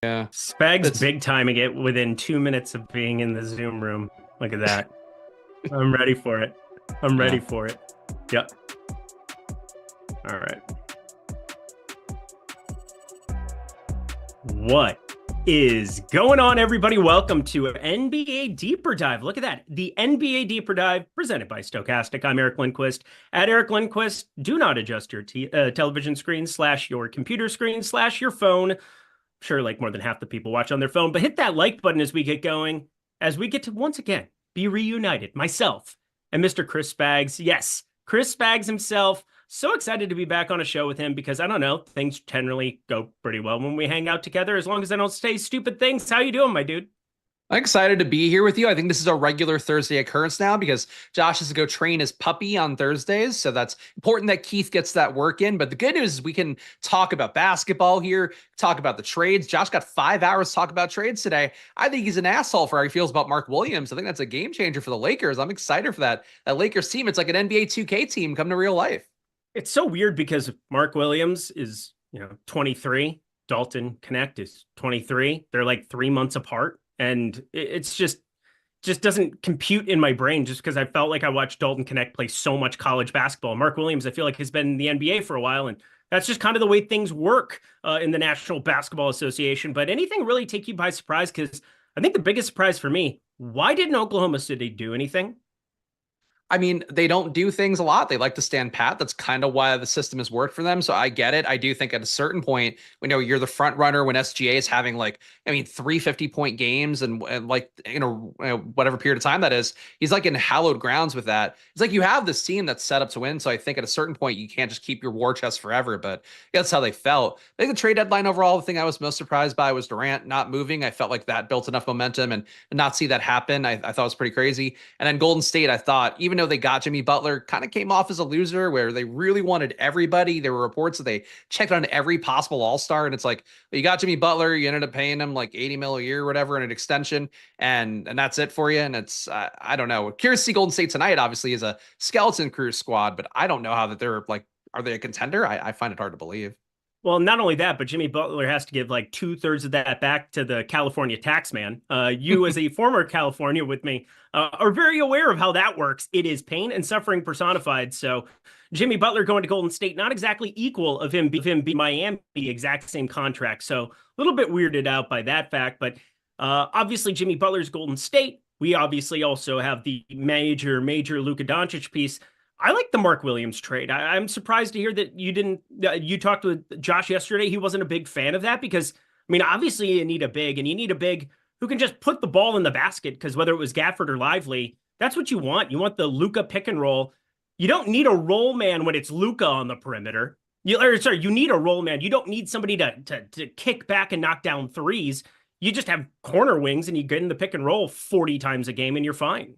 Yeah. Spags That's big timing it within 2 minutes of being in the Zoom room. Look at that. I'm ready for it. I'm ready yeah. for it. Yep. All right. What is going on, everybody? Welcome to NBA Deeper Dive. Look at that. The NBA Deeper Dive presented by Stokastic. I'm Eric Lindquist. At Eric Lindquist, do not adjust your television screen / your computer screen / your phone. Sure, like more than half the people watch on their phone, but hit that like button as we get going, as we get to once again be reunited, myself and Mr. Chris Spags. Yes, Chris Spags himself. So excited to be back on a show with him because I don't know, things generally go pretty well when we hang out together as long as I don't say stupid things. How you doing, my dude? I'm excited to be here with you. I think this is a regular Thursday occurrence now because Josh has to go train his puppy on Thursdays. So that's important that Keith gets that work in. But the good news is we can talk about basketball here, talk about the trades. Josh got 5 hours to talk about trades today. I think he's an asshole for how he feels about Mark Williams. I think that's a game changer for the Lakers. I'm excited for that Lakers team. It's like an NBA 2K team come to real life. It's so weird because Mark Williams is, 23. Dalton Connect is 23. They're like 3 months apart. And it's just doesn't compute in my brain just because I felt like I watched Dalton Connect play so much college basketball. Mark Williams, I feel like, has been in the NBA for a while, and that's just kind of the way things work in the National Basketball Association. But anything really take you by surprise? Because I think the biggest surprise for me, why didn't Oklahoma City do anything? I mean, they don't do things a lot. They like to stand pat. That's kind of why the system has worked for them. So I get it. I do think at a certain point, you're the front runner when SGA is having 350-point games and whatever period of time that is, he's like in hallowed grounds with that. It's like you have this team that's set up to win. So I think at a certain point, you can't just keep your war chest forever. But that's how they felt. I think the trade deadline overall, the thing I was most surprised by was Durant not moving. I felt like that built enough momentum and not see that happen. I thought it was pretty crazy. And then Golden State, I thought, even though they got Jimmy Butler, kind of came off as a loser where they really wanted everybody. There were reports that they checked on every possible all-star, and it's like, well, you got Jimmy Butler, you ended up paying him like 80 mil a year or whatever in an extension, and that's it for you. And it's I don't know. Curious to see Golden State tonight, obviously, is a skeleton crew squad, but I don't know how that they're like, are they a contender? I find it hard to believe. Well, not only that, but Jimmy Butler has to give like 2/3 of that back to the California tax man. You, as a former California with me, are very aware of how that works. It is pain and suffering personified. So, Jimmy Butler going to Golden State, not exactly equal of him be Miami, exact same contract. So, a little bit weirded out by that fact. But obviously, Jimmy Butler's Golden State. We obviously also have the major Luka Doncic piece. I like the Mark Williams trade. I'm surprised to hear that you didn't. You talked with Josh yesterday. He wasn't a big fan of that because, I mean, obviously you need a big, and you need a big who can just put the ball in the basket. Because whether it was Gafford or Lively, that's what you want. You want the Luka pick and roll. You don't need a roll man when it's Luka on the perimeter. You need a roll man. You don't need somebody to kick back and knock down threes. You just have corner wings, and you get in the pick and roll 40 times a game, and you're fine.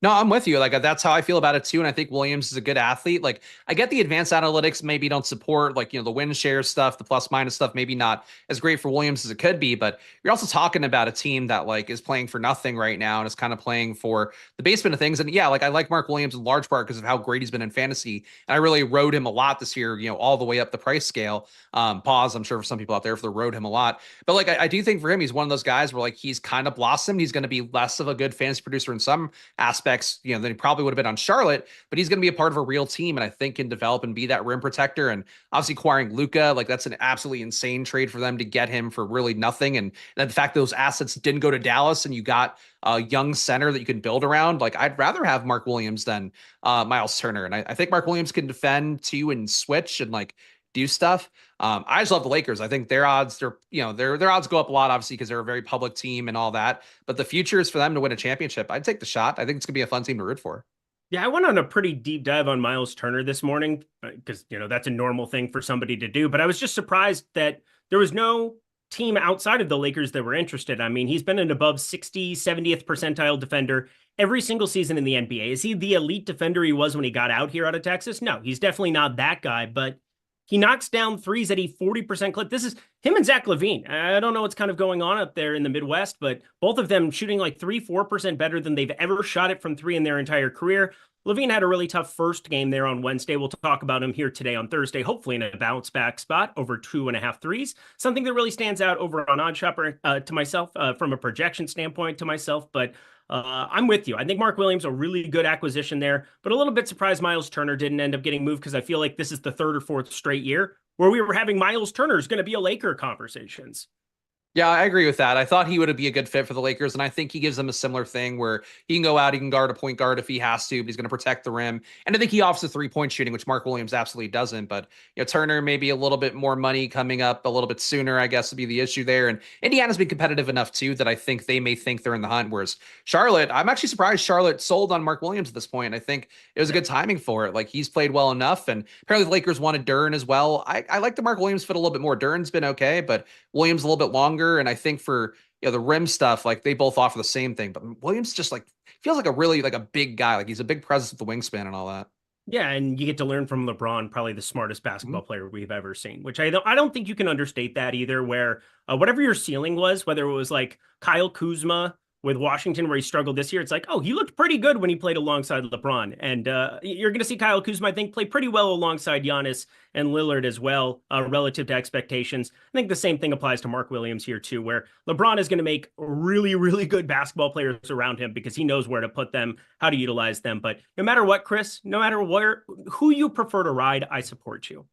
No, I'm with you. Like that's how I feel about it too. And I think Williams is a good athlete. Like I get the advanced analytics maybe don't support the win share stuff, the plus minus stuff, maybe not as great for Williams as it could be. But you're also talking about a team that like is playing for nothing right now and is kind of playing for the basement of things. And yeah, like I like Mark Williams in large part because of how great he's been in fantasy. And I really rode him a lot this year, all the way up the price scale. Pause, I'm sure for some people out there if they rode him a lot. But like I do think for him, he's one of those guys where like he's kind of blossomed. He's going to be less of a good fantasy producer in some aspects, than he probably would have been on Charlotte, but he's going to be a part of a real team and I think can develop and be that rim protector. And obviously acquiring Luka, like that's an absolutely insane trade for them to get him for really nothing. And the fact that those assets didn't go to Dallas and you got a young center that you can build around, like I'd rather have Mark Williams than Miles Turner. And I think Mark Williams can defend too and switch and like do stuff. I just love the Lakers. I think their odds, their odds go up a lot, obviously, because they're a very public team and all that. But the future is for them to win a championship. I'd take the shot. I think it's gonna be a fun team to root for. Yeah, I went on a pretty deep dive on Miles Turner this morning because, that's a normal thing for somebody to do. But I was just surprised that there was no team outside of the Lakers that were interested. I mean, he's been an above 60, 70th percentile defender every single season in the NBA. Is he the elite defender he was when he got out here out of Texas? No, he's definitely not that guy, but he knocks down threes at a 40% clip. This is him and Zach LaVine. I don't know what's kind of going on up there in the Midwest, but both of them shooting like 3-4% better than they've ever shot it from three in their entire career. LaVine had a really tough first game there on Wednesday. We'll talk about him here today on Thursday, hopefully in a bounce back spot over 2.5 threes. Something that really stands out over on OddsShopper to myself from a projection standpoint to myself. But I'm with you. I think Mark Williams, a really good acquisition there, but a little bit surprised Miles Turner didn't end up getting moved because I feel like this is the third or fourth straight year where we were having Miles Turner's going to be a Laker conversations. Yeah, I agree with that. I thought he would be a good fit for the Lakers, and I think he gives them a similar thing where he can go out, he can guard a point guard if he has to, but he's going to protect the rim. And I think he offers the three-point shooting, which Mark Williams absolutely doesn't. But Turner maybe a little bit more money coming up a little bit sooner, I guess, would be the issue there. And Indiana's been competitive enough too that I think they may think they're in the hunt. Whereas Charlotte, I'm actually surprised Charlotte sold on Mark Williams at this point. I think it was a good timing for it. Like he's played well enough, and apparently the Lakers wanted Duren as well. I like the Mark Williams fit a little bit more. Duren's been okay, but Williams a little bit longer, and I think for the rim stuff, like they both offer the same thing, but Williams just like feels like a really like a big guy. Like he's a big presence with the wingspan and all that. Yeah, and you get to learn from LeBron, probably the smartest basketball player we've ever seen, which I don't think you can understate that either, where whatever your ceiling was, whether it was like Kyle Kuzma with Washington where he struggled this year, it's like, oh, he looked pretty good when he played alongside LeBron. And you're going to see Kyle Kuzma, I think, play pretty well alongside Giannis and Lillard as well, relative to expectations. I think the same thing applies to Mark Williams here too, where LeBron is going to make really, really good basketball players around him because he knows where to put them, how to utilize them. But no matter what, Chris, no matter who you prefer to ride, I support you.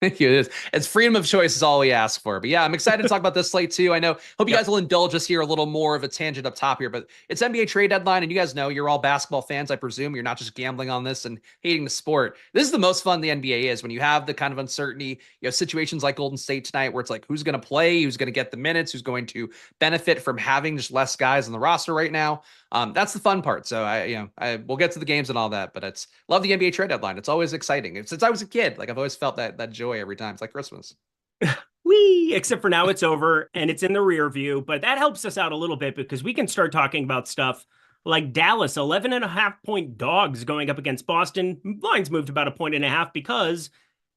Thank you. It's freedom of choice is all we ask for. But yeah, I'm excited to talk about this slate too. Hope you guys will indulge us here a little more of a tangent up top here, but it's NBA trade deadline. And you guys know you're all basketball fans. I presume you're not just gambling on this and hating the sport. This is the most fun the NBA is when you have the kind of uncertainty, situations like Golden State tonight, where it's like, who's going to play, who's going to get the minutes, who's going to benefit from having just less guys on the roster right now. That's the fun part. So we'll get to the games and all that, but it's love the NBA trade deadline. It's always exciting. Since I was a kid, like I've always felt that joy every time. It's like Christmas. Whee! Except for now it's over and it's in the rear view, but that helps us out a little bit because we can start talking about stuff like Dallas, 11.5-point dogs going up against Boston. Lines moved about 1.5 because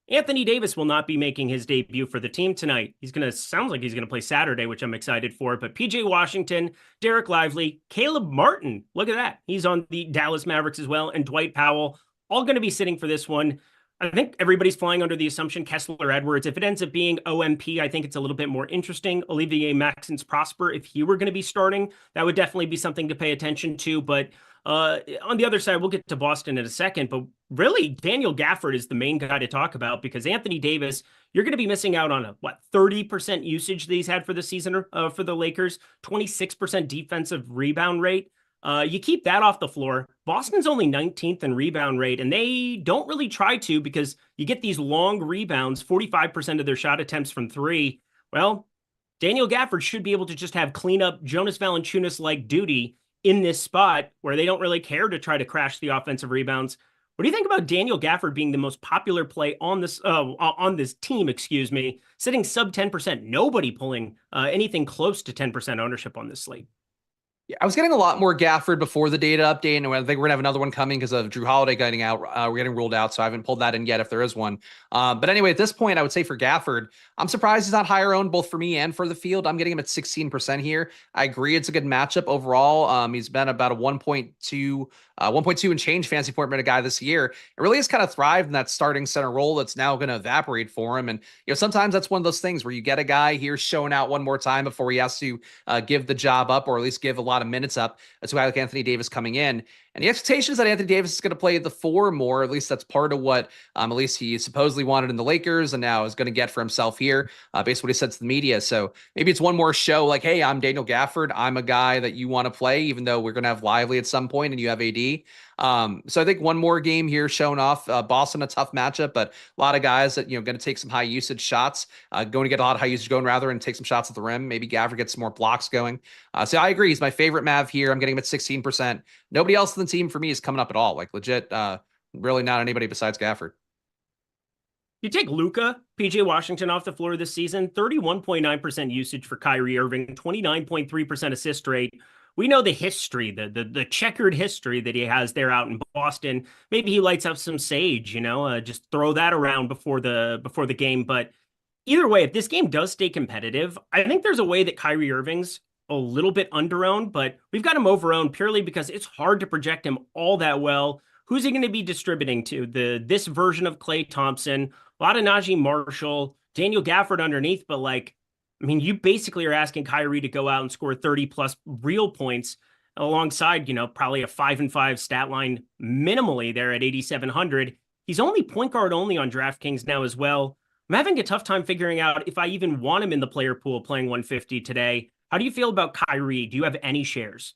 Anthony Davis will not be making his debut for the team tonight. Sounds like he's going to play Saturday, which I'm excited for. But PJ Washington, Derek Lively, Caleb Martin, look at that. He's on the Dallas Mavericks as well. And Dwight Powell, all going to be sitting for this one. I think everybody's flying under the assumption Kessler Edwards. If it ends up being OMP, I think it's a little bit more interesting. Olivier Maxence Prosper, if he were going to be starting, that would definitely be something to pay attention to. But on the other side, we'll get to Boston in a second, but really Daniel Gafford is the main guy to talk about because Anthony Davis, you're going to be missing out on 30% usage that he's had for the season for the Lakers, 26% defensive rebound rate. You keep that off the floor. Boston's only 19th in rebound rate, and they don't really try to because you get these long rebounds, 45% of their shot attempts from three. Well, Daniel Gafford should be able to just have cleanup Jonas Valanciunas-like duty in this spot where they don't really care to try to crash the offensive rebounds. What do you think about Daniel Gafford being the most popular play on this team, sitting sub 10%, nobody pulling anything close to 10% ownership on this slate? Yeah, I was getting a lot more Gafford before the data update, and I think we're gonna have another one coming because of Drew Holiday getting out. We're getting ruled out, so I haven't pulled that in yet if there is one. But anyway, at this point, I would say for Gafford, I'm surprised he's not higher owned both for me and for the field. I'm getting him at 16% here. I agree it's a good matchup overall. He's been about a 1.2 and change fantasy point per guy this year. It really has kind of thrived in that starting center role that's now going to evaporate for him. And sometimes that's one of those things where you get a guy here showing out one more time before he has to give the job up, or at least give a lot of minutes up. That's why I like Anthony Davis coming in. And the expectation is that Anthony Davis is going to play the four more. At least that's part of what at least he supposedly wanted in the Lakers and now is going to get for himself here, based on what he said to the media. So maybe it's one more show like, hey, I'm Daniel Gafford. I'm a guy that you want to play, even though we're going to have Lively at some point and you have AD. So I think one more game here showing off. Boston, a tough matchup, but a lot of guys that, going to take some high usage shots, going to get a lot of high usage going rather and take some shots at the rim. Maybe Gafford gets some more blocks going. So I agree. He's my favorite Mav here. I'm getting him at 16%. Nobody else in the team for me is coming up at all. Like legit, really not anybody besides Gafford. You take Luka, PJ Washington off the floor this season, 31.9% usage for Kyrie Irving, 29.3% assist rate. We know the history, the checkered history that he has there out in Boston. Maybe he lights up some sage, just throw that around before the game. But either way, if this game does stay competitive, I think there's a way that Kyrie Irving's a little bit under-owned, but we've got him over-owned purely because it's hard to project him all that well who's he going to be distributing to? This version of Klay Thompson, a lot of Najee Marshall, Daniel Gafford underneath, but like, I mean, you basically are asking Kyrie to go out and score 30 plus real points alongside, probably a 5-5 stat line minimally there at 8,700. He's only point guard only on DraftKings now as well. I'm having a tough time figuring out if I even want him in the player pool playing 150 today. How do you feel about Kyrie? Do you have any shares?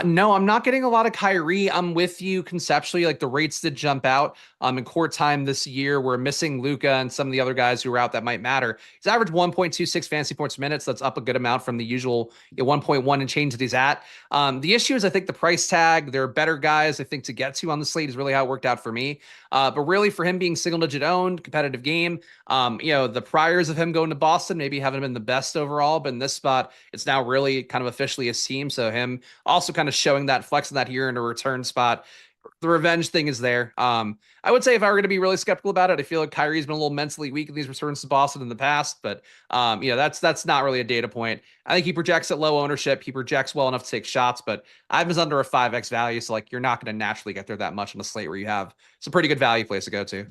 No, I'm not getting a lot of Kyrie. I'm with you conceptually. Like the rates did jump out in court time this year. We're missing Luka and some of the other guys who are out that might matter. He's averaged 1.26 fantasy points per minute. So that's up a good amount from the usual 1.1 and change that he's at. The issue is I think the price tag, there are better guys I think to get to on the slate is really how it worked out for me. But really for him being single digit owned, competitive game, the priors of him going to Boston maybe haven't been the best overall, but in this spot, it's now really kind of officially his team. So him also kind of showing that flexing that here in a return spot. The revenge thing is there. I would say if I were going to be really skeptical about it, I feel like Kyrie's been a little mentally weak in these returns to Boston in the past, but that's not really a data point. I think he projects at low ownership. He projects well enough to take shots, but I was under a 5x value. So like, you're not going to naturally get there that much on a slate where you have some pretty good value place to go to.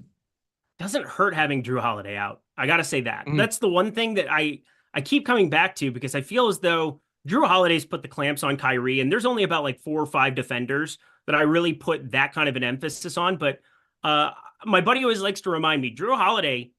Doesn't hurt having Drew Holiday out. I got to say that. Mm-hmm. That's the one thing that I keep coming back to because I feel as though Drew Holiday's put the clamps on Kyrie, and there's only about like 4 or 5 defenders that I really put that kind of an emphasis on. But my buddy always likes to remind me, Drew Holiday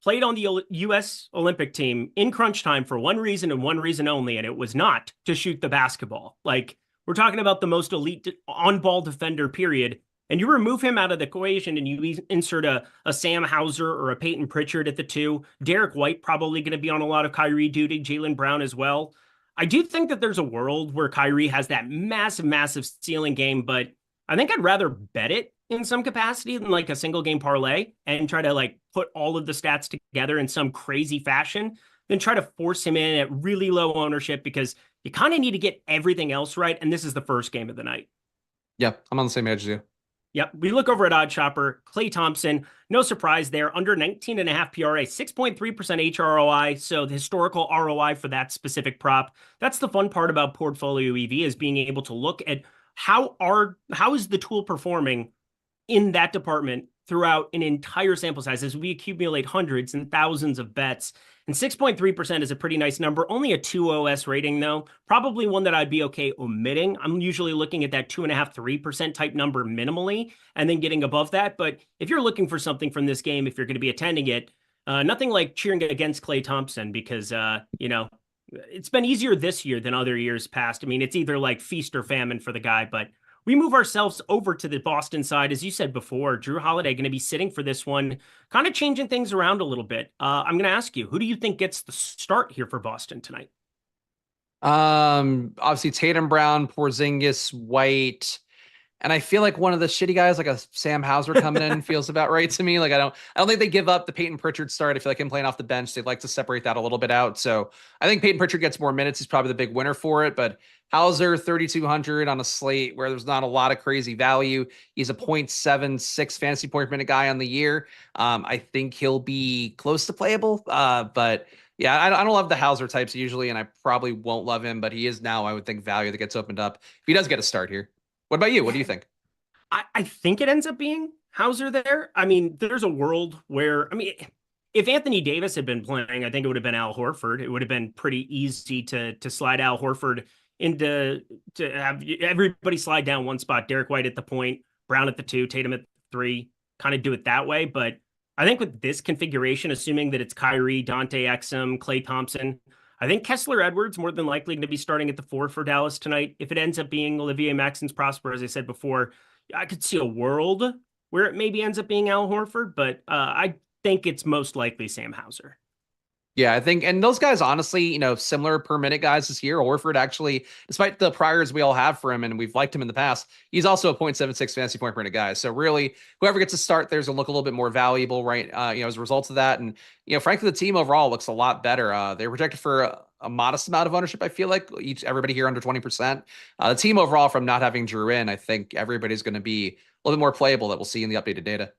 played on the U.S. Olympic team in crunch time for one reason and one reason only, and it was not to shoot the basketball. Like, we're talking about the most elite on-ball defender, period. And you remove him out of the equation and you insert a Sam Hauser or a Peyton Pritchard at the 2. Derek White probably going to be on a lot of Kyrie duty, Jaylen Brown as well. I do think that there's a world where Kyrie has that massive, massive ceiling game, but I think I'd rather bet it in some capacity than like a single game parlay and try to like put all of the stats together in some crazy fashion than try to force him in at really low ownership because you kind of need to get everything else right. And this is the first game of the night. Yeah, I'm on the same page as you. Yep. We look over at OddsShopper. Klay Thompson, no surprise there, under 19.5 PRA, 6.3% HROI. So the historical ROI for that specific prop. That's the fun part about Portfolio EV is being able to look at how is the tool performing in that department throughout an entire sample size as we accumulate hundreds and thousands of bets. And 6.3% is a pretty nice number. Only a 2 OS rating, though. Probably one that I'd be okay omitting. I'm usually looking at that 2.5%, 3% type number minimally, and then getting above that. But if you're looking for something from this game, if you're going to be attending it, nothing like cheering against Klay Thompson because, it's been easier this year than other years past. I mean, it's either like feast or famine for the guy, but we move ourselves over to the Boston side. As you said before, Drew Holiday going to be sitting for this one, kind of changing things around a little bit. I'm going to ask you, who do you think gets the start here for Boston tonight? Obviously Tatum, Brown, Porzingis, White. And I feel like one of the shitty guys, like a Sam Hauser coming in feels about right to me. Like I don't think they give up the Peyton Pritchard start. I feel like him playing off the bench, they'd like to separate that a little bit out. So I think Peyton Pritchard gets more minutes. He's probably the big winner for it, but Hauser 3,200 on a slate where there's not a lot of crazy value. He's a 0.76 fantasy point per minute guy on the year. I think he'll be close to playable. But yeah, I don't love the Hauser types usually, and I probably won't love him, but he is now, I would think, value that gets opened up if he does get a start here. What about you? What do you think? I think it ends up being Hauser there. I mean, there's a world where, if Anthony Davis had been playing, I think it would have been Al Horford. It would have been pretty easy to slide Al Horford into to have everybody slide down one spot. Derek White at the point, Brown at the 2, Tatum at the 3, kind of do it that way. But I think with this configuration, assuming that it's Kyrie, Dante Exum, Klay Thompson, I think Kessler Edwards more than likely going to be starting at the 4 for Dallas tonight. If it ends up being Olivier Maxence Prosper, as I said before, I could see a world where it maybe ends up being Al Horford, but I think it's most likely Sam Hauser. Yeah, I think, and those guys, honestly, similar per minute guys this year. Horford actually, despite the priors we all have for him, and we've liked him in the past, he's also a 0.76 fantasy point per minute guy. So really, whoever gets to start there's going to look a little bit more valuable, right? As a result of that. And, frankly, the team overall looks a lot better. They're projected for a modest amount of ownership, I feel like. Everybody here under 20%. The team overall, from not having Drew in, I think everybody's going to be a little bit more playable that we'll see in the updated data.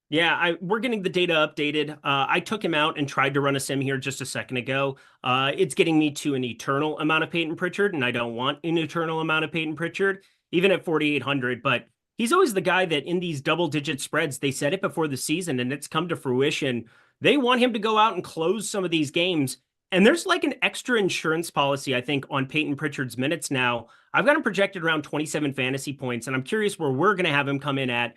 Yeah, we're getting the data updated. I took him out and tried to run a sim here just a second ago. It's getting me to an eternal amount of Peyton Pritchard, and I don't want an eternal amount of Peyton Pritchard, even at 4,800. But he's always the guy that in these double-digit spreads, they said it before the season, and it's come to fruition. They want him to go out and close some of these games. And there's like an extra insurance policy, I think, on Peyton Pritchard's minutes now. I've got him projected around 27 fantasy points, and I'm curious where we're going to have him come in at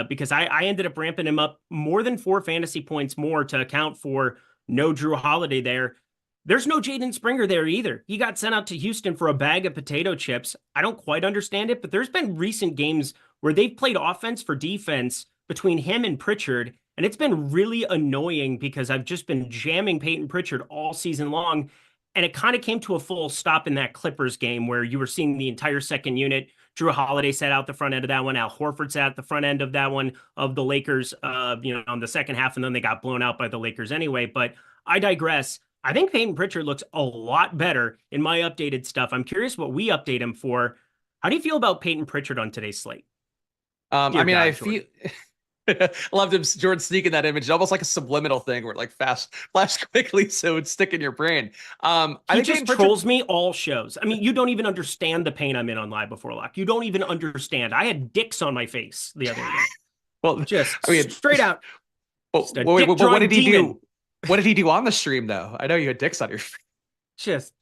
because I ended up ramping him up more than 4 fantasy points more to account for no Drew Holiday there. There's no Jaden Springer there either. He got sent out to Houston for a bag of potato chips. I don't quite understand it, but there's been recent games where they've played offense for defense between him and Pritchard, and it's been really annoying because I've just been jamming Peyton Pritchard all season long, and it kind of came to a full stop in that Clippers game where you were seeing the entire second unit. Drew Holiday sat out the front end of that one. Al Horford sat at the front end of that one of the Lakers, on the second half, and then they got blown out by the Lakers anyway. But I digress. I think Peyton Pritchard looks a lot better in my updated stuff. I'm curious what we update him for. How do you feel about Peyton Pritchard on today's slate? I feel I loved him, Jordan, sneaking that image, almost like a subliminal thing where it like flash quickly so it's stick in your brain. I he think just trolls me all shows. I mean, you don't even understand the pain I'm in on Live Before Lock. You don't even understand. I had dicks on my face the other day. Well, just straight out. What did he do? What did he do on the stream though? I know you had dicks on your face. Just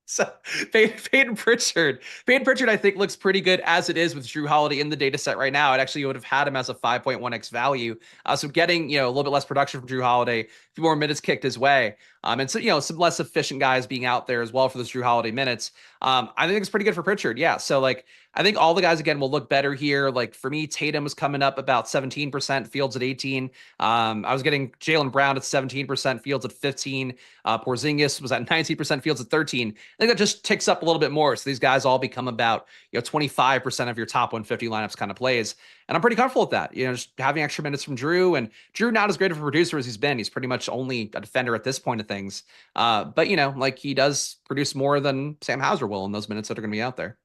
So Peyton Pritchard, I think looks pretty good as it is with Drew Holiday in the data set right now. It actually would have had him as a 5.1x value. So getting, a little bit less production from Drew Holiday, a few more minutes kicked his way. And so, some less efficient guys being out there as well for those Drew Holiday minutes. I think it's pretty good for Pritchard. Yeah. So like, I think all the guys again will look better here. Like for me, Tatum was coming up about 17%, Fields at 18. I was getting Jaylen Brown at 17%, Fields at 15. Porzingis was at 19%, Fields at 13. I think that just ticks up a little bit more. So these guys all become about 25% of your top 150 lineups kind of plays. And I'm pretty comfortable with that. Just having extra minutes from Drew, and Drew not as great of a producer as he's been. He's pretty much only a defender at this point of things. But like he does produce more than Sam Hauser will in those minutes that are going to be out there.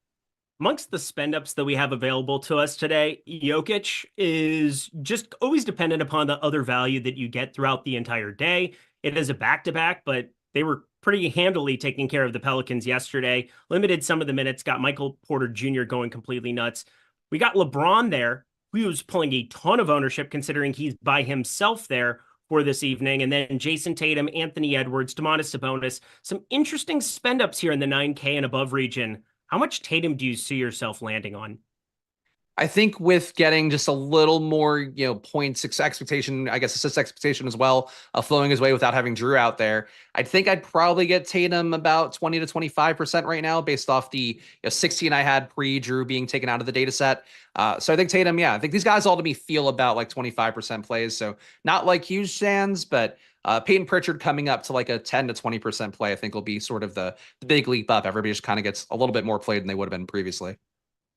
Amongst the spend ups that we have available to us today, Jokic is just always dependent upon the other value that you get throughout the entire day. It is a back-to-back, but they were pretty handily taking care of the Pelicans yesterday. Limited some of the minutes, got Michael Porter Jr. going completely nuts. We got LeBron there, who was pulling a ton of ownership considering he's by himself there for this evening. And then Jason Tatum, Anthony Edwards, Domantas Sabonis. Some interesting spend ups here in the 9K and above region. How much Tatum do you see yourself landing on? I think with getting just a little more, points expectation, I guess assist expectation as well, flowing his way without having Drew out there, I think I'd probably get Tatum about 20 to 25% right now based off the 16 I had pre-Drew being taken out of the data set. So I think Tatum, I think these guys all to me feel about like 25% plays. So not like huge stands, but Peyton Pritchard coming up to like a 10 to 20% play, I think will be sort of the big leap up. Everybody just kind of gets a little bit more played than they would have been previously.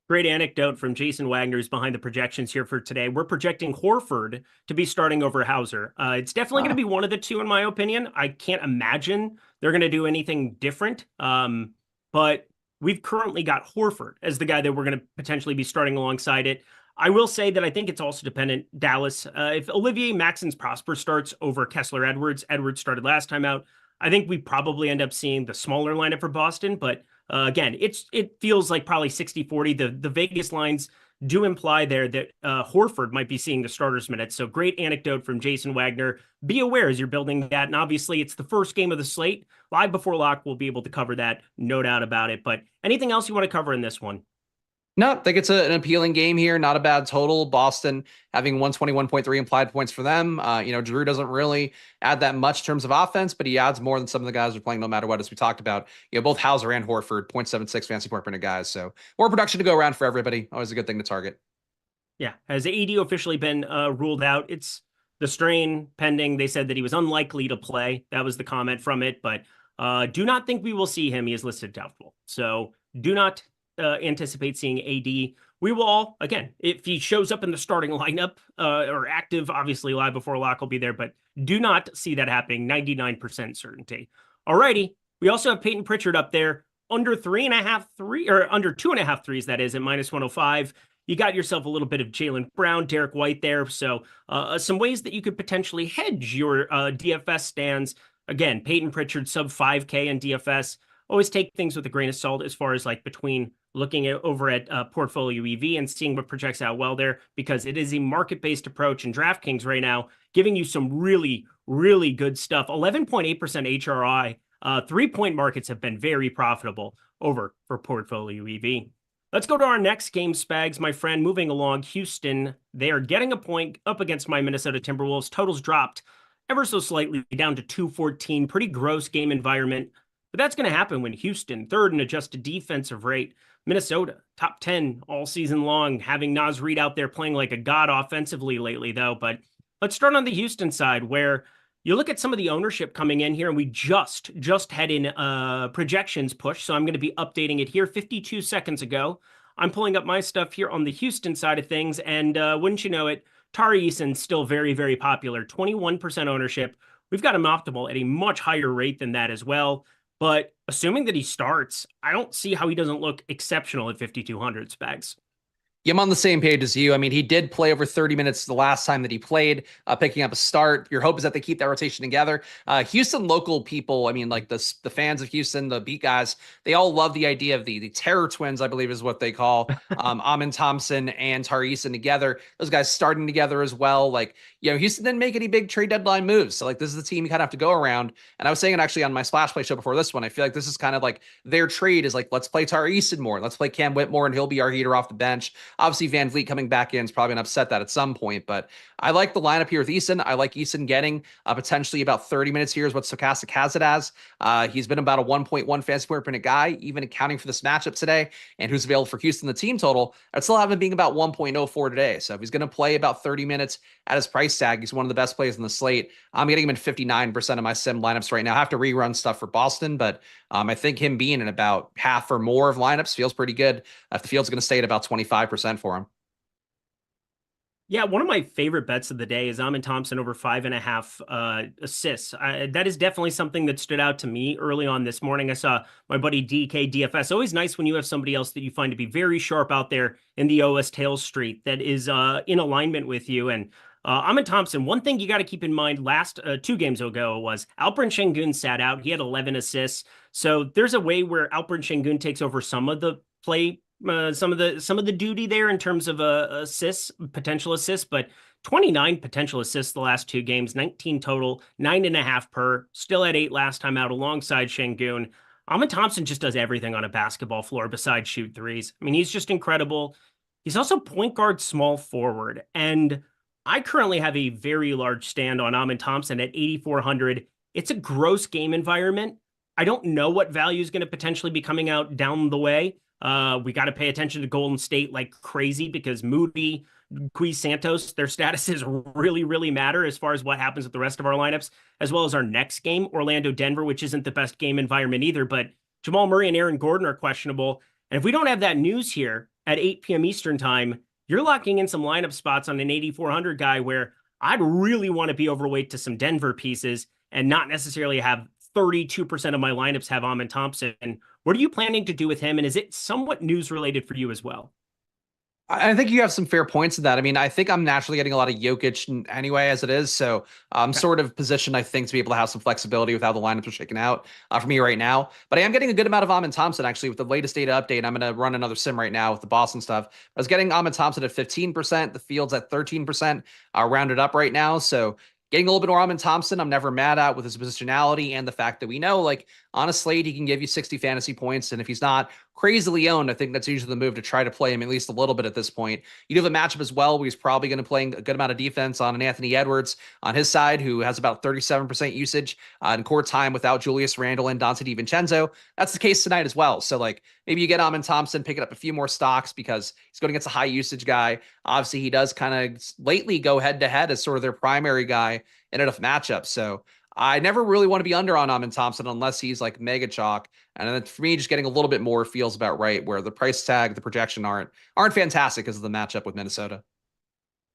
Great anecdote from Jason Wagner, who's behind the projections here for today. We're projecting Horford to be starting over Hauser. It's definitely going to be one of the two, in my opinion. I can't imagine they're going to do anything different. But we've currently got Horford as the guy that we're going to potentially be starting alongside it. I will say that I think it's also dependent, Dallas. If Olivier Maxence Prosper starts over Kessler Edwards started last time out, I think we probably end up seeing the smaller lineup for Boston, but again, it feels like probably 60-40. The Vegas lines do imply there that Horford might be seeing the starters minutes. So great anecdote from Jason Wagner. Be aware as you're building that. And obviously it's the first game of the slate. Live Before Lock, we'll be able to cover that. No doubt about it. But anything else you want to cover in this one? No, I think it's an appealing game here. Not a bad total. Boston having 121.3 implied points for them. Drew doesn't really add that much in terms of offense, but he adds more than some of the guys are playing no matter what, as we talked about. Both Hauser and Horford, 0.76 fancy point per guys. So more production to go around for everybody. Always a good thing to target. Yeah. Has AD officially been ruled out? It's the strain pending. They said that he was unlikely to play. That was the comment from it, but do not think we will see him. He is listed doubtful. So do not anticipate seeing AD. We will all, again, if he shows up in the starting lineup or active, obviously Live Before Lock will be there, but do not see that happening. 99% certainty. Alrighty. We also have Peyton Pritchard up there under 3.5 or under 2.5 threes, that is, at minus 105. You got yourself a little bit of Jaylen Brown, Derek White there. So some ways that you could potentially hedge your DFS stands. Again, Peyton Pritchard sub 5K in DFS. always take things with a grain of salt as far as like between looking at over at Portfolio EV and seeing what projects out well there, because it is a market-based approach, and DraftKings right now giving you some really, really good stuff. 11.8% HRI. 3-point markets have been very profitable over for Portfolio EV. Let's go to our next game, Spags, my friend. Moving along, Houston, they are getting a point up against my Minnesota Timberwolves. Totals dropped ever so slightly down to 214. Pretty gross game environment. But that's going to happen when Houston, third in adjusted defensive rate. Minnesota, top 10 all season long, having Nas Reid out there playing like a god offensively lately, though. But let's start on the Houston side, where you look at some of the ownership coming in here, and we just had in projections push, so I'm going to be updating it here 52 seconds ago. I'm pulling up my stuff here on the Houston side of things, and wouldn't you know it, Tari Eason's still very, very popular, 21% ownership. We've got him optimal at a much higher rate than that as well, but assuming that he starts, I don't see how he doesn't look exceptional at 5,200, Spags. Yeah, I'm on the same page as you. I mean, he did play over 30 minutes the last time that he played, picking up a start. Your hope is that they keep that rotation together. Houston local people, I mean, like the fans of Houston, the beat guys, they all love the idea of the terror twins, I believe is what they call Amin Thompson and Tari Eason together. Those guys starting together as well. Like, you know, Houston didn't make any big trade deadline moves. So like, this is the team you kind of have to go around. And I was saying it actually on my Splash Play show before this one. I feel like this is kind of like their trade is like, let's play Tari Eason more. Let's play Cam Whitmore and he'll be our heater off the bench. Obviously, Van Vliet coming back in is probably going to upset that at some point, but I like the lineup here with Eason. I like Eason getting potentially about 30 minutes here is what Stokastic has it as. He's been about a 1.1 fantasy point per minute guy, even accounting for this matchup today, and who's available for Houston, the team total. I'd still have him being about 1.04 today. So if he's going to play about 30 minutes at his price tag, he's one of the best players in the slate. I'm getting him in 59% of my sim lineups right now. I have to rerun stuff for Boston, but I think him being in about half or more of lineups feels pretty good. If the field's going to stay at about 25% for him. Yeah, one of my favorite bets of the day is Amin Thompson over 5.5 assists. That is definitely something that stood out to me early on this morning. I saw my buddy DK DFS. Always nice when you have somebody else that you find to be very sharp out there in the OS tails street that is in alignment with you. And Amin Thompson, one thing you got to keep in mind last 2 games ago was Alperen Şengün sat out. He had 11 assists. So there's a way where Alperen Şengün takes over some of the play, some of the duty there in terms of assists, potential assists, but 29 potential assists the last 2 games, 19 total, 9.5 per, still at 8 last time out alongside Şengün. Amin Thompson just does everything on a basketball floor besides shoot threes. I mean, he's just incredible. He's also point guard, small forward, and I currently have a very large stand on Amin Thompson at 8,400. It's a gross game environment. I don't know what value is going to potentially be coming out down the way. We got to pay attention to Golden State like crazy because Moody, Quiz Santos, their statuses really, really matter as far as what happens with the rest of our lineups, as well as our next game, Orlando, Denver, which isn't the best game environment either. But Jamal Murray and Aaron Gordon are questionable. And if we don't have that news here at 8 p.m. Eastern time, you're locking in some lineup spots on an 8,400 guy where I'd really want to be overweight to some Denver pieces and not necessarily have 32% of my lineups have Amin Thompson. What are you planning to do with him? And is it somewhat news related for you as well? I think you have some fair points in that. I mean, I think I'm naturally getting a lot of Jokic anyway as it is. So I'm sort of positioned, I think, to be able to have some flexibility with how the lineups are shaking out for me right now. But I am getting a good amount of Amin Thompson actually with the latest data update. I'm going to run another sim right now with the Boston stuff. I was getting Amin Thompson at 15%. The field's at 13%, rounded up right now. So getting a little bit more Amin Thompson, I'm never mad at with his positionality and the fact that we know, like, on a slate, he can give you 60 fantasy points. And if he's not crazily owned, I think that's usually the move to try to play him at least a little bit at this point. You do have a matchup as well where he's probably going to play a good amount of defense on an Anthony Edwards on his side, who has about 37% usage in court time without Julius Randle and Dante DiVincenzo. That's the case tonight as well. So, like, maybe you get Amin Thompson, picking up a few more stocks because he's going against a high usage guy. Obviously, he does kind of lately go head to head as sort of their primary guy in enough matchups. So I never really want to be under on Amin Thompson unless he's like mega chalk. And then for me, just getting a little bit more feels about right, where the price tag, the projection aren't fantastic because of the matchup with Minnesota.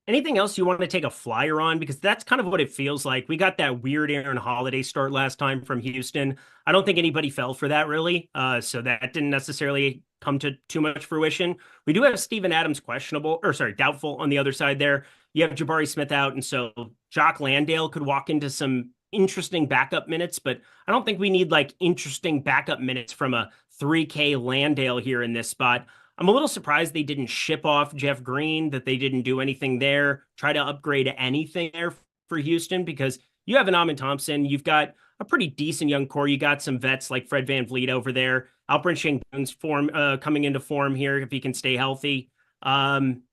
Anything else you want to take a flyer on? Because that's kind of what it feels like. We got that weird Aaron Holiday start last time from Houston. I don't think anybody fell for that really. So that didn't necessarily come to too much fruition. We do have Steven Adams doubtful on the other side there. You have Jabari Smith out. And so Jock Landale could walk into some interesting backup minutes, but I don't think we need like interesting backup minutes from a 3K Landale here in this spot. I'm a little surprised they didn't ship off Jeff Green, that they didn't do anything there, try to upgrade anything there for Houston, because you have an Amin Thompson, you've got a pretty decent young core. You got some vets like Fred VanVleet over there. Alperen Sengun's form coming into form here if he can stay healthy. I'm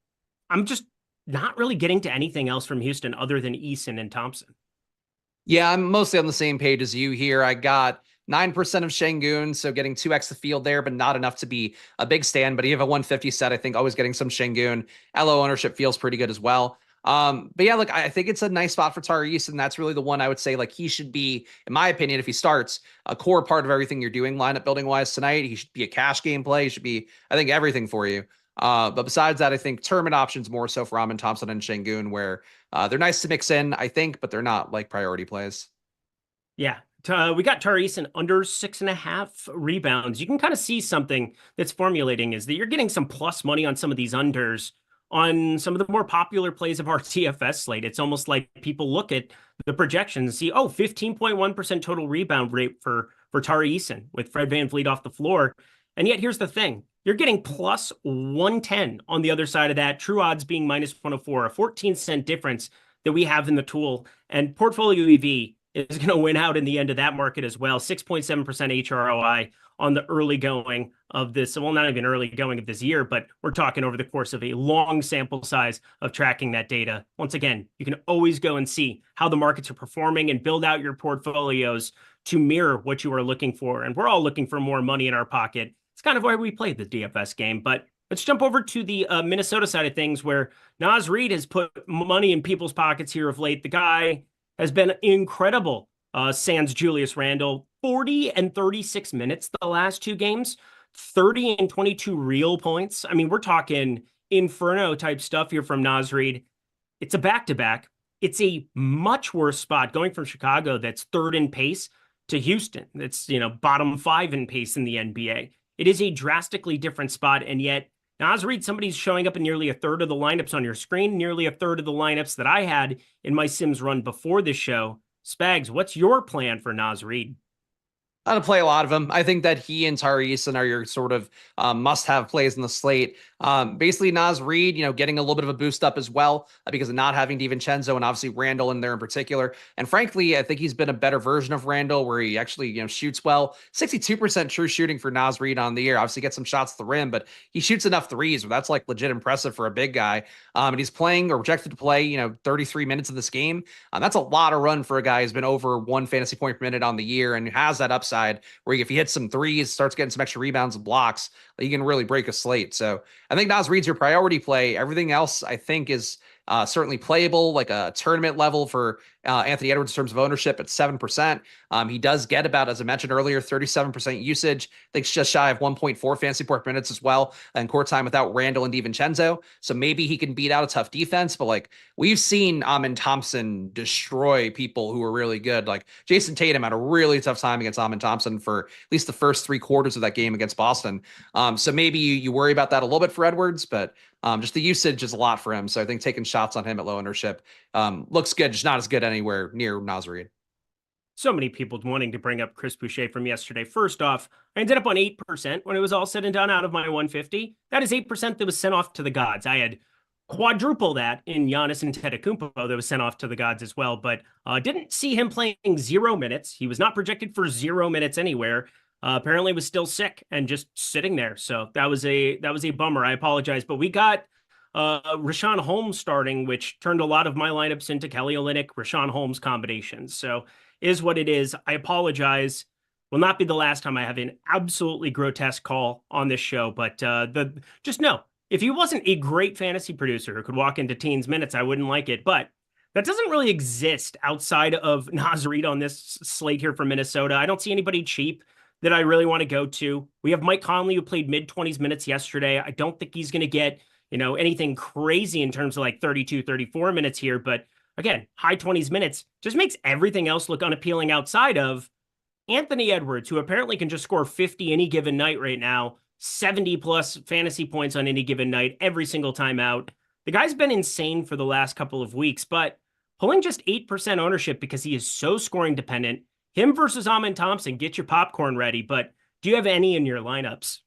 just not really getting to anything else from Houston other than Eason and Thompson. Yeah, I'm mostly on the same page as you here. I got 9% of Sengun, so getting 2x the field there, but not enough to be a big stand. But you have a 150 set, I think always getting some Sengun. LO ownership feels pretty good as well. But yeah, look, I think it's a nice spot for Tyrese, and that's really the one I would say, like, he should be, in my opinion, if he starts, a core part of everything you're doing lineup building wise tonight. He should be a cash game play. He should be, I think, everything for you. But besides that, I think tournament options more so for Amin Thompson and Sengun, where they're nice to mix in, I think, but they're not like priority plays. Yeah. We got Tyrese in under 6.5 rebounds. You can kind of see something that's formulating is that you're getting some plus money on some of these unders on some of the more popular plays of our TFS slate. It's almost like people look at the projections and see, oh, 15.1% total rebound rate for Tari Eason with Fred VanVleet off the floor. And yet here's the thing. You're getting plus 110 on the other side of that. True odds being minus 104, a 14-cent difference that we have in the tool. And Portfolio EV is going to win out in the end of that market as well. 6.7% HROI on the early going of this. Well, not even early going of this year, but we're talking over the course of a long sample size of tracking that data. Once again, you can always go and see how the markets are performing and build out your portfolios to mirror what you are looking for. And we're all looking for more money in our pocket. It's kind of why we play the DFS game. But let's jump over to the Minnesota side of things, where Nas Reid has put money in people's pockets here of late. The guy has been incredible. Sans Julius Randle, 40 and 36 minutes the last two games, 30 and 22 real points. I mean, we're talking Inferno type stuff here from Nas Reid. It's a back-to-back. It's a much worse spot going from Chicago that's third in pace to Houston. That's, bottom 5 in pace in the NBA. It is a drastically different spot, and yet Nas Reid, somebody's showing up in nearly a third of the lineups on your screen, nearly a third of the lineups that I had in my Sims run before this show. Spags, what's your plan for Nas Reid? I'm going to play a lot of them. I think that he and Tyrese are your sort of must-have plays in the slate. Basically, Nas Reid, getting a little bit of a boost up as well because of not having DiVincenzo and obviously Randall in there in particular. And frankly, I think he's been a better version of Randall where he actually, shoots well. 62% true shooting for Nas Reid on the year. Obviously gets some shots at the rim, but he shoots enough threes. That's like legit impressive for a big guy. And he's playing or projected to play, 33 minutes of this game. That's a lot of run for a guy who's been over 1 fantasy point per minute on the year and has that upside where if he hits some threes, starts getting some extra rebounds and blocks, he can really break a slate. So I think Nas Reid's your priority play. Everything else I think is certainly playable, like a tournament level for Anthony Edwards in terms of ownership at 7%. He does get about, as I mentioned earlier, 37% usage. I think it's just shy of 1.4 fantasy point minutes as well, and court time without Randall and DiVincenzo. So maybe he can beat out a tough defense, but like we've seen Amin Thompson destroy people who are really good. Like Jason Tatum had a really tough time against Amin Thompson for at least the first 3 quarters of that game against Boston. So maybe you worry about that a little bit for Edwards, but just the usage is a lot for him. So I think taking shots on him at low ownership looks good, just not as good anywhere near Nas Reid. So many people wanting to bring up Chris Boucher from yesterday. First off, I ended up on 8% when it was all said and done out of my 150. That is 8% that was sent off to the gods. I had quadruple that in Giannis Antetokounmpo that was sent off to the gods as well, but didn't see him playing 0 minutes. He was not projected for 0 minutes anywhere. Apparently was still sick and just sitting there. So that was a bummer. I apologize, but we got Rashawn Holmes starting, which turned a lot of my lineups into Kelly Olynyk, Rashawn Holmes combinations. So is what it is. I apologize. Will not be the last time I have an absolutely grotesque call on this show, but just know, if he wasn't a great fantasy producer who could walk into teens minutes, I wouldn't like it. But that doesn't really exist outside of Nas Reid on this slate here for Minnesota. I don't see anybody cheap that I really want to go to. We have Mike Conley, who played mid-20s minutes yesterday. I don't think he's going to get, anything crazy in terms of like 32, 34 minutes here. But again, high 20s minutes just makes everything else look unappealing outside of Anthony Edwards, who apparently can just score 50 any given night right now, 70 plus fantasy points on any given night, every single time out. The guy's been insane for the last couple of weeks, but pulling just 8% ownership because he is so scoring dependent. Him versus Amin Thompson, get your popcorn ready. But do you have any in your lineups?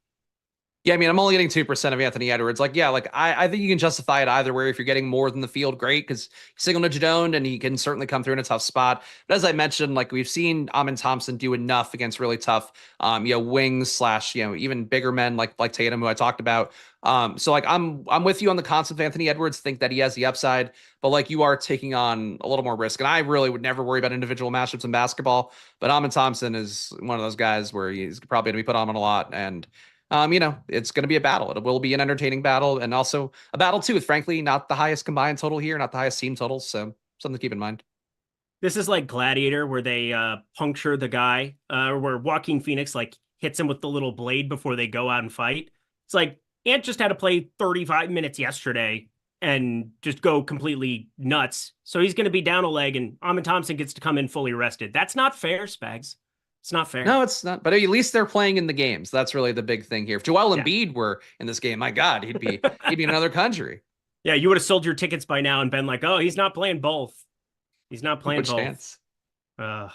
Yeah, I mean, I'm only getting 2% of Anthony Edwards. Like, yeah, like I think you can justify it either way. If you're getting more than the field, great, because he's single digit owned and he can certainly come through in a tough spot. But as I mentioned, like we've seen Amin Thompson do enough against really tough, wings slash, even bigger men like Tatum, who I talked about. So like I'm with you on the concept of Anthony Edwards. Think that he has the upside, but like you are taking on a little more risk. And I really would never worry about individual matchups in basketball. But Amin Thompson is one of those guys where he's probably going to be put on a lot and. It's going to be a battle. It will be an entertaining battle and also a battle too with frankly not the highest combined total here, not the highest team totals. So something to keep in mind. This is like Gladiator where they puncture the guy, where Joaquin Phoenix like hits him with the little blade before they go out and fight. It's like Ant just had to play 35 minutes yesterday and just go completely nuts. So he's going to be down a leg and Amin Thompson gets to come in fully rested. That's not fair, Spags. It's not fair. No, it's not. But at least they're playing in the games. That's really the big thing here. If Joel Embiid were in this game, my God, he'd be in another country. Yeah, you would have sold your tickets by now and been like, oh, he's not playing both. He's not playing Which both. chance? Jaden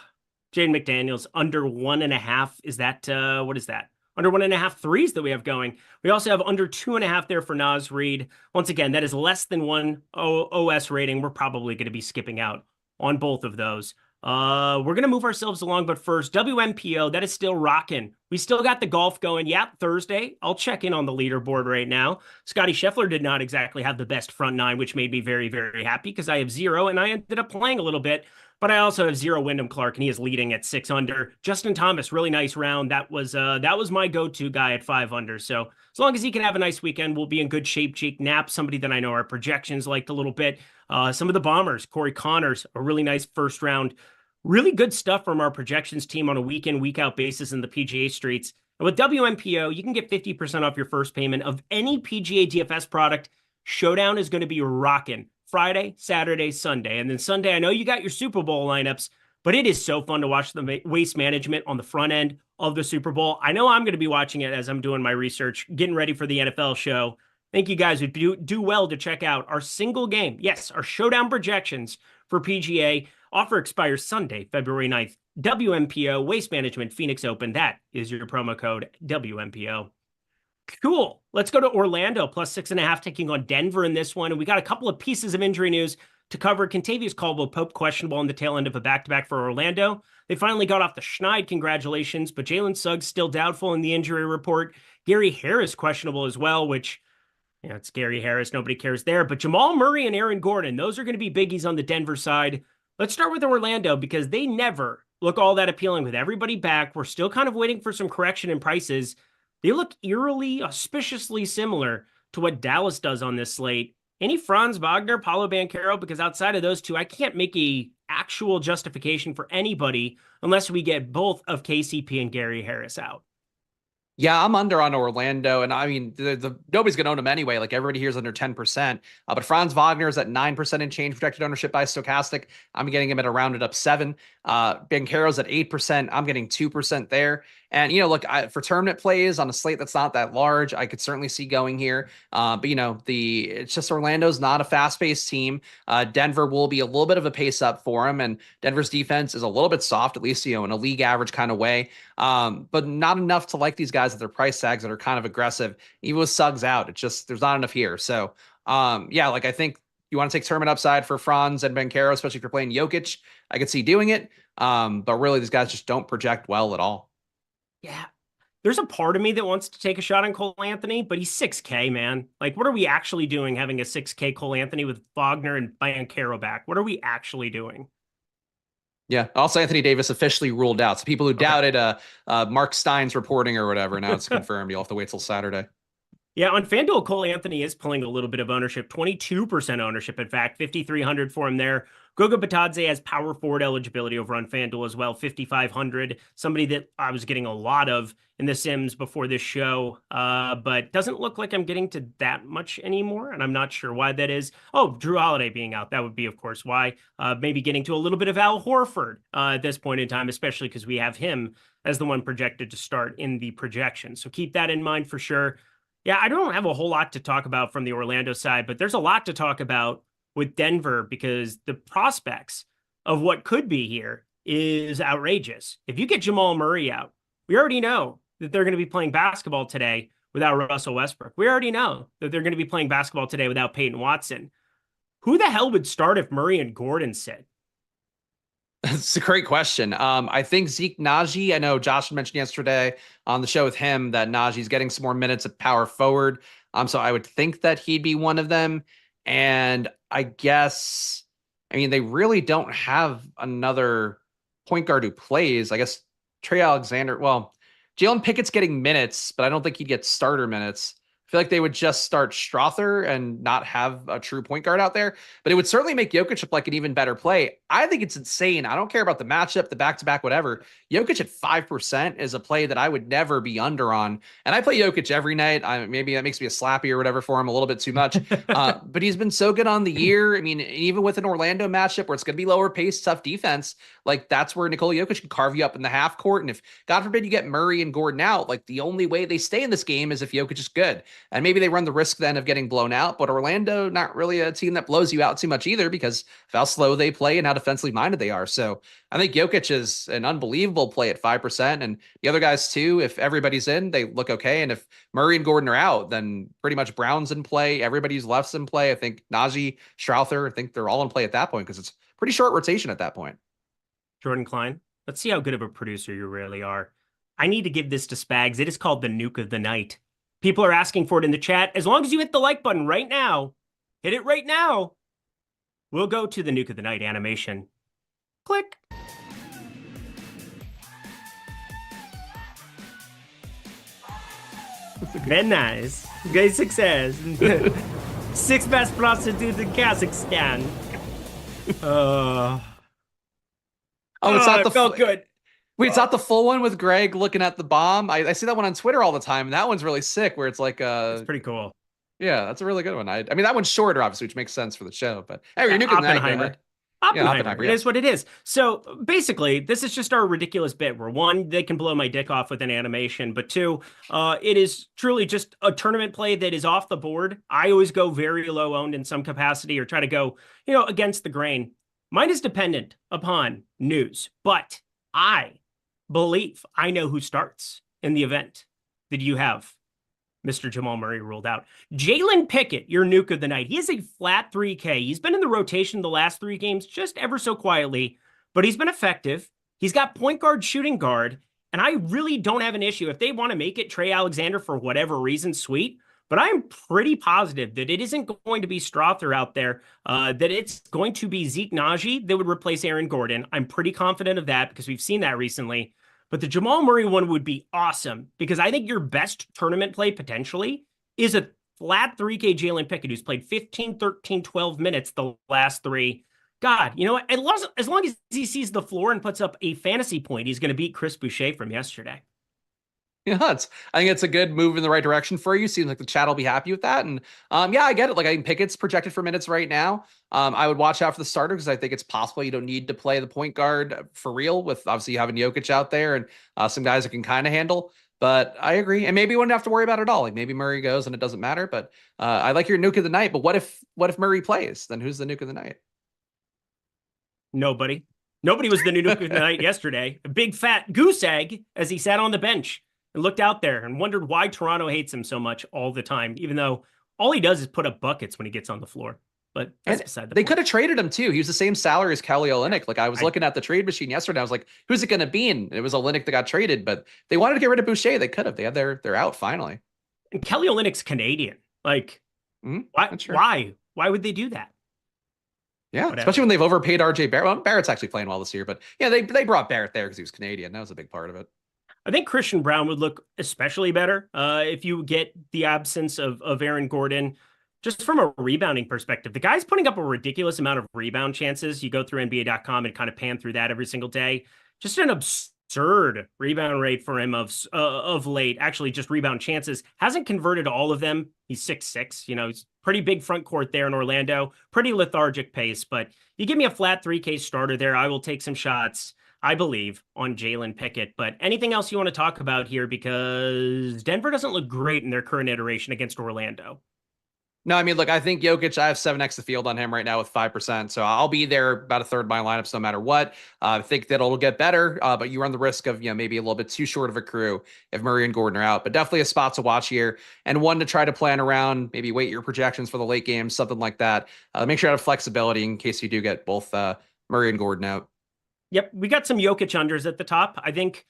McDaniels under 1.5. Is that what is that? Under 1.5 threes that we have going. We also have under 2.5 there for Nas Reid. Once again, that is less than 1 OS rating. We're probably going to be skipping out on both of those. We're going to move ourselves along, but first, WMPO, that is still rocking. We still got the golf going. Yeah, Thursday. I'll check in on the leaderboard right now. Scotty Scheffler did not exactly have the best front nine, which made me very, very happy because I have 0, and I ended up playing a little bit, but I also have 0 Wyndham Clark, and he is leading at 6 under. Justin Thomas, really nice round. That was my go-to guy at 5 under. So as long as he can have a nice weekend, we'll be in good shape. Jake Knapp, somebody that I know our projections liked a little bit. Some of the Bombers, Corey Connors, a really nice first round. Really good stuff from our projections team on a week in, week out basis in the PGA streets. And with WMPO, you can get 50% off your first payment of any PGA DFS product. Showdown is going to be rocking Friday, Saturday, Sunday. And then Sunday, I know you got your Super Bowl lineups, but it is so fun to watch the waste management on the front end of the Super Bowl. I know I'm going to be watching it as I'm doing my research, getting ready for the NFL show. I think you guys would do well to check out our single game. Yes, our showdown projections for PGA. Offer expires Sunday, February 9th. WMPO, Waste Management, Phoenix Open. That is your promo code, WMPO. Cool. Let's go to Orlando, plus 6.5, taking on Denver in this one. And we got a couple of pieces of injury news to cover. Kentavious Caldwell-Pope questionable on the tail end of a back-to-back for Orlando. They finally got off the schneid, congratulations, but Jalen Suggs still doubtful in the injury report. Gary Harris questionable as well, which, it's Gary Harris. Nobody cares there. But Jamal Murray and Aaron Gordon, those are going to be biggies on the Denver side. Let's start with Orlando because they never look all that appealing with everybody back. We're still kind of waiting for some correction in prices. They look eerily, auspiciously similar to what Dallas does on this slate. Any Franz Wagner, Paulo Banchero, because outside of those two, I can't make a actual justification for anybody unless we get both of KCP and Gary Harris out. Yeah, I'm under on Orlando, and I mean, nobody's going to own him anyway. Like everybody here is under 10%. But Franz Wagner is at 9% and change projected ownership by Stokastic. I'm getting him at a rounded up 7. Banchero's at 8%. I'm getting 2% there. And, look, for tournament plays on a slate that's not that large, I could certainly see going here. But, it's just Orlando's not a fast-paced team. Denver will be a little bit of a pace up for him, and Denver's defense is a little bit soft, at least, in a league average kind of way. But not enough to like these guys at their price tags that are kind of aggressive. Even with Suggs out, it's just, there's not enough here. So, I think you want to take tournament upside for Franz and Banchero, especially if you're playing Jokic. I could see doing it. But really, these guys just don't project well at all. Yeah. There's a part of me that wants to take a shot on Cole Anthony, but he's 6K, man. Like, what are we actually doing having a 6K Cole Anthony with Wagner and Banchero back? What are we actually doing? Yeah. Also, Anthony Davis officially ruled out. So people who doubted Mark Stein's reporting or whatever, now it's confirmed. You'll have to wait till Saturday. Yeah, on FanDuel, Cole Anthony is pulling a little bit of ownership, 22% ownership, in fact, 5,300 for him there. Goga Batadze has power forward eligibility over on FanDuel as well, 5,500. Somebody that I was getting a lot of in the Sims before this show, but doesn't look like I'm getting to that much anymore, and I'm not sure why that is. Oh, Drew Holiday being out, that would be, of course, why. Maybe getting to a little bit of Al Horford at this point in time, especially because we have him as the one projected to start in the projection. So keep that in mind for sure. Yeah, I don't have a whole lot to talk about from the Orlando side, but there's a lot to talk about with Denver because the prospects of what could be here is outrageous. If you get Jamal Murray out, we already know that they're going to be playing basketball today without Russell Westbrook. We already know that they're going to be playing basketball today without Peyton Watson. Who the hell would start if Murray and Gordon sit? It's a great question. I think Zeke Naji, I know Josh mentioned yesterday on the show with him that Naji's getting some more minutes at power forward. So I would think that he'd be one of them. And I guess, I mean, they really don't have another point guard who plays. I guess Trey Alexander, well, Jalen Pickett's getting minutes, but I don't think he'd get starter minutes. I feel like they would just start Strother and not have a true point guard out there, but it would certainly make Jokic look like an even better play. I think it's insane. I don't care about the matchup, the back-to-back, whatever. Jokic at 5% is a play that I would never be under on. And I play Jokic every night. Maybe that makes me a slappy or whatever for him a little bit too much. But he's been so good on the year. I mean, even with an Orlando matchup where it's going to be lower pace, tough defense, like that's where Nikola Jokic can carve you up in the half court. And if, God forbid, you get Murray and Gordon out, like the only way they stay in this game is if Jokic is good. And maybe they run the risk then of getting blown out, but Orlando, not really a team that blows you out too much either because of how slow they play and how defensively minded they are. So I think Jokic is an unbelievable play at 5%. And the other guys too, if everybody's in, they look okay. And if Murray and Gordon are out, then pretty much Brown's in play. Everybody's left's in play. I think Najee, Strother, I think they're all in play at that point because it's pretty short rotation at that point. Jordan Klein, let's see how good of a producer you really are. I need to give this to Spags. It is called the Nuke of the Night. People are asking for it in the chat. As long as you hit the like button right now, hit it right now, we'll go to the Nuke of the Night animation. Click. Very nice. Great success. Six best prostitutes in Kazakhstan. It's not the felt good. Wait, it's not the full one with Greg looking at the bomb. I see that one on Twitter all the time, and that one's really sick. Where it's like, it's pretty cool. Yeah, that's a really good one. I mean, that one's shorter, obviously, which makes sense for the show. But hey, you're nuking Oppenheimer. Oppenheimer. Yeah. It is what it is. So basically, this is just our ridiculous bit where one, they can blow my dick off with an animation, but two, it is truly just a tournament play that is off the board. I always go very low owned in some capacity or try to go, against the grain. Mine is dependent upon news, but I believe I know who starts in the event that you have Mr. Jamal Murray ruled out. Jalen Pickett, your nuke of the night. He is a flat 3K. He's been in the rotation the last 3 games just ever so quietly, but he's been effective. He's got point guard, shooting guard, and I really don't have an issue. If they want to make it Trey Alexander for whatever reason, sweet. But I'm pretty positive that it isn't going to be Strother out there, that it's going to be Zeke Naji that would replace Aaron Gordon. I'm pretty confident of that because we've seen that recently. But the Jamal Murray one would be awesome because I think your best tournament play potentially is a flat 3K Jalen Pickett who's played 15, 13, 12 minutes the last 3. God, you know what? As long as he sees the floor and puts up a fantasy point, he's going to beat Chris Boucher from yesterday. Yeah, I think it's a good move in the right direction for you. Seems like the chat will be happy with that. And yeah, I get it. Like I think Pickett's projected for minutes right now. I would watch out for the starter because I think it's possible you don't need to play the point guard for real with obviously having Jokic out there and some guys that can kind of handle. But I agree. And maybe you wouldn't have to worry about it at all. Like maybe Murray goes and it doesn't matter. But I like your nuke of the night. But what if Murray plays? Then who's the nuke of the night? Nobody. Nobody was the new nuke of the night yesterday. A big fat goose egg as he sat on the bench and looked out there and wondered why Toronto hates him so much all the time, even though all he does is put up buckets when he gets on the floor. But that's beside the point. They could have traded him too. He was the same salary as Kelly Olynyk. Like I was looking at the trade machine yesterday. I was like, who's it going to be? And it was Olynyk that got traded, but they wanted to get rid of Boucher. They could have. They had their out finally. And Kelly Olynyk's Canadian. Like, why? Why would they do that? Yeah, whatever. Especially when they've overpaid RJ Barrett. Well, Barrett's actually playing well this year, but yeah, they brought Barrett there because he was Canadian. That was a big part of it. I think Christian Brown would look especially better if you get the absence of Aaron Gordon. Just from a rebounding perspective, the guy's putting up a ridiculous amount of rebound chances. You go through NBA.com and kind of pan through that every single day. Just an absurd rebound rate for him of late. Actually, just rebound chances. Hasn't converted all of them. He's 6'6". He's pretty big front court there in Orlando. Pretty lethargic pace, but you give me a flat 3K starter there, I will take some shots, I believe, on Jalen Pickett. But anything else you want to talk about here? Because Denver doesn't look great in their current iteration against Orlando. No, I mean, look, I think Jokic, I have 7x the field on him right now with 5%. So I'll be there about a third of my lineups no matter what. I think that it'll get better, but you run the risk of, maybe a little bit too short of a crew if Murray and Gordon are out. But definitely a spot to watch here and one to try to plan around, maybe wait your projections for the late game, something like that. Make sure you have flexibility in case you do get both Murray and Gordon out. Yep, we got some Jokic unders at the top. I think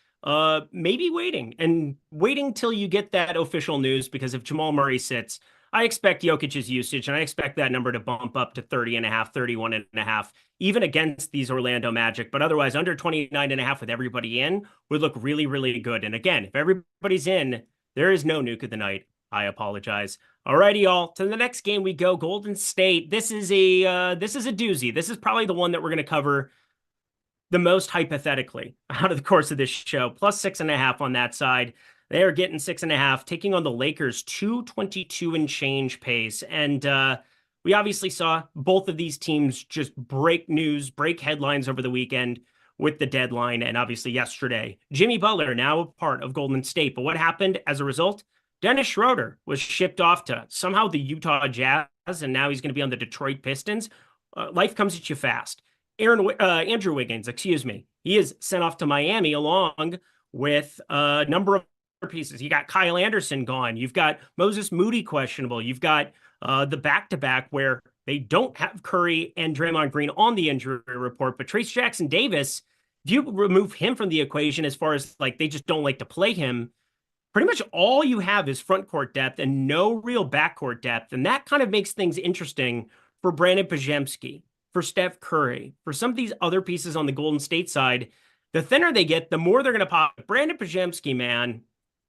maybe waiting till you get that official news, because if Jamal Murray sits, I expect Jokic's usage, and I expect that number to bump up to 30.5, 31.5, even against these Orlando Magic. But otherwise, under 29.5 with everybody in would look really, really good. And again, if everybody's in, there is no Nuke of the night. I apologize. Alrighty, y'all. To the next game we go. Golden State. This is a doozy. This is probably the one that we're going to cover the most hypothetically out of the course of this show. Plus 6.5 on that side. They are getting 6.5, taking on the Lakers 222 and change pace. And we obviously saw both of these teams just break news, break headlines over the weekend with the deadline. And obviously yesterday, Jimmy Butler, now a part of Golden State. But what happened as a result? Dennis Schroeder was shipped off to somehow the Utah Jazz, and now he's going to be on the Detroit Pistons. Life comes at you fast. Andrew Wiggins, excuse me. He is sent off to Miami along with a number of pieces. You got Kyle Anderson gone. You've got Moses Moody questionable. You've got the back-to-back where they don't have Curry and Draymond Green on the injury report, but Trace Jackson Davis, if you remove him from the equation as far as like they just don't like to play him, pretty much all you have is front court depth and no real backcourt depth. And that kind of makes things interesting for Brandon Pajemski, for Steph Curry, for some of these other pieces on the Golden State side. The thinner they get, the more they're going to pop. Brandon Pajemski, man,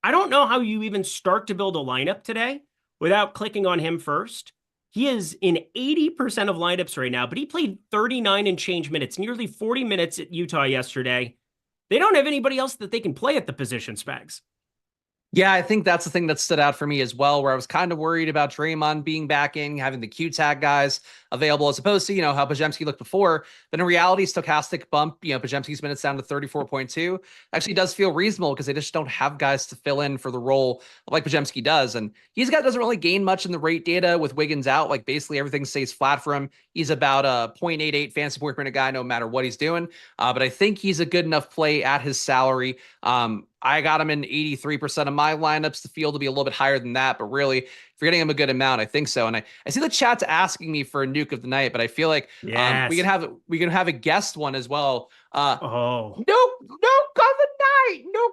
I don't know how you even start to build a lineup today without clicking on him first. He is in 80% of lineups right now, but he played 39 and change minutes, nearly 40 minutes at Utah yesterday. They don't have anybody else that they can play at the position, Spags. Yeah, I think that's the thing that stood out for me as well, where I was kind of worried about Draymond being back in, having the Q tag guys available, as opposed to, how Pajemski looked before. But in reality, Stokastic bump, Pajemski's minutes down to 34.2 actually does feel reasonable because they just don't have guys to fill in for the role like Pajemski does. And doesn't really gain much in the rate data with Wiggins out. Like basically everything stays flat for him. He's about a 0.88 fantasy point per minute guy, no matter what he's doing. But I think he's a good enough play at his salary. I got him in 83% of my lineups. The field to be a little bit higher than that, but really, if you're getting him a good amount, I think so. And I see the chat's asking me for a Nuke of the night, but I feel like yes. we can have a guest one as well. Nuke of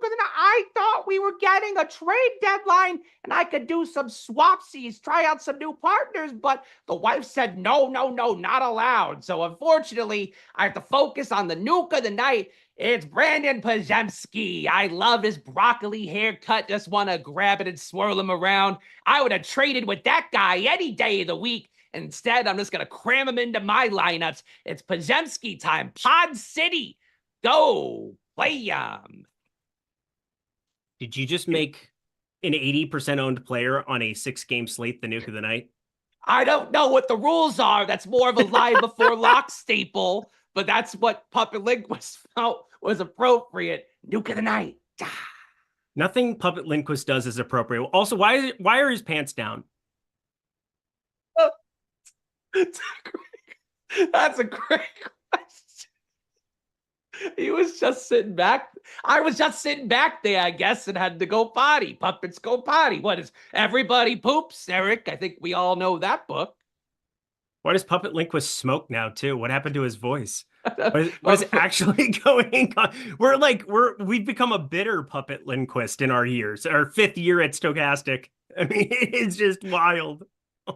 the night. I thought we were getting a trade deadline and I could do some swapsies, try out some new partners, but the wife said, no, not allowed. So unfortunately, I have to focus on the Nuke of the night. It's Brandon Pajemski. I love his broccoli haircut. Just want to grab it and swirl him around. I would have traded with that guy any day of the week. Instead, I'm just going to cram him into my lineups. It's Pajemski time. Pod City. Go play him. Did you just make an 80% owned player on a 6-game slate the Nuke of the night? I don't know what the rules are. That's more of a live before lock staple, but that's what Puppet Lindquist felt was appropriate. Nuke of the night. Nothing Puppet Lindquist does is appropriate. Also, why are his pants down? That's a great question. He was just sitting back. I was just sitting back there, I guess, and had to go potty. Puppets go potty. What is Everybody Poops, Eric? I think we all know that book. Why does Puppet Lindquist smoke now, too? What happened to his voice? What is actually going on? We've become a bitter Puppet Lindquist in our years. Our 5th year at Stokastic. I mean, it's just wild.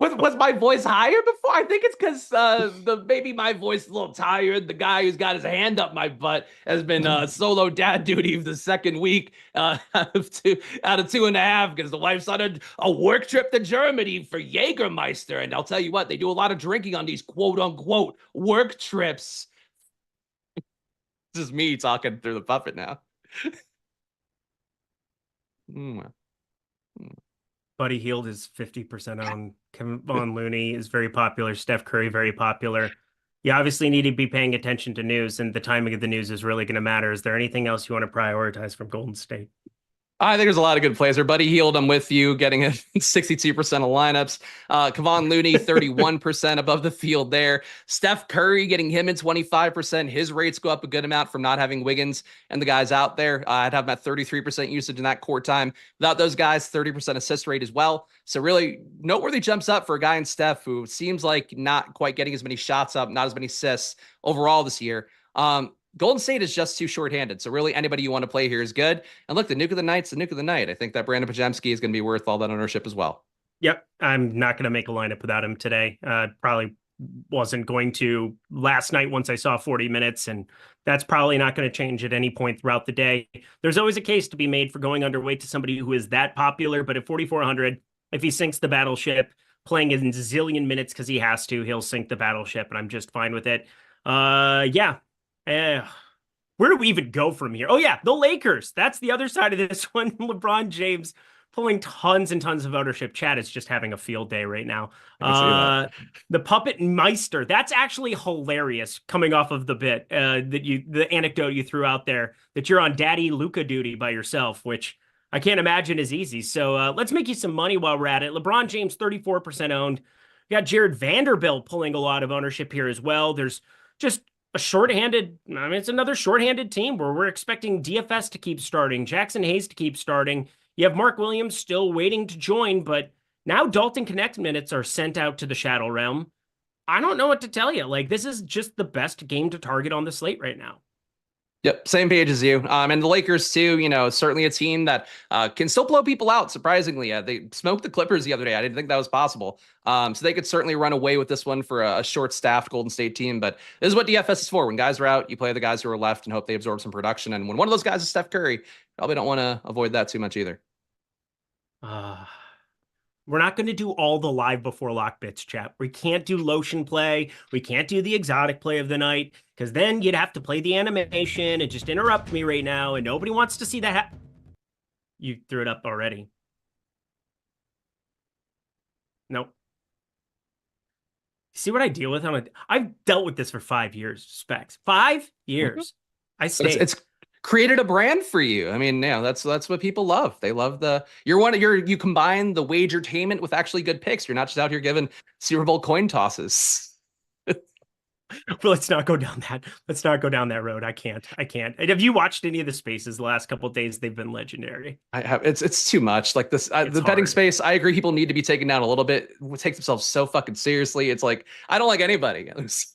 Was my voice higher before? I think it's because maybe my voice is a little tired. The guy who's got his hand up my butt has been solo dad duty for the second week out of 2.5 because the wife's on a work trip to Germany for Jägermeister. And I'll tell you what, they do a lot of drinking on these quote unquote work trips. This is me talking through the puppet now. Buddy Hield is 50% owned. Kevin Von Looney is very popular. Steph Curry, very popular. You obviously need to be paying attention to news, and the timing of the news is really going to matter. Is there anything else you want to prioritize from Golden State? I think there's a lot of good plays there. Buddy Hield, I'm with you, getting a 62% of lineups. Kevon Looney, 31% above the field there. Steph Curry, getting him in 25%. His rates go up a good amount from not having Wiggins and the guys out there. I'd have him at 33% usage in that court time. Without those guys, 30% assist rate as well. So really noteworthy jumps up for a guy in Steph who seems like not quite getting as many shots up, not as many assists overall this year. Golden State is just too shorthanded. So really anybody you want to play here is good. And look, the nuke of the night's the nuke of the night. I think that Brandon Pajemski is going to be worth all that ownership as well. Yep. I'm not going to make a lineup without him today. Probably wasn't going to last night once I saw 40 minutes, and that's probably not going to change at any point throughout the day. There's always a case to be made for going underweight to somebody who is that popular, but at 4,400, if he sinks the battleship, playing in zillion minutes because he has to, he'll sink the battleship, and I'm just fine with it. Yeah. Where do we even go from here? Oh, yeah, the Lakers. That's the other side of this one. LeBron James pulling tons and tons of ownership. Chad is just having a field day right now. The Puppet Meister. That's actually hilarious coming off of the bit the anecdote you threw out there that you're on Daddy Luca duty by yourself, which I can't imagine is easy. So let's make you some money while we're at it. LeBron James, 34% owned. We got Jared Vanderbilt pulling a lot of ownership here as well. There's just a shorthanded, I mean, it's another shorthanded team where we're expecting DFS to keep starting, Jackson Hayes to keep starting. You have Mark Williams still waiting to join, but now Dalton Connect minutes are sent out to the Shadow Realm. I don't know what to tell you. Like, this is just the best game to target on the slate right now. Yep, same page as you. And the Lakers too, certainly a team that can still blow people out, surprisingly. They smoked the Clippers the other day. I didn't think that was possible. So they could certainly run away with this one for a short-staffed Golden State team. But this is what DFS is for. When guys are out, you play the guys who are left and hope they absorb some production. And when one of those guys is Steph Curry, probably don't want to avoid that too much either. We're not going to do all the live before lock bits, chat. We can't do lotion play. We can't do the exotic play of the night, because then you'd have to play the animation and just interrupt me right now, and nobody wants to see that. You threw it up already. Nope. See what I deal with? I've dealt with this for 5 years, Specs. 5 years. I stayed. It's created a brand for you. I mean, that's what people love. They love you combine the wagertainment with actually good picks. You're not just out here giving Super Bowl coin tosses. Well, let's not go down that road. I can't. Have you watched any of the spaces the last couple of days? They've been legendary. I have. It's too much. Like this, the betting space. I agree. People need to be taken down a little bit. Take themselves so fucking seriously. It's like, I don't like anybody who's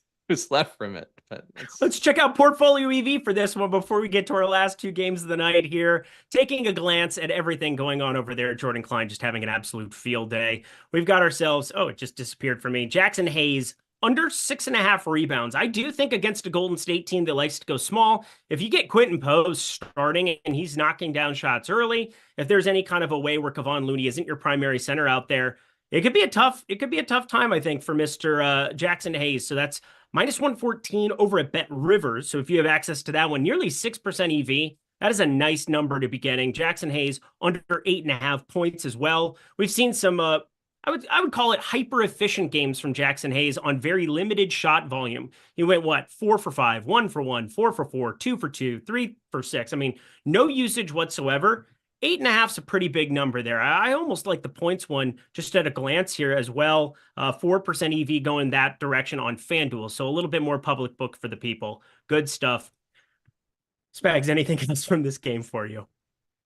left from it. But let's check out Portfolio EV for this one before we get to our last two games of the night here. Taking a glance at everything going on over there. Jordan Klein just having an absolute field day. We've got ourselves, it just disappeared for me. Jackson Hayes, under 6.5 rebounds. I do think against a Golden State team that likes to go small, if you get Quentin Pose starting and he's knocking down shots early, if there's any kind of a way where Kevon Looney isn't your primary center out there, it could be a tough time, I think, for Mr. Jackson Hayes. So that's minus 114 over at Bet Rivers. So if you have access to that one, nearly 6% EV. That is a nice number to be getting. Jackson Hayes under 8.5 points as well. We've seen some I would call it hyper efficient games from Jackson Hayes on very limited shot volume. He went 4 for 5, 1 for 1, 4 for 4, 2 for 2, 3 for 6. I mean, no usage whatsoever. 8.5 is a pretty big number there. I almost like the points one just at a glance here as well. 4% EV going that direction on FanDuel. So a little bit more public book for the people. Good stuff. Spags, anything else from this game for you?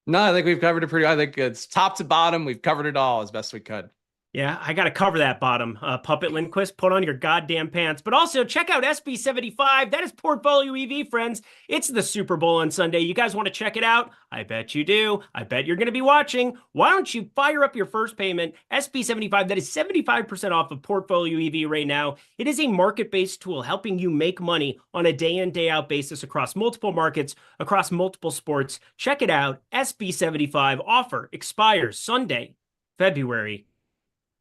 No, I think we've covered it I think it's top to bottom. We've covered it all as best we could. Yeah, I got to cover that bottom. Puppet Lindquist, put on your goddamn pants. But also, check out SB75. That is Portfolio EV, friends. It's the Super Bowl on Sunday. You guys want to check it out? I bet you do. I bet you're going to be watching. Why don't you fire up your first payment? SB75, that is 75% off of Portfolio EV right now. It is a market-based tool helping you make money on a day-in, day-out basis across multiple markets, across multiple sports. Check it out. SB75 offer expires Sunday, February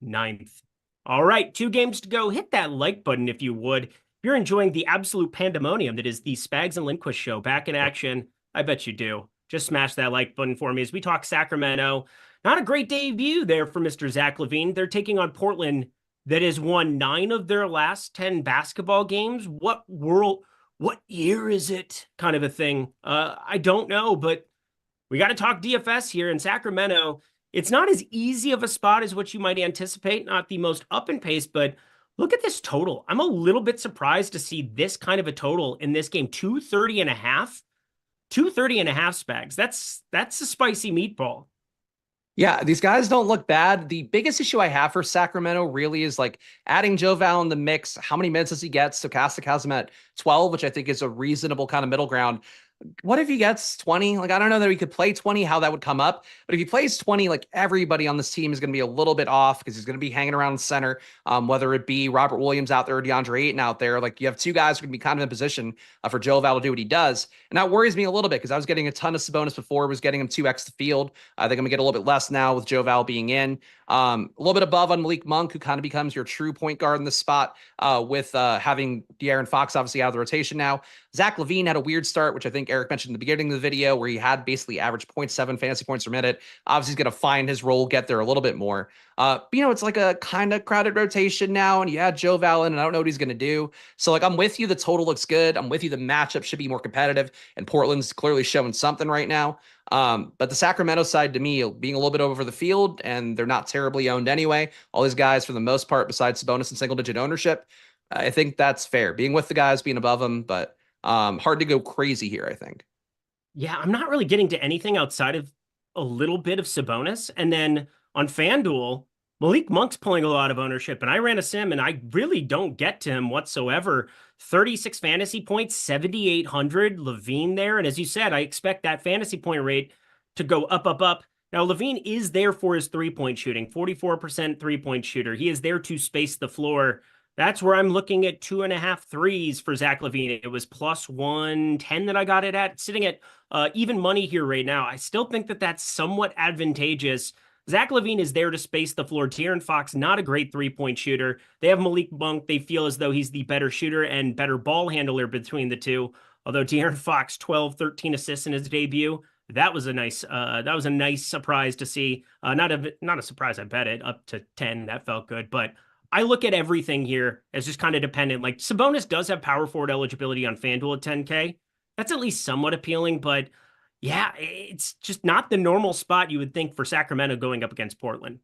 9th. All right, 2 games to go. Hit that like button if you would. If you're enjoying the absolute pandemonium that is the Spags and Lindquist show back in action, I bet you do. Just smash that like button for me as we talk Sacramento. Not a great debut there for Mr. Zach LaVine. They're taking on Portland that has won 9 of their last 10 basketball games. What year is it? Kind of a thing. I don't know, but We got to talk DFS here in Sacramento. It's not as easy of a spot as what you might anticipate, not the most up and pace, but look at this total. I'm a little bit surprised to see this kind of a total in this game. 230 and a half. 230 and a half, Spags. That's a spicy meatball. Yeah, these guys don't look bad. The biggest issue I have for Sacramento really is like adding Joe Val in the mix. How many minutes does he get? Stokastic has him at 12, which I think is a reasonable kind of middle ground. What if he gets 20? Like, I don't know that he could play 20, how that would come up. But if he plays 20, like everybody on this team is going to be a little bit off because he's going to be hanging around center, whether it be Robert Williams out there or DeAndre Ayton out there. Like, you have two guys who can be kind of in position for Joe Val to do what he does. And that worries me a little bit because I was getting a ton of Sabonis before, was getting him 2x the field. I think I'm going to get a little bit less now with Joe Val being in. A little bit above on Malik Monk, who kind of becomes your true point guard in this spot with having De'Aaron Fox obviously out of the rotation now. Zach LaVine had a weird start, which I think Eric mentioned in the beginning of the video, where he had basically averaged 0.7 fantasy points per minute. Obviously, he's going to find his role, get there a little bit more. But, it's like a kind of crowded rotation now, and you had Joe Val in, and I don't know what he's going to do. So, I'm with you. The total looks good. I'm with you. The matchup should be more competitive, and Portland's clearly showing something right now. But the Sacramento side, to me, being a little bit over the field, and they're not terribly owned anyway. All these guys, for the most part, besides Sabonis and single-digit ownership, I think that's fair. Being with the guys, being above them, but hard to go crazy here, I think. Yeah, I'm not really getting to anything outside of a little bit of Sabonis. And then on FanDuel, Malik Monk's pulling a lot of ownership, and I ran a sim, and I really don't get to him whatsoever. 36 fantasy points, 7,800, LaVine there. And as you said, I expect that fantasy point rate to go up, up, up. Now, LaVine is there for his three-point shooting, 44% three-point shooter. He is there to space the floor. That's where I'm looking at 2.5 threes for Zach LaVine. It was plus 110 that I got it at, sitting at even money here right now. I still think that that's somewhat advantageous. Zach LaVine is there to space the floor. De'Aaron Fox, not a great three-point shooter. They have Malik Monk. They feel as though he's the better shooter and better ball handler between the two. Although De'Aaron Fox, 12, 13 assists in his debut. That was a nice surprise to see. Not a surprise, I bet it, up to 10. That felt good. But I look at everything here as just kind of dependent. Like, Sabonis does have power forward eligibility on FanDuel at 10K. That's at least somewhat appealing, but yeah, it's just not the normal spot you would think for Sacramento going up against Portland.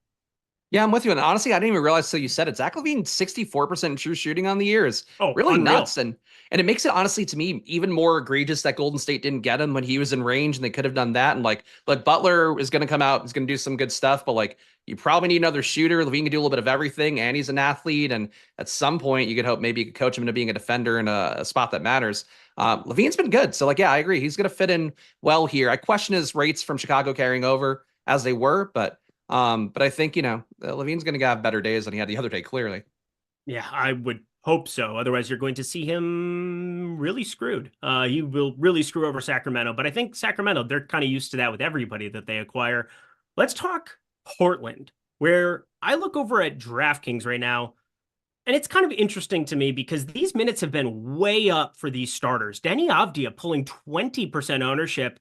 Yeah, I'm with you. And honestly, I didn't even realize till you said it. Zach LaVine, 64% true shooting on the year is really unreal. nuts. And it makes it, honestly, to me, even more egregious that Golden State didn't get him when he was in range, and they could have done that. And like Butler is going to come out, is going to do some good stuff, but like, you probably need another shooter. LaVine can do a little bit of everything, and he's an athlete. And at some point, you could hope maybe you could coach him into being a defender in a spot that matters. LaVine's been good. So, like, yeah, I agree. He's going to fit in well here. I question his rates from Chicago carrying over as they were, but I think, LaVine's going to have better days than he had the other day, clearly. Yeah, I would hope so. Otherwise, you're going to see him really screwed. He will really screw over Sacramento. But I think Sacramento, they're kind of used to that with everybody that they acquire. Let's talk Portland, where I look over at DraftKings right now, and it's kind of interesting to me because these minutes have been way up for these starters. Deni Avdija pulling 20% ownership,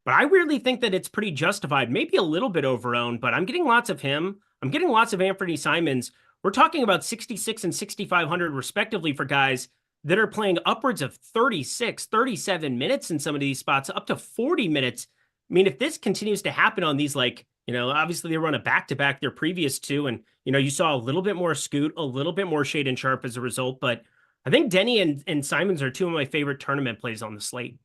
but I weirdly think that it's pretty justified, maybe a little bit overowned, but I'm getting lots of him. I'm getting lots of Anthony Simons. We're talking about 66 and 6,500 respectively for guys that are playing upwards of 36, 37 minutes in some of these spots, up to 40 minutes. I mean, if this continues to happen on these, obviously they run a back-to-back their previous two, and, you saw a little bit more Scoot, a little bit more Shade and Sharp as a result, but I think Deni and Simons are two of my favorite tournament plays on the slate.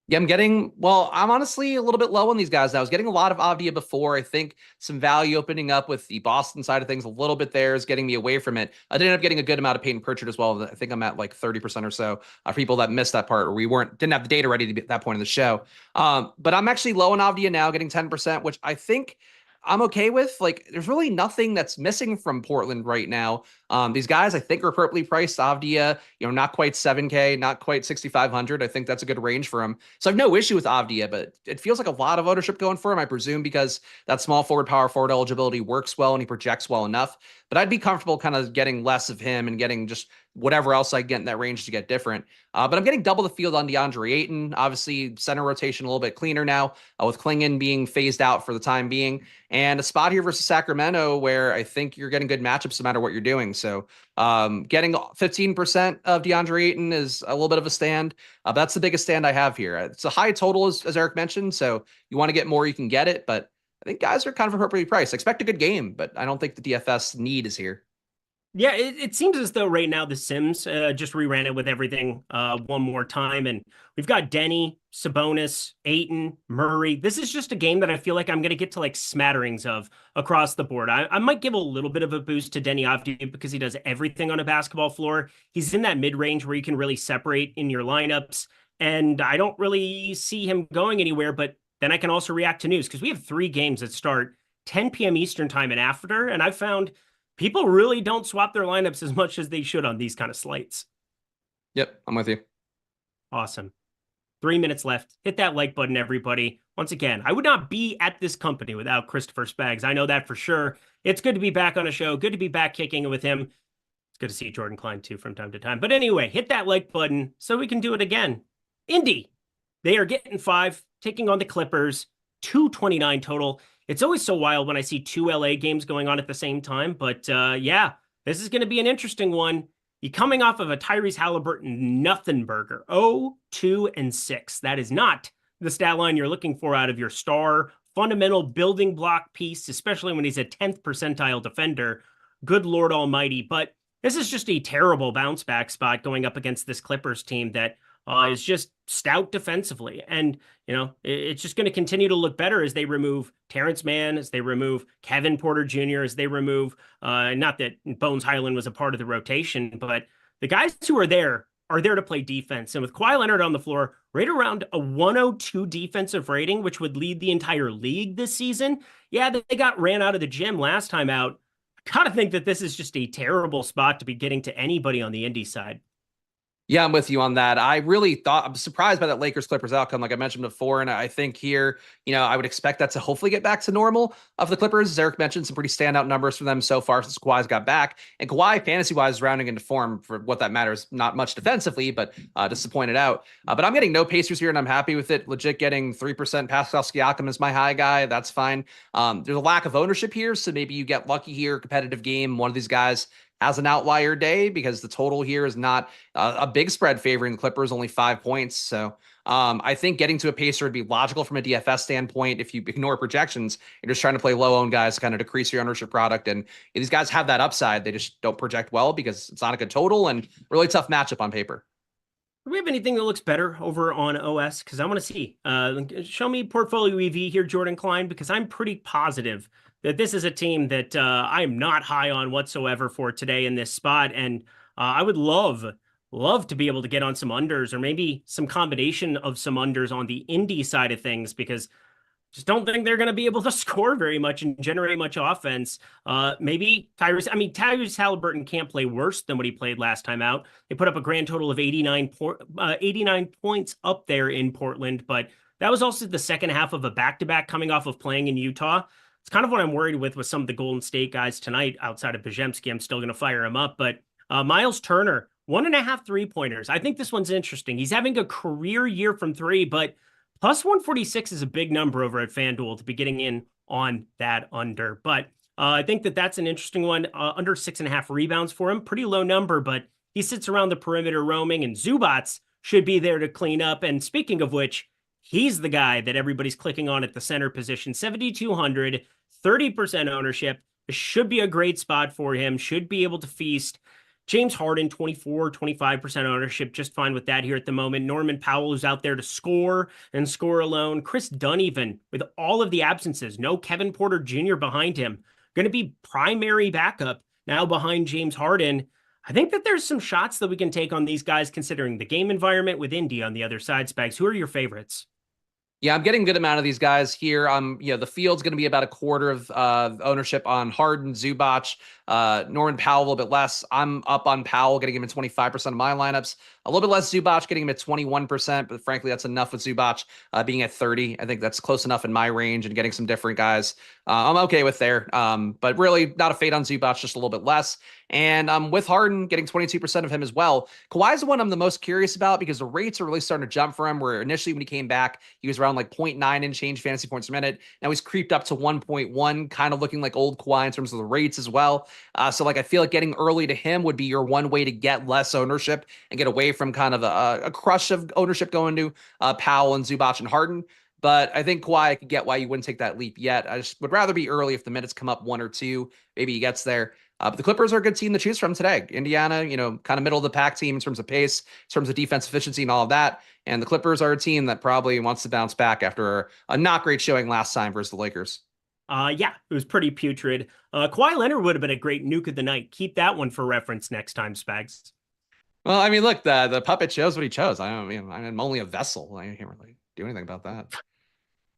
Yeah, I'm honestly a little bit low on these guys now. I was getting a lot of Avdija before. I think some value opening up with the Boston side of things a little bit there is getting me away from it. I did end up getting a good amount of Peyton Pritchard as well. I think I'm at like 30% or so for people that missed that part, or we didn't have the data ready to be at that point in the show. But I'm actually low on Avdija now, getting 10%, which I think I'm okay with. Like, there's really nothing that's missing from Portland right now. These guys, I think, are appropriately priced. Avdija, not quite 7K, not quite 6,500. I think that's a good range for him. So I have no issue with Avdija, but it feels like a lot of ownership going for him, I presume, because that small forward, power forward eligibility works well and he projects well enough. But I'd be comfortable kind of getting less of him and getting just whatever else I get in that range to get different. But I'm getting double the field on DeAndre Ayton. Obviously, center rotation a little bit cleaner now, with Klingon being phased out for the time being. And a spot here versus Sacramento where I think you're getting good matchups no matter what you're doing. So getting 15% of DeAndre Ayton is a little bit of a stand. That's the biggest stand I have here. It's a high total, as Eric mentioned. So you want to get more, you can get it. But I think guys are kind of appropriately priced. Expect a good game, but I don't think the DFS need is here. Yeah, it seems as though right now the Sims just reran it with everything one more time. And we've got Denny, Sabonis, Ayton, Murray. This is just a game that I feel like I'm going to get to like smatterings of across the board. I might give a little bit of a boost to Denny Avdija because he does everything on a basketball floor. He's in that mid-range where you can really separate in your lineups. And I don't really see him going anywhere, but then I can also react to news because we have 3 games that start 10 p.m. Eastern time and after. And I've found people really don't swap their lineups as much as they should on these kind of slates. Yep, I'm with you. Awesome. 3 minutes left. Hit that like button, everybody. Once again, I would not be at this company without Christopher Spags. I know that for sure. It's good to be back on a show. Good to be back kicking with him. It's good to see Jordan Klein too from time to time. But anyway, hit that like button so we can do it again. Indy, they are getting 5, taking on the Clippers, 229 total. It's always so wild when I see 2 LA games going on at the same time. But yeah, this is going to be an interesting one. You're coming off of a Tyrese Halliburton nothing burger, 0-2-6. That is not the stat line you're looking for out of your star fundamental building block piece, especially when he's a 10th percentile defender. Good Lord Almighty. But this is just a terrible bounce back spot going up against this Clippers team that is just stout defensively. And, you know, it's just going to continue to look better as they remove Terrence Mann, as they remove Kevin Porter Jr., as they remove, not that Bones Highland was a part of the rotation, but the guys who are there to play defense. And with Kawhi Leonard on the floor, right around a 102 defensive rating, which would lead the entire league this season. Yeah, they got ran out of the gym last time out. I gotta think that this is just a terrible spot to be getting to anybody on the Indy side. Yeah, I'm with you on that. I really thought, I'm surprised by that Lakers-Clippers outcome, like I mentioned before. And I think here, you know, I would expect that to hopefully get back to normal of the Clippers. As Eric mentioned, some pretty standout numbers for them so far since Kawhi's got back. And Kawhi, fantasy-wise, is rounding into form for what that matters. Not much defensively, but just to point it out. But I'm getting no Pacers here, and I'm happy with it. Legit getting 3%. Pascal Siakam is my high guy. That's fine. There's a lack of ownership here, so maybe you get lucky here, competitive game. One of these guys has an outlier day because the total here is not a big spread favoring the Clippers, only 5 points. So I think getting to a pacer would be logical from a DFS standpoint. If you ignore projections, you're just trying to play low-owned guys to kind of decrease your ownership product. And these guys have that upside. They just don't project well because it's not a good total and really tough matchup on paper. Do we have anything that looks better over on OS? Because I want to see. Show me Portfolio EV here, Jordan Klein, because I'm pretty positive that this is a team that I am not high on whatsoever for today in this spot. And I would love to be able to get on some unders or maybe some combination of some unders on the indie side of things, because just don't think they're going to be able to score very much and generate much offense. Maybe Tyrese Halliburton can't play worse than what he played last time out. They put up a grand total of 89 points up there in Portland, but that was also the second half of a back-to-back coming off of playing in Utah. It's kind of what I'm worried with some of the Golden State guys tonight outside of Bajemski. I'm still going to fire him up, but Miles Turner, 1.5 3-pointers. I think this one's interesting. He's having a career year from 3, but plus 146 is a big number over at FanDuel to be getting in on that under. But I think that's an interesting one. Under 6.5 rebounds for him. Pretty low number, but he sits around the perimeter roaming, and Zubats should be there to clean up. And speaking of which, he's the guy that everybody's clicking on at the center position. 7,200, 30% ownership. This should be a great spot for him. Should be able to feast. James Harden, 24, 25% ownership. Just fine with that here at the moment. Norman Powell is out there to score and score alone. Chris Dunn, even with all of the absences. No Kevin Porter Jr. behind him. Going to be primary backup now behind James Harden. I think that there's some shots that we can take on these guys considering the game environment with Indy on the other side. Spags, who are your favorites? Yeah, I'm getting a good amount of these guys here. The field's going to be about a quarter of ownership on Harden, Zubac, Norman Powell a little bit less. I'm up on Powell, getting him at 25% of my lineups. A little bit less Zubac, getting him at 21%, but frankly, that's enough with Zubac being at 30. I think that's close enough in my range and getting some different guys. I'm okay with there, but really not a fade on Zubac, just a little bit less. And with Harden getting 22% of him as well. Kawhi's the one I'm the most curious about because the rates are really starting to jump for him, where initially when he came back, he was around like 0.9 and change fantasy points a minute. Now he's creeped up to 1.1, kind of looking like old Kawhi in terms of the rates as well. So like I feel like getting early to him would be your one way to get less ownership and get away from kind of a crush of ownership going to Powell and Zubac and Harden. But I think Kawhi, I could get why you wouldn't take that leap yet. I just would rather be early if the minutes come up 1 or 2. Maybe he gets there. But the Clippers are a good team to choose from today. Indiana, kind of middle of the pack team in terms of pace, in terms of defense efficiency and all of that. And the Clippers are a team that probably wants to bounce back after a not great showing last time versus the Lakers. Yeah, it was pretty putrid. Kawhi Leonard would have been a great nuke of the night. Keep that one for reference next time, Spags. Well, I mean, look, the puppet chose what he chose. I'm only a vessel. I can't really do anything about that.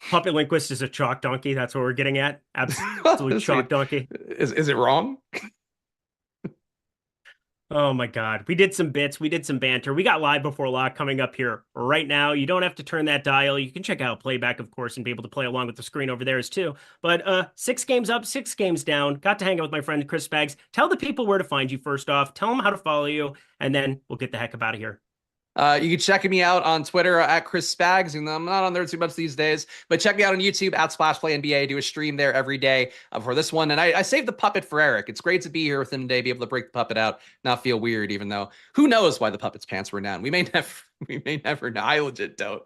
Puppet Lindquist is a chalk donkey. That's what we're getting at. Absolute chalk donkey. Is it wrong? Oh my God. We did some bits. We did some banter. We got live before lock coming up here right now. You don't have to turn that dial. You can check out playback, of course, and be able to play along with the screen over there as too. But 6 games up, 6 games down. Got to hang out with my friend Chris Spags. Tell the people where to find you first off. Tell them how to follow you, and then we'll get the heck up out of here. You can check me out on Twitter at Chris Spags. And I'm not on there too much these days, but check me out on YouTube at Splash Play NBA. I do a stream there every day for this one. And I saved the puppet for Eric. It's great to be here with him today, be able to break the puppet out, not feel weird, even though who knows why the puppet's pants were down. We may never know. I legit don't.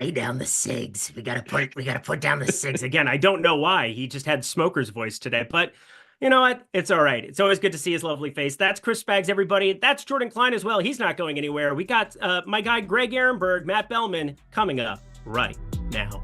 Lay down the cigs. We gotta put down the cigs. Again, I don't know why. He just had smoker's voice today, but you know what? It's all right. It's always good to see his lovely face. That's Chris Spags, everybody. That's Jordan Klein as well. He's not going anywhere. We got my guy, Greg Ehrenberg, Matt Belman, coming up right now.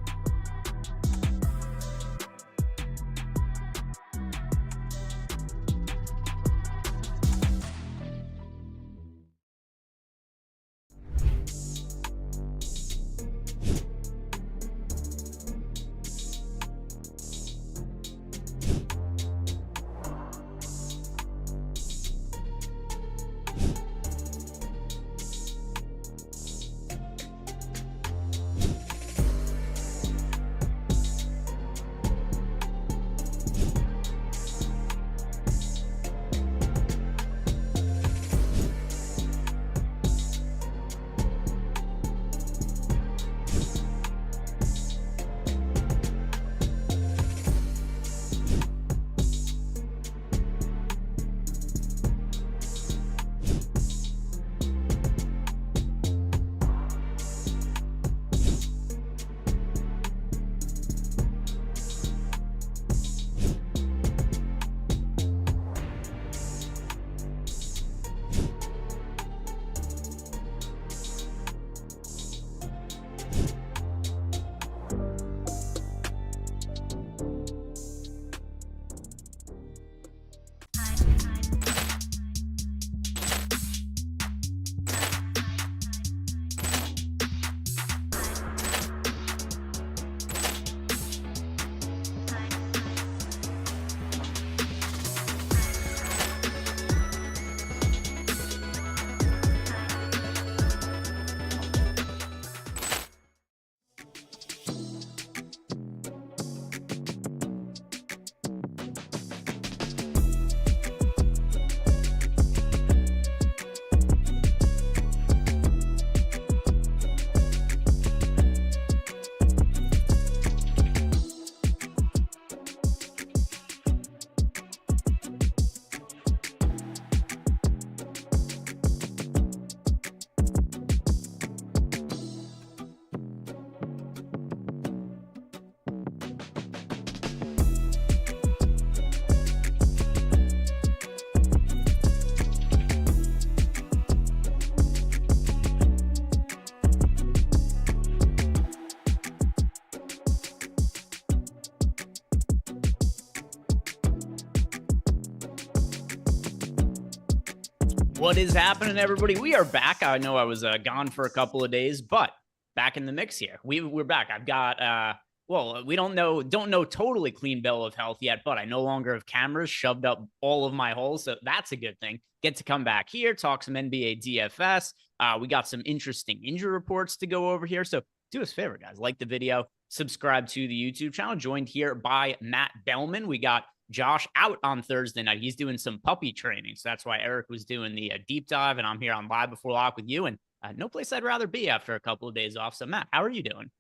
What is happening, everybody? We are back. I know I was gone for a couple of days, but back in the mix here. We're back. I've got well, we don't know totally clean bill of health yet, but I no longer have cameras shoved up all of my holes, so that's a good thing. Get to come back here, talk some NBA DFS. We got some interesting injury reports to go over here. So do us a favor, guys. Like the video, subscribe to the YouTube channel. Joined here by Matt Belman. We got Josh out on Thursday night. He's doing some puppy training. So that's why Eric was doing the deep dive, and I'm here on Live Before Lock with you. And no place I'd rather be after a couple of days off. So, Matt, how are you doing?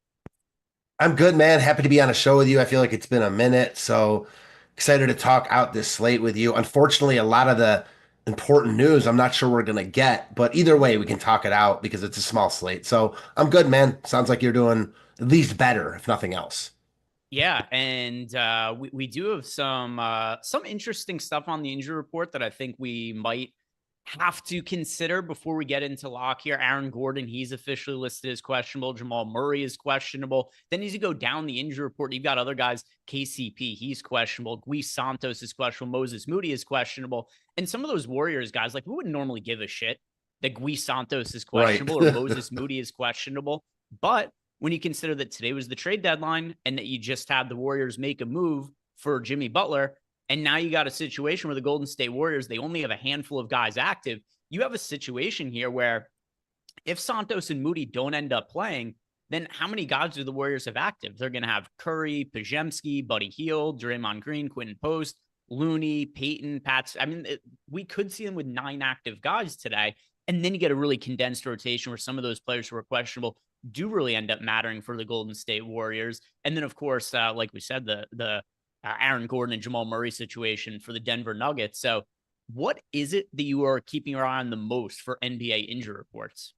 I'm good, man. Happy to be on a show with you. I feel like it's been a minute. So excited to talk out this slate with you. Unfortunately, a lot of the important news I'm not sure we're going to get, but either way, we can talk it out because it's a small slate. So I'm good, man. Sounds like you're doing at least better, if nothing else. Yeah, and we do have some interesting stuff on the injury report that I think we might have to consider before we get into lock here. Aaron Gordon, he's officially listed as questionable. Jamal Murray is questionable. Then as you go down the injury report, you've got other guys. KCP, he's questionable. Gui Santos is questionable. Moses Moody is questionable. And some of those Warriors guys, like, we wouldn't normally give a shit that Gui Santos is questionable or Moses Moody is questionable. But when you consider that today was the trade deadline and that you just had the Warriors make a move for Jimmy Butler, and now you got a situation where the Golden State Warriors, they only have a handful of guys active. You have a situation here where if Santos and Moody don't end up playing, then how many guys do the Warriors have active? They're going to have Curry, Pajemski, Buddy Hield, Draymond Green, Quentin Post, Looney, Peyton, Pats. I mean, we could see them with 9 active guys today. And then you get a really condensed rotation where some of those players who are questionable do really end up mattering for the Golden State Warriors. And then, of course, like we said, the Aaron Gordon and Jamal Murray situation for the Denver Nuggets. So what is it that you are keeping your eye on the most for NBA injury reports?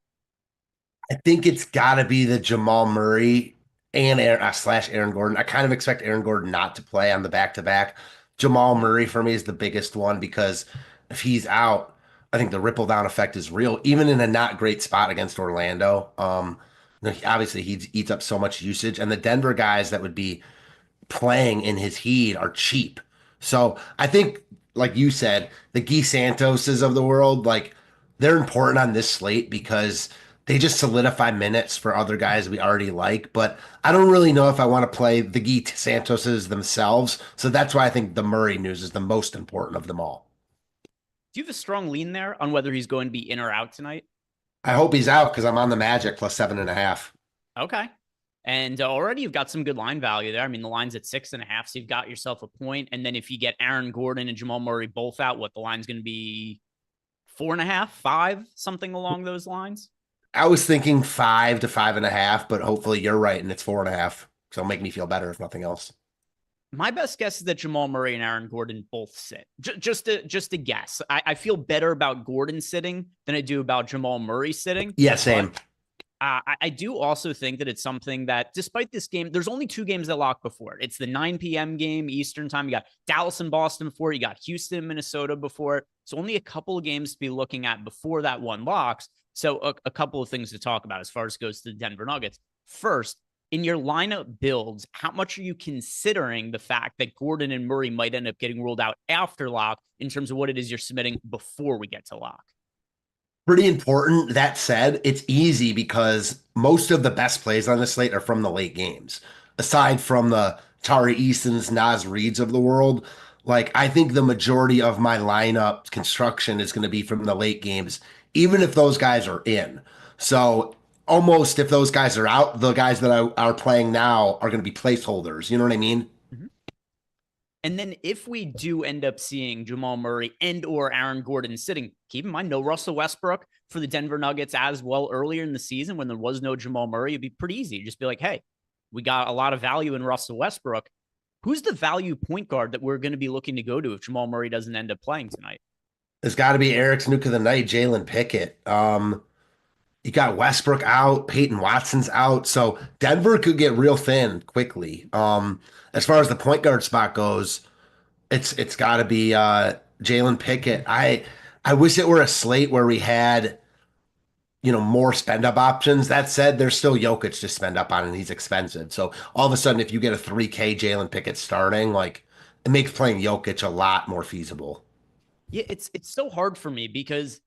I think it's got to be the Jamal Murray and Aaron Gordon. I kind of expect Aaron Gordon not to play on the back-to-back. Jamal Murray for me is the biggest one because if he's out, I think the ripple down effect is real, even in a not great spot against Orlando. Obviously, he eats up so much usage, and the Denver guys that would be playing in his heat are cheap. So I think, like you said, the Gui Santoses of the world, like, they're important on this slate because they just solidify minutes for other guys we already like. But I don't really know if I want to play the Gui Santoses themselves. So that's why I think the Murray news is the most important of them all. Do you have a strong lean there on whether he's going to be in or out tonight? I hope he's out because I'm on the Magic plus 7.5. Okay. And already you've got some good line value there. I mean, the line's at 6.5, so you've got yourself a point. And then if you get Aaron Gordon and Jamal Murray both out, what, the line's going to be 4.5, 5, something along those lines? I was thinking 5 to 5.5, but hopefully you're right and it's 4.5. So it'll make me feel better if nothing else. My best guess is that Jamal Murray and Aaron Gordon both sit. Just a guess. I feel better about Gordon sitting than I do about Jamal Murray sitting. Yeah, same. I do also think that it's something that, despite this game, there's only 2 games that lock before it. It's the 9 p.m. game, Eastern time. You got Dallas and Boston before it. You got Houston and Minnesota before it. So only a couple of games to be looking at before that one locks. So a couple of things to talk about as far as goes to the Denver Nuggets. First, in your lineup builds, how much are you considering the fact that Gordon and Murray might end up getting ruled out after lock in terms of what it is you're submitting before we get to lock? Pretty important. That said, it's easy because most of the best plays on the slate are from the late games. Aside from the Tari Easons, Nas Reids of the world, like, I think the majority of my lineup construction is going to be from the late games, even if those guys are in. So almost if those guys are out, the guys that are playing now are going to be placeholders. You know what I mean? And then if we do end up seeing Jamal Murray and or Aaron Gordon sitting, keep in mind, no Russell Westbrook for the Denver Nuggets as well earlier in the season when there was no Jamal Murray. It'd be pretty easy. Just be like, hey, we got a lot of value in Russell Westbrook. Who's the value point guard that we're going to be looking to go to if Jamal Murray doesn't end up playing tonight? There's got to be Eric's Nuke of the night, Jalen Pickett. You got Westbrook out, Peyton Watson's out. So Denver could get real thin quickly. As far as the point guard spot goes, it's got to be Jalen Pickett. I wish it were a slate where we had, more spend up options. That said, there's still Jokic to spend up on, and he's expensive. So all of a sudden, if you get a 3K Jalen Pickett starting, like, it makes playing Jokic a lot more feasible. Yeah, it's so hard for me because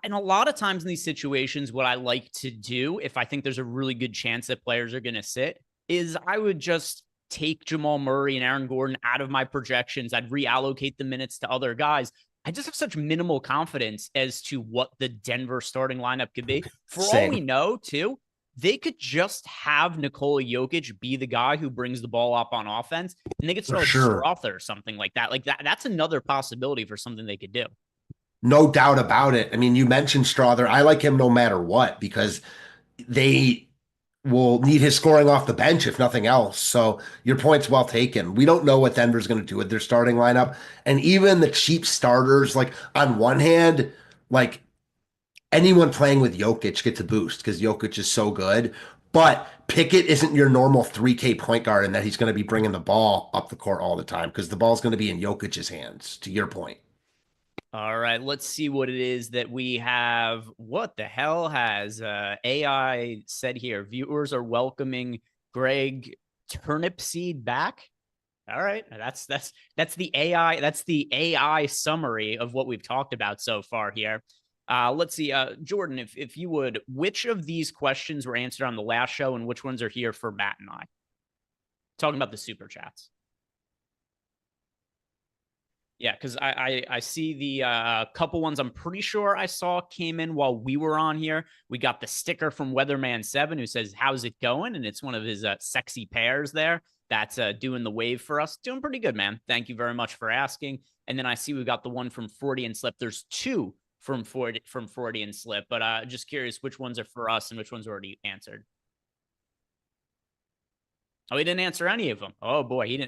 And a lot of times in these situations, what I like to do, if I think there's a really good chance that players are going to sit, is I would just take Jamal Murray and Aaron Gordon out of my projections. I'd reallocate the minutes to other guys. I just have such minimal confidence as to what the Denver starting lineup could be. For all we know, too, they could just have Nikola Jokic be the guy who brings the ball up on offense, and they could start Strother or something like that. Like that's another possibility for something they could do. No doubt about it. I mean, you mentioned Strother. I like him no matter what because they will need his scoring off the bench, if nothing else. So your point's well taken. We don't know what Denver's going to do with their starting lineup. And even the cheap starters, like on one hand, like anyone playing with Jokic gets a boost because Jokic is so good. But Pickett isn't your normal 3K point guard in that he's going to be bringing the ball up the court all the time because the ball's going to be in Jokic's hands, to your point. All right, let's see what it is that we have. What the hell has AI said here? Viewers are welcoming Greg Turnipseed back. All right, that's the AI. That's the AI summary of what we've talked about so far here. Let's see, Jordan, if you would, which of these questions were answered on the last show, and which ones are here for Matt and I? Talking about the super chats. Yeah, because I see the couple ones I'm pretty sure I saw came in while we were on here. We got the sticker from Weatherman7 who says, how's it going? And it's one of his sexy pairs there that's doing the wave for us. Doing pretty good, man. Thank you very much for asking. And then I see we got the one from Freudian Slip. There's two from Freudian Slip, but just curious which ones are for us and which ones are already answered. Oh, he didn't answer any of them. Oh, boy. He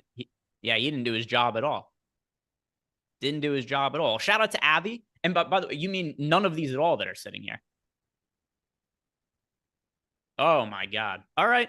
didn't do his job at all. Didn't do his job at all. Shout out to Abby. And by the way, you mean none of these at all that are sitting here? Oh, my God. All right.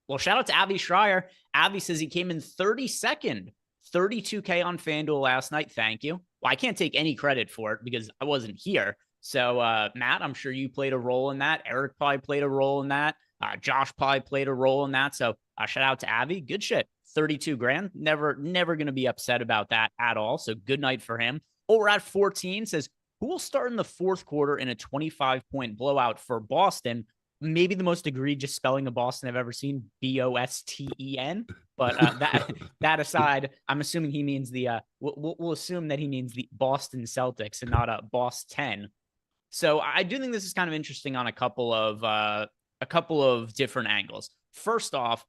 Well, shout out to Abby Schreier. Abby says he came in 32nd, 32K on FanDuel last night. Thank you. Well, I can't take any credit for it because I wasn't here. So, Matt, I'm sure you played a role in that. Eric probably played a role in that. Josh probably played a role in that. So, shout out to Abby. Good shit. 32 grand. Never going to be upset about that at all. So good night for him. Over at 14 says, who will start in the fourth quarter in a 25-point blowout for Boston? Maybe the most egregious spelling of Boston I've ever seen, Bosten. But that aside, I'm assuming he means the, we'll assume that he means the Boston Celtics and not a Boston. So I do think this is kind of interesting on a couple of different angles. First off,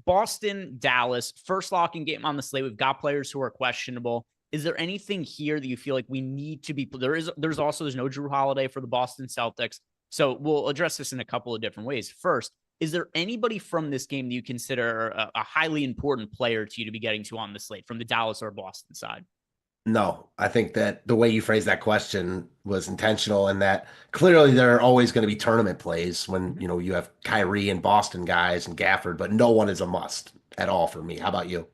Boston, Dallas, first locking game on the slate. We've got players who are questionable. Is there anything here that you feel like we need to be? There's no Jrue Holiday for the Boston Celtics. So we'll address this in a couple of different ways. First, is there anybody from this game that you consider a highly important player to you to be getting to on the slate from the Dallas or Boston side? No, I think that the way you phrased that question was intentional and that clearly there are always going to be tournament plays when, you have Kyrie and Boston guys and Gafford, but no one is a must at all for me. How about you?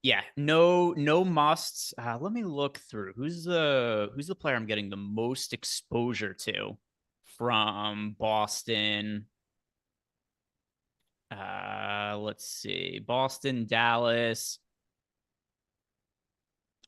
Yeah, no musts. Let me look through. Who's the player I'm getting the most exposure to from Boston? Let's see. Boston, Dallas.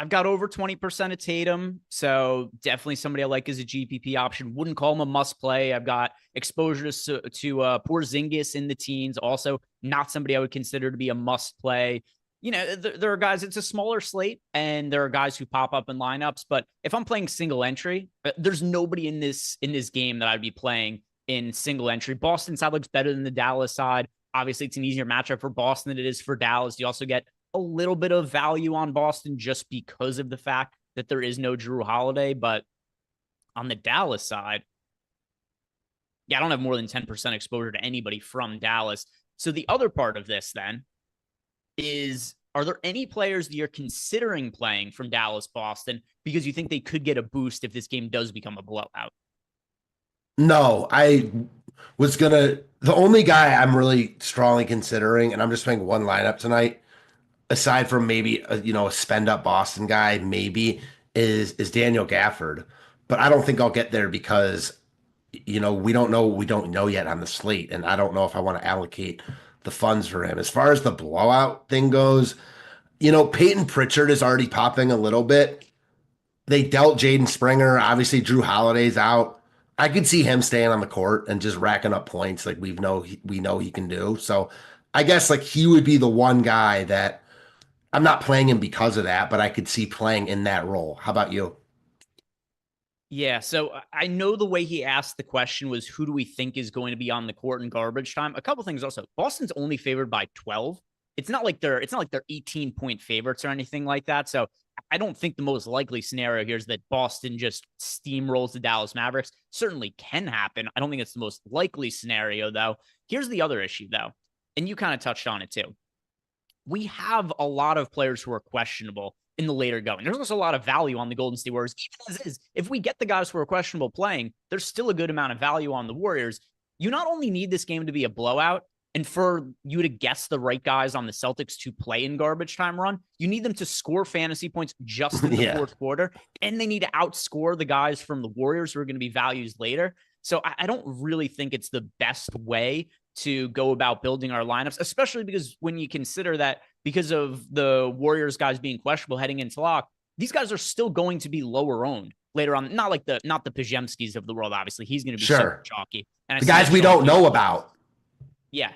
I've got over 20% of Tatum, so definitely somebody I like as a GPP option. Wouldn't call him a must play. I've got exposure to Porzingis in the teens. Also, not somebody I would consider to be a must play. There are guys, it's a smaller slate, and there are guys who pop up in lineups. But if I'm playing single entry, there's nobody in this game that I'd be playing in single entry. Boston side looks better than the Dallas side. Obviously, it's an easier matchup for Boston than it is for Dallas. You also get a little bit of value on Boston just because of the fact that there is no Jrue Holiday. But on the Dallas side, I don't have more than 10% exposure to anybody from Dallas. So the other part of this then is, are there any players that you're considering playing from Dallas, Boston, because you think they could get a boost if this game does become a blowout? No, the only guy I'm really strongly considering, and I'm just playing one lineup tonight, aside from maybe a spend up Boston guy, maybe is Daniel Gafford. But I don't think I'll get there because we don't know what we don't know yet on the slate, and I don't know if I want to allocate the funds for him. As far as the blowout thing goes, Peyton Pritchard is already popping a little bit. They dealt Jaden Springer. Obviously, Drew Holiday's out. I could see him staying on the court and just racking up points like we know he can do. So I guess like he would be the one guy that I'm not playing him because of that, but I could see playing in that role. How about you? Yeah, so I know the way he asked the question was, who do we think is going to be on the court in garbage time? A couple things also. Boston's only favored by 12. It's not like they're 18-point favorites or anything like that. So I don't think the most likely scenario here is that Boston just steamrolls the Dallas Mavericks. Certainly can happen. I don't think it's the most likely scenario, though. Here's the other issue, though, and you kind of touched on it too. We have a lot of players who are questionable in the later going. There's also a lot of value on the Golden State Warriors, even as is. If we get the guys who are questionable playing, there's still a good amount of value on the Warriors. You not only need this game to be a blowout and for you to guess the right guys on the Celtics to play in garbage time run, you need them to score fantasy points just in the fourth quarter, and they need to outscore the guys from the Warriors who are going to be values later. So I don't really think it's the best way to go about building our lineups, especially because when you consider that because of the Warriors guys being questionable heading into lock, these guys are still going to be lower owned later on. Not the Pajemskis of the world, obviously. He's going to be super chalky. And the guys we don't know about. Yeah.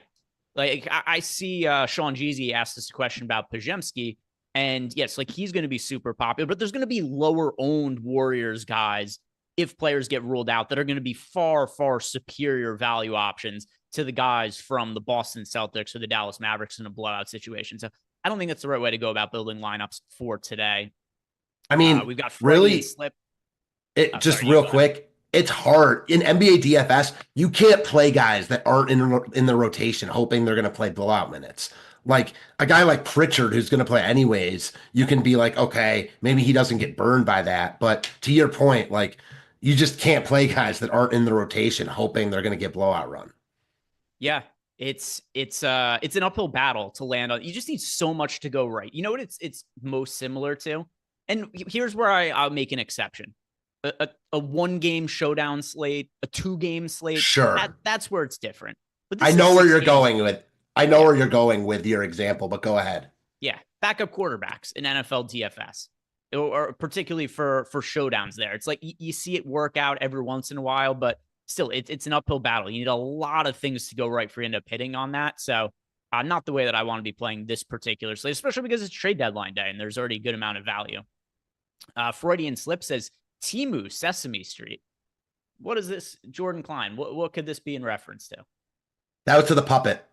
Like I see Sean Jeezy asked us a question about Pajemski, and yes, like he's going to be super popular, but there's going to be lower owned Warriors guys if players get ruled out that are going to be far, far superior value options to the guys from the Boston Celtics or the Dallas Mavericks in a blowout situation. So I don't think that's the right way to go about building lineups for today. I mean, we've got really Slip. Just real quick. It's hard in NBA DFS. You can't play guys that aren't in the rotation, hoping they're going to play blowout minutes. Like a guy like Pritchard, who's going to play anyways, you can be like, okay, maybe he doesn't get burned by that. But to your point, like you just can't play guys that aren't in the rotation, hoping they're going to get blowout run. Yeah, it's an uphill battle to land on. You just need so much to go right. You know what it's most similar to? And here's where I'll make an exception. A one-game showdown slate, a two-game slate. Sure. That's where it's different. But I know where you're going with. I know where you're going with your example, but go ahead. Yeah, backup quarterbacks in NFL DFS, or particularly for showdowns there. It's like you see it work out every once in a while, but still, it's an uphill battle. You need a lot of things to go right for you to end up hitting on that. So not the way that I want to be playing this particular slate, especially because it's trade deadline day and there's already a good amount of value. Freudian Slip says, Timu, Sesame Street. What is this? Jordan Klein. What could this be in reference to? That was to the puppet.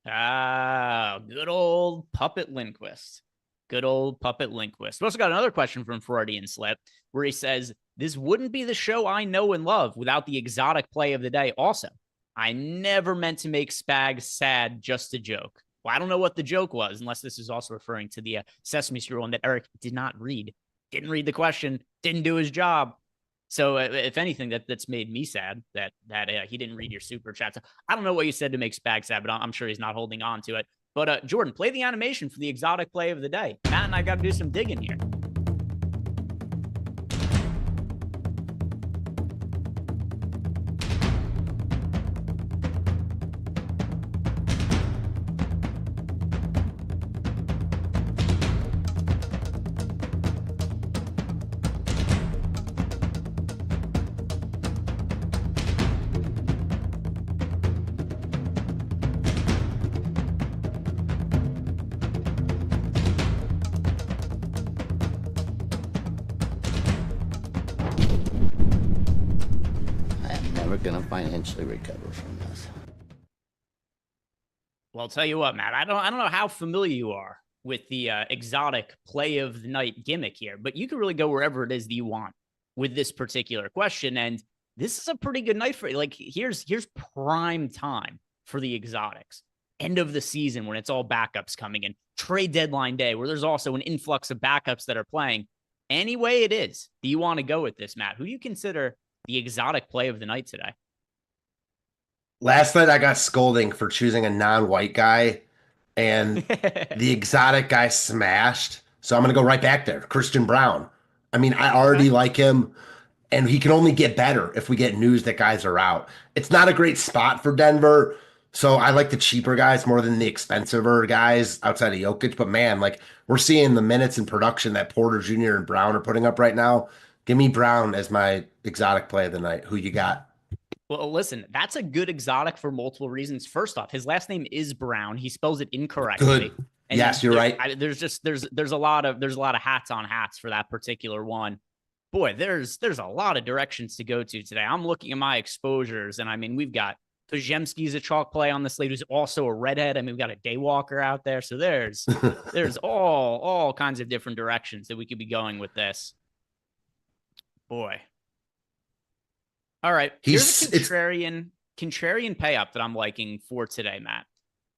Good old Puppet Lindquist. Good old Puppet Lindquist. We also got another question from Freudian Slip where he says, this wouldn't be the show I know and love without the exotic play of the day. Also, I never meant to make Spags sad, just a joke. Well, I don't know what the joke was, unless this is also referring to the Sesame Street one that Eric did not read. Didn't read the question, didn't do his job. So if anything, that's made me sad that he didn't read your super chat. So I don't know what you said to make Spags sad, but I'm sure he's not holding on to it. But Jordan, play the animation for the exotic play of the day. Matt and I got to do some digging here. Going to financially recover from this. Well, I'll tell you what, Matt, I don't know how familiar you are with the exotic play of the night gimmick here, but you can really go wherever it is that you want with this particular question. And this is a pretty good night for you. Like here's prime time for the exotics. End of the season when it's all backups coming in, trade deadline day where there's also an influx of backups that are playing. Any way it is that you want to go with this, Matt, who do you consider the exotic play of the night today? Last night I got scolding for choosing a non-white guy, and the exotic guy smashed. So I'm going to go right back there. Christian Brown. I mean, I already like him, and he can only get better if we get news that guys are out. It's not a great spot for Denver, So I like the cheaper guys more than the expensiver guys outside of Jokic. But man, like we're seeing the minutes and production that Porter Jr. and Brown are putting up right now. Give me Brown as my exotic play of the night. Who you got? Well, listen, that's a good exotic for multiple reasons. First off, his last name is Brown. He spells it incorrectly. Good. And yes, you're right. There's a lot of hats on hats for that particular one. Boy, there's a lot of directions to go to today. I'm looking at my exposures, and I mean, we've got Pajemski's a chalk play on the slate, who's also a redhead. I mean, we've got a daywalker out there. So there's all kinds of different directions that we could be going with this. Boy. All right. Here's a contrarian pay up that I'm liking for today, Matt.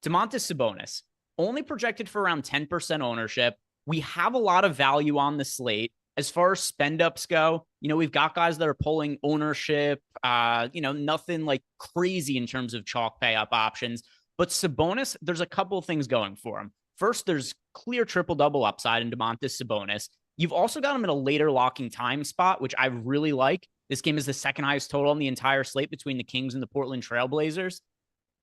Domantas Sabonis, only projected for around 10% ownership. We have a lot of value on the slate. As far as spend ups go, we've got guys that are pulling ownership, nothing like crazy in terms of chalk pay up options. But Sabonis, there's a couple of things going for him. First, there's clear triple-double upside in Domantas Sabonis. You've also got him in a later locking time spot, which I really like. This game is the second highest total on the entire slate between the Kings and the Portland Trailblazers.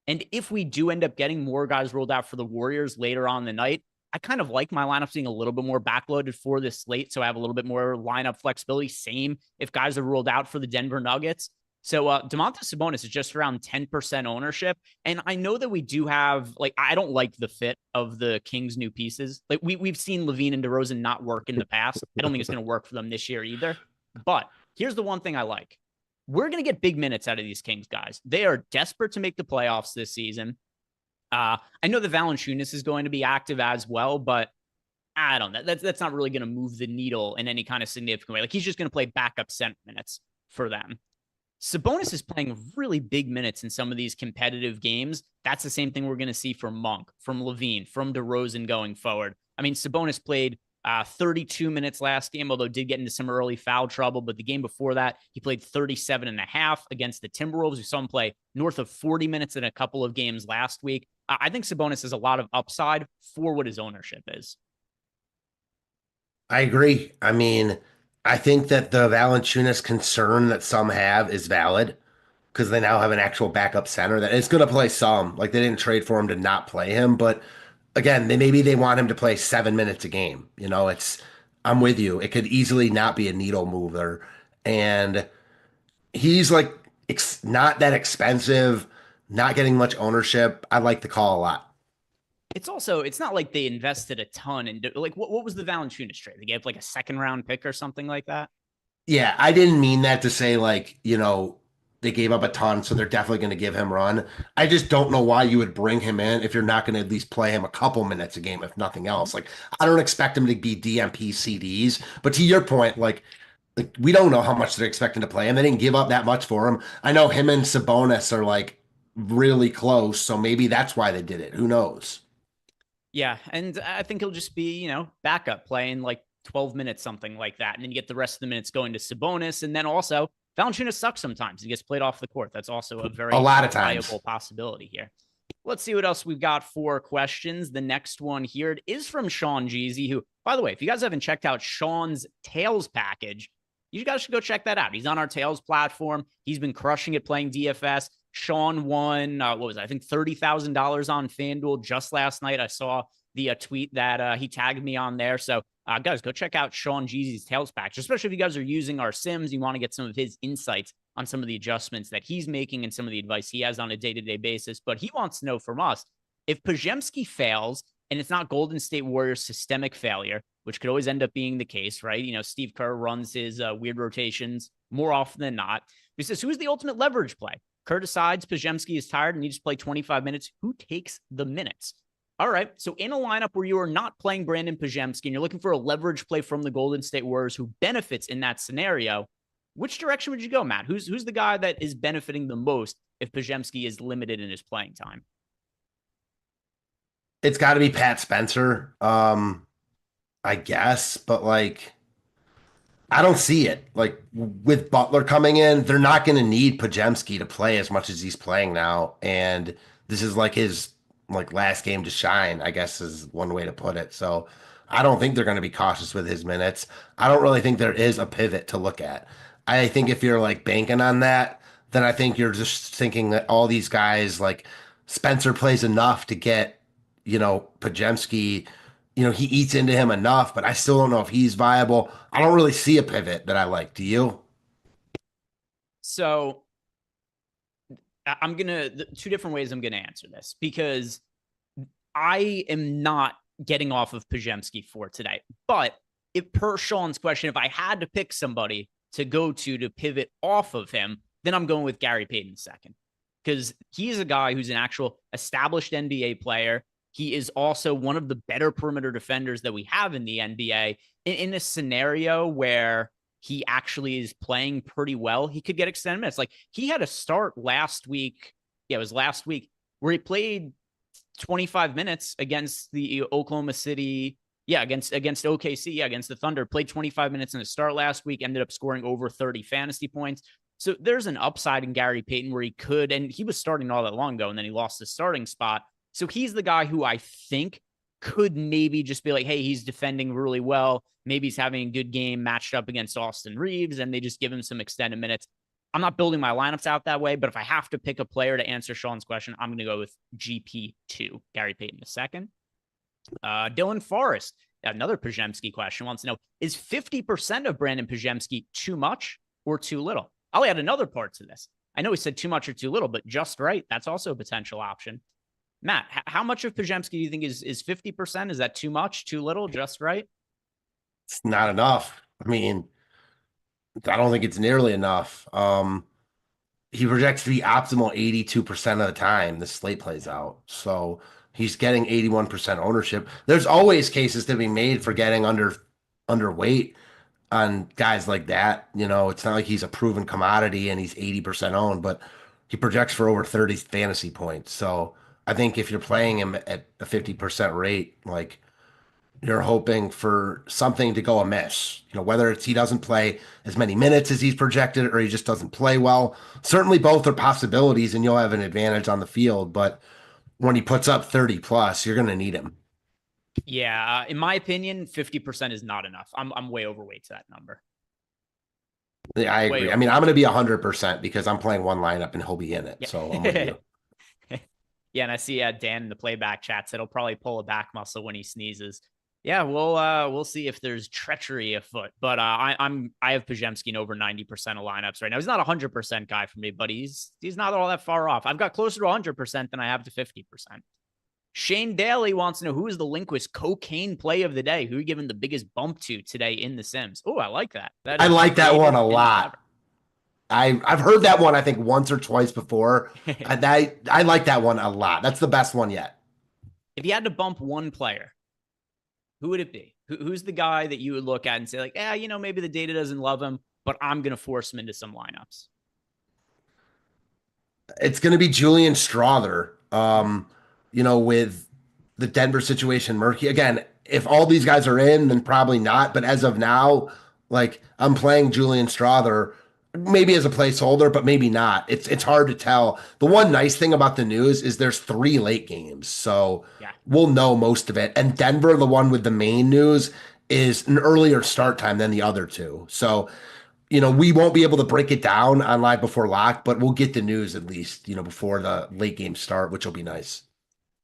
And if we do end up getting more guys rolled out for the Warriors later on in the night, I kind of like my lineups being a little bit more backloaded for this slate, so I have a little bit more lineup flexibility. Same if guys are ruled out for the Denver Nuggets. So Domantas Sabonis is just around 10% ownership. And I know that we do have, I don't like the fit of the Kings' new pieces. Like we've seen Levine and DeRozan not work in the past. I don't think it's going to work for them this year either. But here's the one thing I like. We're going to get big minutes out of these Kings guys. They are desperate to make the playoffs this season. I know that Valanciunas is going to be active as well, but I don't know. That's not really going to move the needle in any kind of significant way. Like he's just going to play backup center minutes for them. Sabonis is playing really big minutes in some of these competitive games. That's the same thing we're going to see from Monk, from Levine, from DeRozan going forward. I mean, Sabonis played 32 minutes last game, although did get into some early foul trouble. But the game before that, he played 37 and a half against the Timberwolves. We saw him play north of 40 minutes in a couple of games last week. I think Sabonis has a lot of upside for what his ownership is. I agree. I mean, I think that the Valanciunas concern that some have is valid because they now have an actual backup center that is going to play some. Like they didn't trade for him to not play him, but again, maybe they want him to play 7 minutes a game. I'm with you. It could easily not be a needle mover, and he's like not that expensive, not getting much ownership. I like the call a lot. It's not like they invested a ton in what was the Valanciunas trade? They gave like a second round pick or something like that. Yeah, I didn't mean that to say they gave up a ton, so they're definitely going to give him run. I just don't know why you would bring him in if you're not going to at least play him a couple minutes a game, if nothing else. Like I don't expect him to be DMP CDs, but to your point, like we don't know how much they're expecting to play him. They didn't give up that much for him. I know him and Sabonis are like really close, so maybe that's why they did it. Who knows? Yeah, and I think he'll just be, backup playing like 12 minutes, something like that. And then you get the rest of the minutes going to Sabonis. And then also, Valanciunas sucks sometimes. He gets played off the court. That's also a lot of times viable possibility here. Let's see what else we've got for questions. The next one here is from Sean Jeezy, who, by the way, if you guys haven't checked out Sean's Tails package, you guys should go check that out. He's on our Tails platform. He's been crushing it playing DFS. Sean won, I think $30,000 on FanDuel just last night. I saw the tweet that he tagged me on there. So guys, go check out Sean Jeezy's Tails package, especially if you guys are using our Sims. You want to get some of his insights on some of the adjustments that he's making and some of the advice he has on a day-to-day basis. But he wants to know from us, if Pajemski fails and it's not Golden State Warriors systemic failure, which could always end up being the case, right? Steve Kerr runs his weird rotations more often than not. He says, who's the ultimate leverage play? Kerr decides Pajemski is tired and needs to play 25 minutes. Who takes the minutes? All right. So in a lineup where you are not playing Brandon Pajemski and you're looking for a leverage play from the Golden State Warriors who benefits in that scenario, which direction would you go, Matt? Who's the guy that is benefiting the most if Pajemski is limited in his playing time? It's got to be Pat Spencer, I guess, but I don't see it. Like with Butler coming in, they're not going to need Pajemski to play as much as he's playing now. And this is like his last game to shine, I guess is one way to put it. So I don't think they're going to be cautious with his minutes. I don't really think there is a pivot to look at. I think if you're banking on that, then I think you're just thinking that all these guys Spencer plays enough to get, Pajemski, he eats into him enough, but I still don't know if he's viable. I don't really see a pivot that I like. Do you? So I'm going to, two different ways I'm going to answer this, because I am not getting off of Pajemski for today. But if per Sean's question, if I had to pick somebody to go to pivot off of him, then I'm going with Gary Payton second, because he's a guy who's an actual established NBA player. He is also one of the better perimeter defenders that we have in the NBA. In a scenario where he actually is playing pretty well, he could get extended minutes. Like, he had a start last week. Yeah, it was last week, where he played 25 minutes against the Oklahoma City. Yeah, against OKC. Yeah, against the Thunder. Played 25 minutes in the start last week. Ended up scoring over 30 fantasy points. So there's an upside in Gary Payton where he could, and he was starting not that long ago, and then he lost his starting spot. So he's the guy who I think could maybe just be like, hey, he's defending really well. Maybe he's having a good game matched up against Austin Reeves, and they just give him some extended minutes. I'm not building my lineups out that way, but if I have to pick a player to answer Sean's question, I'm going to go with GP2, Gary Payton II. Dylan Forrest, another Pajemski question, wants to know, is 50% of Brandon Pajemski too much or too little? I'll add another part to this. I know he said too much or too little, but just right, that's also a potential option. Matt, how much of Pajemski do you think is 50%? Is that too much, too little, just right? It's not enough. I mean, I don't think it's nearly enough. He projects to be optimal 82% of the time the slate plays out. So he's getting 81% ownership. There's always cases to be made for getting underweight on guys like that. It's not like he's a proven commodity and he's 80% owned, but he projects for over 30 fantasy points. So I think if you're playing him at a 50% rate, like, you're hoping for something to go amiss, whether it's he doesn't play as many minutes as he's projected or he just doesn't play well. Certainly both are possibilities and you'll have an advantage on the field, but when he puts up 30 plus, you're going to need him. Yeah. In my opinion, 50% is not enough. I'm way overweight to that number. Yeah, I agree. I mean, I'm going to be 100% because I'm playing one lineup and he'll be in it. Yeah. So I'm with you. Yeah, and I see Dan in the playback chat said he'll probably pull a back muscle when he sneezes. Yeah, we'll see if there's treachery afoot. But I have Pajemski in over 90% of lineups right now. He's not a 100% guy for me, but he's not all that far off. I've got closer to 100% than I have to 50%. Shane Daly wants to know, who is the Lindquist cocaine play of the day? Who are you giving the biggest bump to today in The Sims? Oh, I like that. I like that one a lot. I've heard that one, I think, once or twice before. I like that one a lot. That's the best one yet. If you had to bump one player, who would it be? Who's the guy that you would look at and say, like, maybe the data doesn't love him, but I'm going to force him into some lineups? It's going to be Julian Strother. With the Denver situation murky. Again, if all these guys are in, then probably not. But as of now, like, I'm playing Julian Strother maybe as a placeholder, but maybe not. It's hard to tell. The one nice thing about the news is there's 3 late games, so yeah, we'll know most of it. And Denver, the one with the main news, is an earlier start time than the other 2. So, we won't be able to break it down on Live Before Lock, but we'll get the news at least, before the late game start, which will be nice.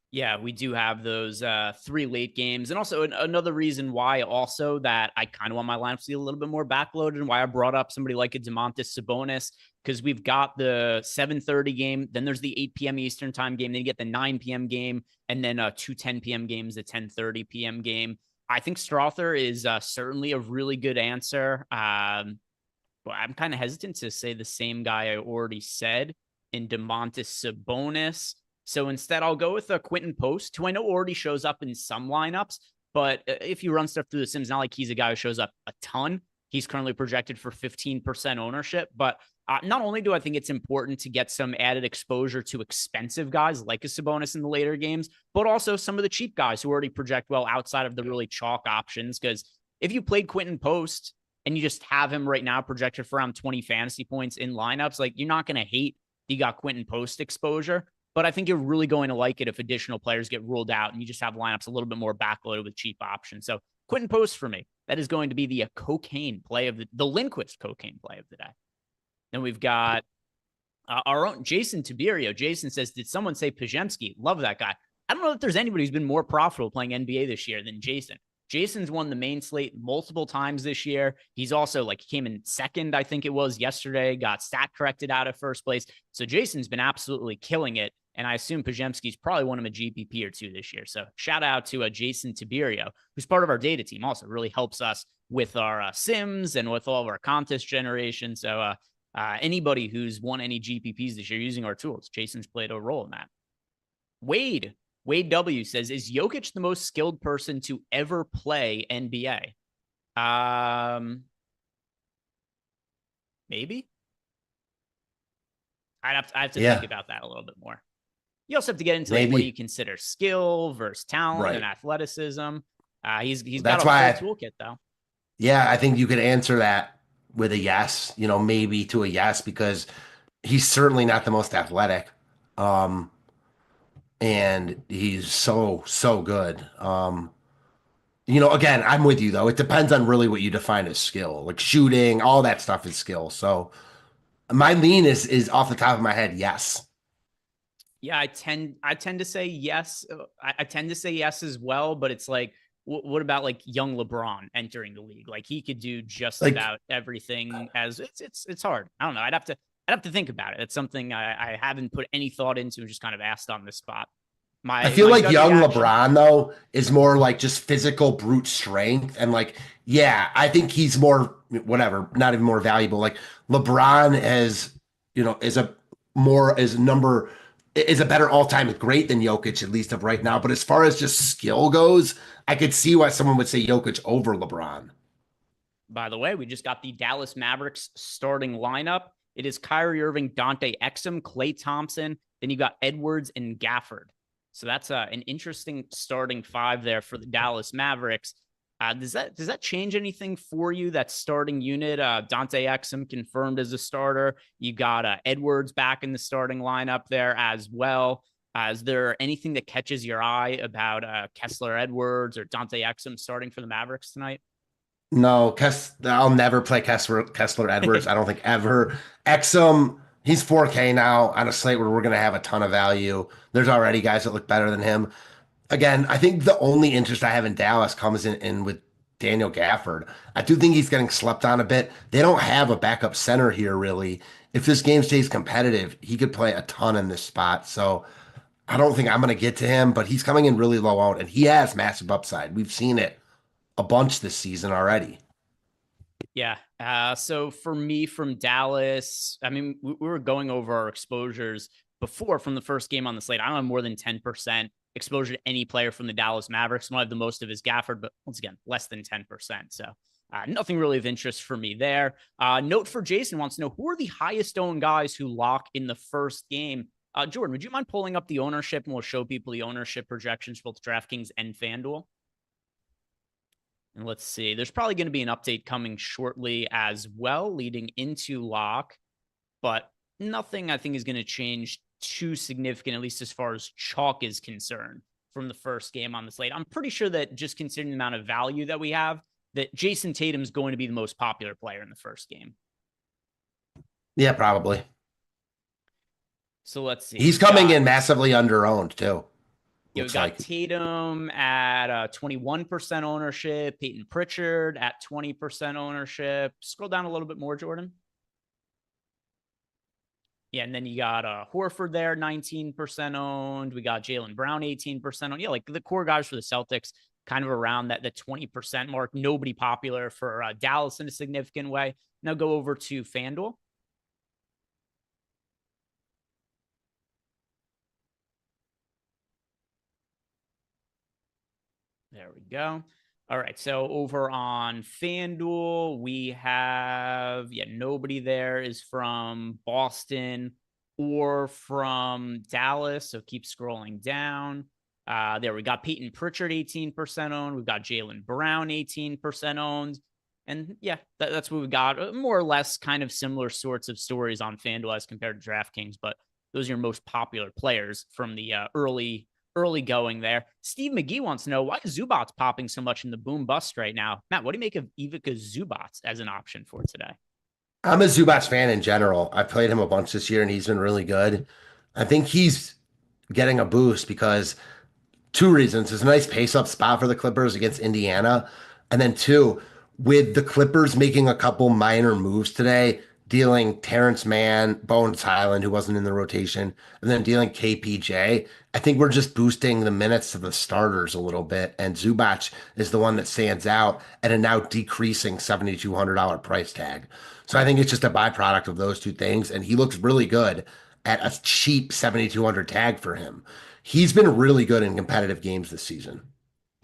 Yeah, we do have those 3 late games. And also another reason why also that I kind of want my lineup to be a little bit more backloaded, and why I brought up somebody like a Domantas Sabonis, because we've got the 7:30 game, then there's the 8 p.m. Eastern time game, then you get the 9 p.m. game, and then 2 10 p.m. games, the 10:30 p.m. game. I think Strother is certainly a really good answer. But I'm kind of hesitant to say the same guy I already said in Domantas Sabonis. So instead, I'll go with Quentin Post, who I know already shows up in some lineups. But if you run stuff through the Sims, not like he's a guy who shows up a ton. He's currently projected for 15% ownership. But not only do I think it's important to get some added exposure to expensive guys like a Sabonis in the later games, but also some of the cheap guys who already project well outside of the really chalk options. Because if you played Quentin Post and you just have him right now projected for around 20 fantasy points in lineups, like, you're not going to hate you got Quentin Post exposure. But I think you're really going to like it if additional players get ruled out and you just have lineups a little bit more backloaded with cheap options. So Quentin Post for me, that is going to be the cocaine play of the Lindquist cocaine play of the day. Then we've got Our own Jason Tiberio. Jason says, did someone say Pajemski? Love that guy. I don't know if there's anybody who's been more profitable playing NBA this year than Jason. Jason's won the main slate multiple times this year. He's also he came in second, I think it was yesterday, got stat corrected out of first place. So Jason's been absolutely killing it. And I assume Pajemski's probably won him a GPP or two this year. So shout out to Jason Tiberio, who's part of our data team. Also really helps us with our sims and with all of our contest generation. So anybody who's won any GPPs this year using our tools, Jason's played a role in that. Wade W says, is Jokic the most skilled person to ever play NBA? Maybe. I have to think about that a little bit more. You also have to get into what you consider skill versus talent and athleticism. He's got a full toolkit though. Yeah, I think you could answer that with a yes, maybe to a yes, because he's certainly not the most athletic. And he's so good. Again, I'm with you though. It depends on really what you define as skill. Like shooting, all that stuff is skill. So my lean is off the top of my head, yes. Yeah, I tend to say yes. I tend to say yes as well, but it's like, what about young LeBron entering the league? He could do just about everything. As it's hard. I don't know. I'd have to think about it. It's something I haven't put any thought into. Just kind of asked on the spot. I feel like young LeBron though is more just physical brute strength, and I think he's more not even more valuable. LeBron is a better all-time great than Jokic, at least of right now. But as far as just skill goes, I could see why someone would say Jokic over LeBron. By the way, we just got the Dallas Mavericks starting lineup. It is Kyrie Irving, Dante Exum, Klay Thompson. Then you got Edwards and Gafford. So that's an interesting starting five there for the Dallas Mavericks. Does that change anything for you, that starting unit? Dante Exum confirmed as a starter. You got Edwards back in the starting lineup there as well. Is there anything that catches your eye about Kessler Edwards or Dante Exum starting for the Mavericks tonight? No, I'll never play Kessler Edwards. I don't think ever. Exum, he's 4K now on a slate where we're going to have a ton of value. There's already guys that look better than him. Again, I think the only interest I have in Dallas comes in with Daniel Gafford. I do think he's getting slept on a bit. They don't have a backup center here, really. If this game stays competitive, he could play a ton in this spot. So I don't think I'm going to get to him, but he's coming in really low out, and he has massive upside. We've seen it a bunch this season already. Yeah. So for me from Dallas, I mean, we were going over our exposures before from the first game on the slate. I don't have more than 10% exposure to any player from the Dallas Mavericks. I have the most of his Gafford, but once again, less than 10%. So nothing really of interest for me there. Note for Jason wants to know, who are the highest owned guys who lock in the first game? Jordan, would you mind pulling up the ownership, and we'll show people the ownership projections for both DraftKings and FanDuel? And let's see, there's probably going to be an update coming shortly as well, leading into lock, but nothing I think is going to change too significant, at least as far as chalk is concerned, from the first game on the slate. I'm pretty sure that just considering the amount of value that we have, that Jason Tatum's going to be the most popular player in the first game. Yeah, probably. So let's see. He's coming in massively under-owned, too. We got Tatum at 21% ownership, Peyton Pritchard at 20% ownership. Scroll down a little bit more, Jordan. Yeah, and then you got Horford there, 19% owned. We got Jaylen Brown, 18% owned. Yeah, the core guys for the Celtics kind of around the 20% mark. Nobody popular for Dallas in a significant way. Now go over to FanDuel. There we go. All right. So over on FanDuel, we have, nobody there is from Boston or from Dallas. So keep scrolling down. There we got Peyton Pritchard, 18% owned. We've got Jaylen Brown, 18% owned. And that's what we got. More or less kind of similar sorts of stories on FanDuel as compared to DraftKings, but those are your most popular players from the early going there. Steve McGee wants to know, why is Zubats popping so much in the boom bust right now? Matt, what do you make of Ivica Zubats as an option for today? I'm a Zubac fan in general. I've played him a bunch this year and he's been really good. I think he's getting a boost because two reasons. It's a nice pace up spot for the Clippers against Indiana. And then two, with the Clippers making a couple minor moves today, dealing Terrence Mann, Bones Highland, who wasn't in the rotation, and then dealing KPJ, I think we're just boosting the minutes to the starters a little bit. And Zubac is the one that stands out at a now decreasing $7,200 price tag. So I think it's just a byproduct of those two things. And he looks really good at a cheap 7,200 tag for him. He's been really good in competitive games this season.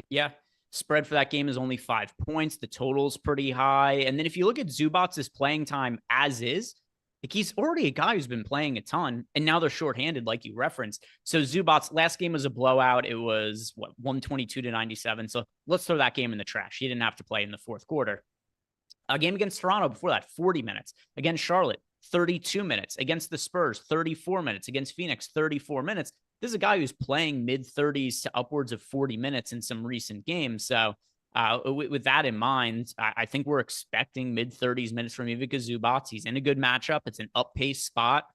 Yeah. Spread for that game is only 5 points. The total's pretty high. And then if you look at Zubac's playing time as is, like he's already a guy who's been playing a ton, and now they're shorthanded, like you referenced. So Zubac's last game was a blowout. It was 122-97. So let's throw that game in the trash. He didn't have to play in the fourth quarter. A game against Toronto before that, 40 minutes. Against Charlotte, 32 minutes. Against the Spurs, 34 minutes. Against Phoenix, 34 minutes. This is a guy who's playing mid-30s to upwards of 40 minutes in some recent games. So with that in mind, I think we're expecting mid-30s minutes from Ivica Zubac. He's in a good matchup. It's an up-pace spot.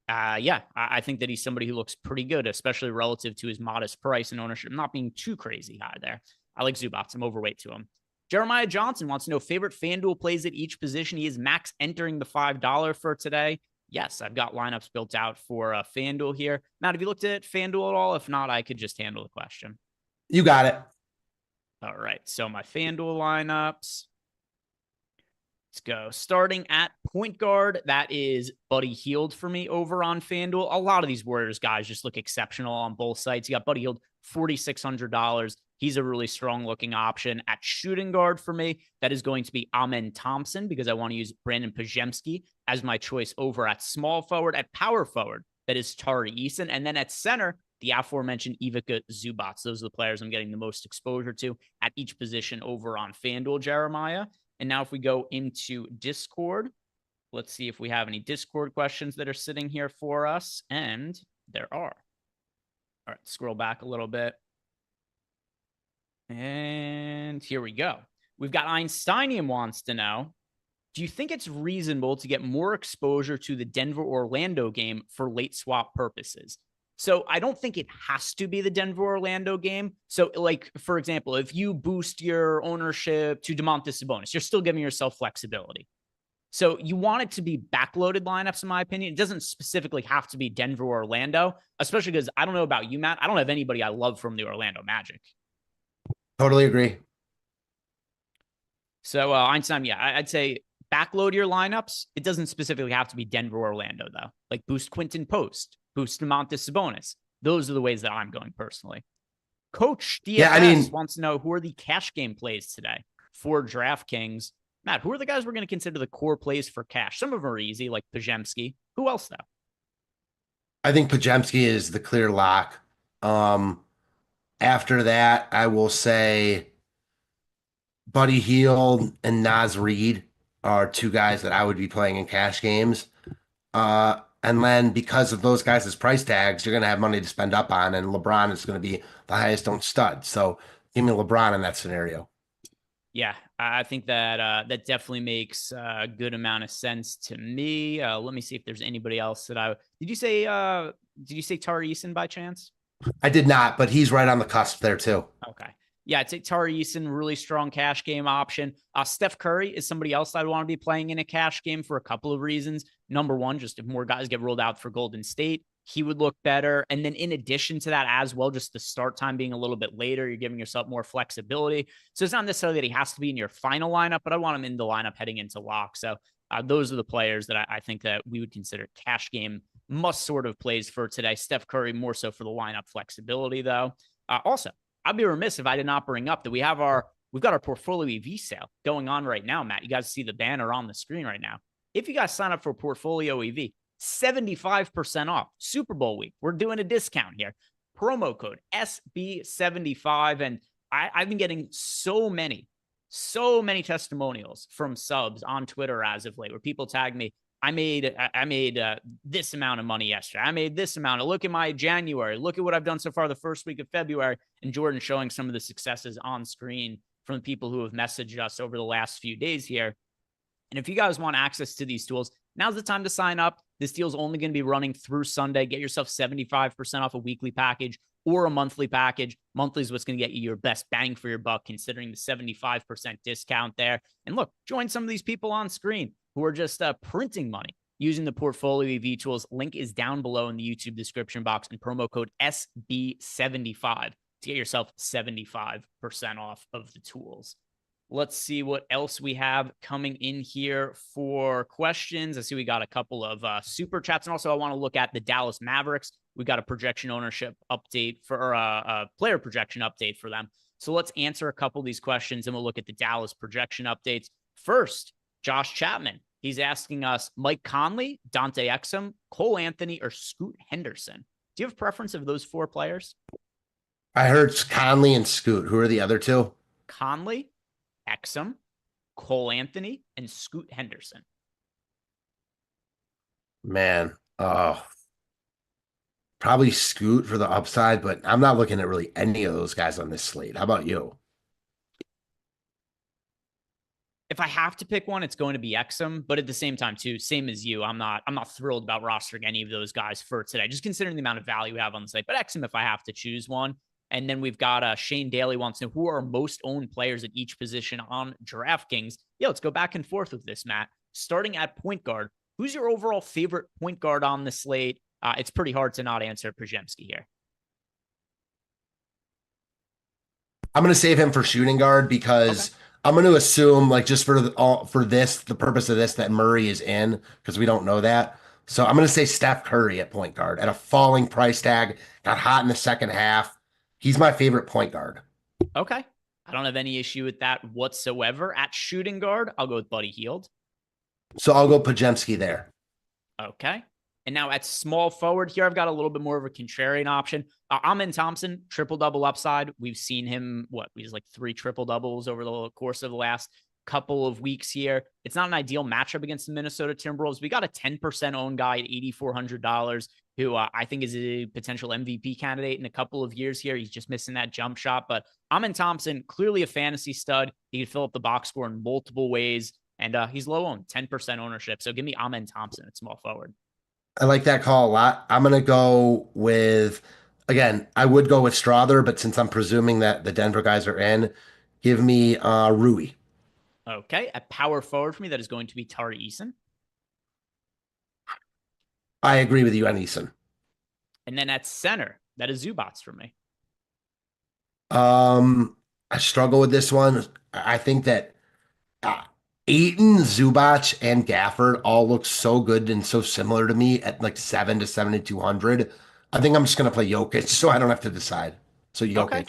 I think that he's somebody who looks pretty good, especially relative to his modest price and ownership, not being too crazy high there. I like Zubac. I'm overweight to him. Jeremiah Johnson wants to know favorite FanDuel plays at each position. He is max entering the $5 for today. Yes, I've got lineups built out for FanDuel here. Matt, have you looked at FanDuel at all? If not, I could just handle the question. You got it. All right, so my FanDuel lineups. Let's go. Starting at point guard, that is Buddy Hield for me over on FanDuel. A lot of these Warriors guys just look exceptional on both sites. You got Buddy Hield, $4,600. He's a really strong looking option. At shooting guard for me, that is going to be Amen Thompson because I want to use Brandon Pajemski as my choice over at small forward. At power forward, that is Tari Eason. And then at center, the aforementioned Ivica Zubac. Those are the players I'm getting the most exposure to at each position over on FanDuel, Jeremiah. And now if we go into Discord, let's see if we have any Discord questions that are sitting here for us. And there are. All right, scroll back a little bit. And here we go. We've got Einsteinium wants to know, do you think it's reasonable to get more exposure to the Denver-Orlando game for late swap purposes? So I don't think it has to be the Denver-Orlando game. So like, for example, if you boost your ownership to Domantas Sabonis, you're still giving yourself flexibility. So you want it to be backloaded lineups, in my opinion. It doesn't specifically have to be Denver-Orlando, especially because I don't know about you, Matt. I don't have anybody I love from the Orlando Magic. Totally agree. So Einstein, yeah, I'd say backload your lineups. It doesn't specifically have to be Denver or Orlando, though. Like boost Quinton Post, boost Domantas Sabonis. Those are the ways that I'm going personally. Coach DFS wants to know, who are the cash game plays today for DraftKings? Matt, who are the guys we're going to consider the core plays for cash? Some of them are easy, like Pajemski. Who else, though? I think Pajemski is the clear lock. After that, I will say Buddy Hield and Nas Reid are two guys that I would be playing in cash games. And then because of those guys' price tags, you're going to have money to spend up on, and LeBron is going to be the highest owned stud. So give me LeBron in that scenario. Yeah, I think that that definitely makes a good amount of sense to me. Let me see if there's anybody else that did you say Tari Eason by chance? I did not, but he's right on the cusp there too. Okay. Yeah, I take Tari Eason, really strong cash game option. Steph Curry is somebody else I'd want to be playing in a cash game for a couple of reasons. Number one, just if more guys get rolled out for Golden State, he would look better. And then in addition to that as well, just the start time being a little bit later, you're giving yourself more flexibility. So it's not necessarily that he has to be in your final lineup, but I want him in the lineup heading into lock. So those are the players that I think that we would consider cash game must sort of plays for today. Steph Curry more so for the lineup flexibility, though. Also, I'd be remiss if I did not bring up that we've got our portfolio EV sale going on right now, Matt. You guys see the banner on the screen right now. If you guys sign up for portfolio EV, 75% off Super Bowl week. We're doing a discount here. Promo code SB75. And I've been getting so many testimonials from subs on Twitter as of late, where people tag me, I made this amount of money yesterday. I made this amount. Look at my January. Look at what I've done so far the first week of February. And Jordan showing some of the successes on screen from the people who have messaged us over the last few days here. And if you guys want access to these tools, now's the time to sign up. This deal is only going to be running through Sunday. Get yourself 75% off a weekly package or a monthly package. Monthly is what's going to get you your best bang for your buck, considering the 75% discount there. And look, join some of these people on screen who are just printing money using the Portfolio EV tools. Link is down below in the YouTube description box, and promo code SB75 to get yourself 75% off of the tools. Let's see what else we have coming in here for questions. I see we got a couple of super chats. And also I want to look at the Dallas Mavericks. We got a projection ownership update for a player projection update for them. So let's answer a couple of these questions and we'll look at the Dallas projection updates. First, Josh Chapman. He's asking us Mike Conley, Dante Exum, Cole Anthony, or Scoot Henderson. Do you have a preference of those 4 players? I heard Conley and Scoot. Who are the other 2? Conley, Exum, Cole Anthony, and Scoot Henderson. Man, probably Scoot for the upside, but I'm not looking at really any of those guys on this slate. How about you? If I have to pick one, it's going to be Exum, but at the same time, too, same as you, I'm not thrilled about rostering any of those guys for today, just considering the amount of value we have on the site. But Exum, if I have to choose one. And then we've got Shane Daly wants to know who are most owned players at each position on DraftKings. Yeah, let's go back and forth with this, Matt. Starting at point guard, who's your overall favorite point guard on the slate? It's pretty hard to not answer Przemski here. I'm going to save him for shooting guard because I'm going to assume, like, just for the purpose of this, that Murray is in, because we don't know that. So I'm going to say Steph Curry at point guard at a falling price tag. Got hot in the second half. He's my favorite point guard. Okay. I don't have any issue with that whatsoever. At shooting guard, I'll go with Buddy Hield. So I'll go Przemski there. Okay. And now at small forward here, I've got a little bit more of a contrarian option. Amen Thompson, triple-double upside. We've seen him, he's like 3 triple-doubles over the course of the last couple of weeks here. It's not an ideal matchup against the Minnesota Timberwolves. We got a 10% owned guy at $8,400 who I think is a potential MVP candidate in a couple of years here. He's just missing that jump shot. But Amen Thompson, clearly a fantasy stud. He can fill up the box score in multiple ways. And he's low owned, 10% ownership. So give me Amen Thompson at small forward. I like that call a lot. I'm going to go with, again, I would go with Strother, but since I'm presuming that the Denver guys are in, give me Rui. Okay. At power forward for me, that is going to be Tari Eason. I agree with you on Eason. And then at center, that is Zubats for me. I struggle with this one. I think that Ayton, Zubac, and Gafford all look so good and so similar to me at like 7 to 7,200. I think I'm just going to play Jokic so I don't have to decide. So Jokic. Okay.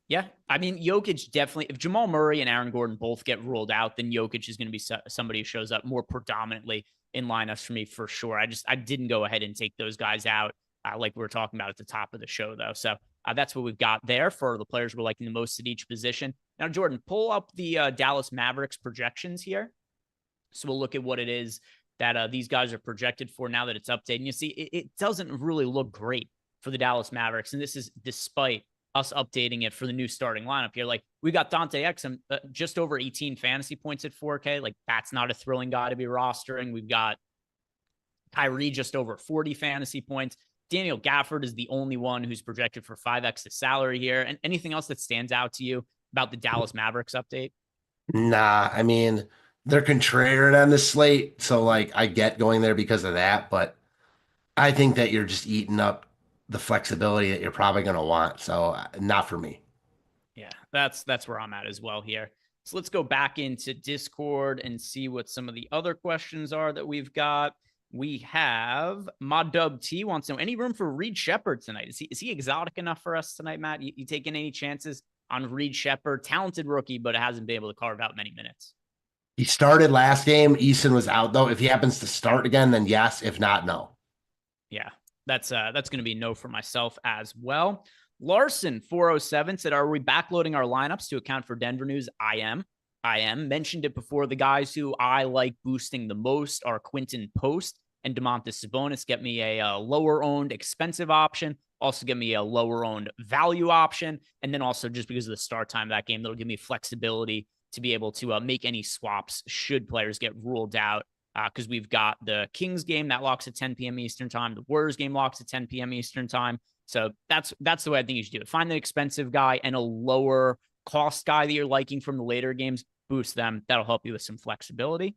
Yeah. I mean, Jokic definitely, if Jamal Murray and Aaron Gordon both get ruled out, then Jokic is going to be somebody who shows up more predominantly in lineups for me for sure. I didn't go ahead and take those guys out like we were talking about at the top of the show, though. So that's what we've got there for the players we're liking the most at each position. Now, Jordan, pull up the Dallas Mavericks projections here. So we'll look at what it is that these guys are projected for now that it's updated. And you see, it doesn't really look great for the Dallas Mavericks. And this is despite us updating it for the new starting lineup here. Like, we got Dante Exum just over 18 fantasy points at 4K. Like, that's not a thrilling guy to be rostering. We've got Kyrie just over 40 fantasy points. Daniel Gafford is the only one who's projected for 5x the salary here. And anything else that stands out to you about the Dallas Mavericks update? Nah, I mean, they're contrarian on the slate. So, like, I get going there because of that. But I think that you're just eating up the flexibility that you're probably going to want. So not for me. Yeah, that's where I'm at as well here. So let's go back into Discord and see what some of the other questions are that we've got. We have Modub T wants to know, any room for Reed Shepherd tonight? Is he exotic enough for us tonight, Matt? You taking any chances on Reed Shepherd? Talented rookie, but hasn't been able to carve out many minutes. He started last game. Eason was out, though. If he happens to start again, then yes. If not, no. Yeah, that's going to be no for myself as well. Larson 407 said, are we backloading our lineups to account for Denver news? I am. Mentioned it before. The guys who I like boosting the most are Quinton Post and Domantas Sabonis. Get me a lower owned expensive option. Also give me a lower owned value option. And then also just because of the start time of that game, that'll give me flexibility to be able to make any swaps should players get ruled out. Because we've got the Kings game that locks at 10 p.m. Eastern time. The Warriors game locks at 10 p.m. Eastern time. So that's the way I think you should do it. Find an expensive guy and a lower cost guy that you're liking from the later games. Boost them. That'll help you with some flexibility.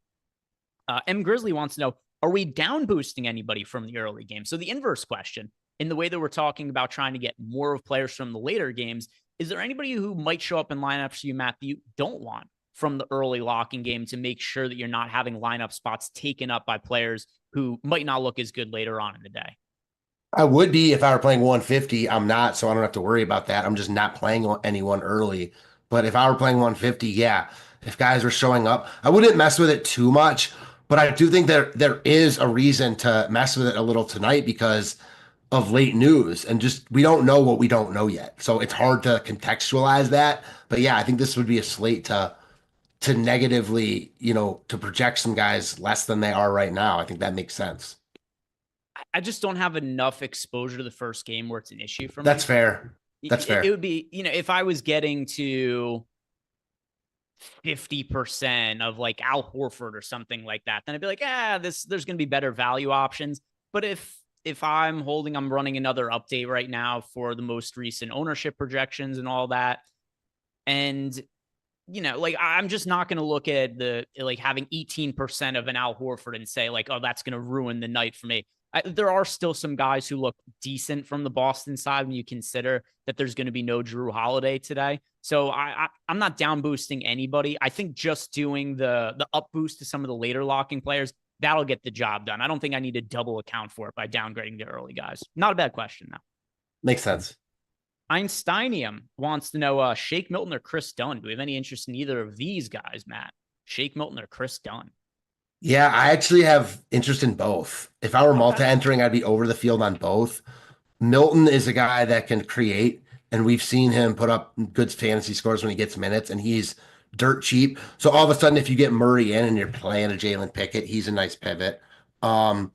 M. Grizzly wants to know, are we down boosting anybody from the early game? So the inverse question, in the way that we're talking about trying to get more of players from the later games, is there anybody who might show up in lineups for you, Matt, that you don't want from the early locking game to make sure that you're not having lineup spots taken up by players who might not look as good later on in the day? I would be if I were playing 150. I'm not, so I don't have to worry about that. I'm just not playing anyone early. But if I were playing 150, yeah, if guys were showing up, I wouldn't mess with it too much. But I do think there is a reason to mess with it a little tonight because of late news, and just we don't know what we don't know yet. So it's hard to contextualize that. But yeah, I think this would be a slate to negatively, to project some guys less than they are right now. I think that makes sense. I just don't have enough exposure to the first game where it's an issue for me. That's fair. That's fair. It would be, if I was getting to 50% of like Al Horford or something like that, then I'd be like, there's going to be better value options. But if I'm running another update right now for the most recent ownership projections and all that, and I'm just not going to look at having 18% of an Al Horford and say like, oh, that's going to ruin the night for me. There are still some guys who look decent from the Boston side when you consider that there's going to be no Drew Holiday today. So I'm not down boosting anybody. I think just doing the up boost to some of the later locking players, that'll get the job done. I don't think I need to double account for it by downgrading the early guys. Not a bad question, though. Makes sense. Einsteinium wants to know Shake Milton or Chris Dunn. Do we have any interest in either of these guys, Matt? Shake Milton or Chris Dunn? Yeah, I actually have interest in both. If I were multi-entering, I'd be over the field on both. Milton is a guy that can create, and we've seen him put up good fantasy scores when he gets minutes, and he's dirt cheap. So all of a sudden, if you get Murray in and you're playing a Jalen Pickett, he's a nice pivot. And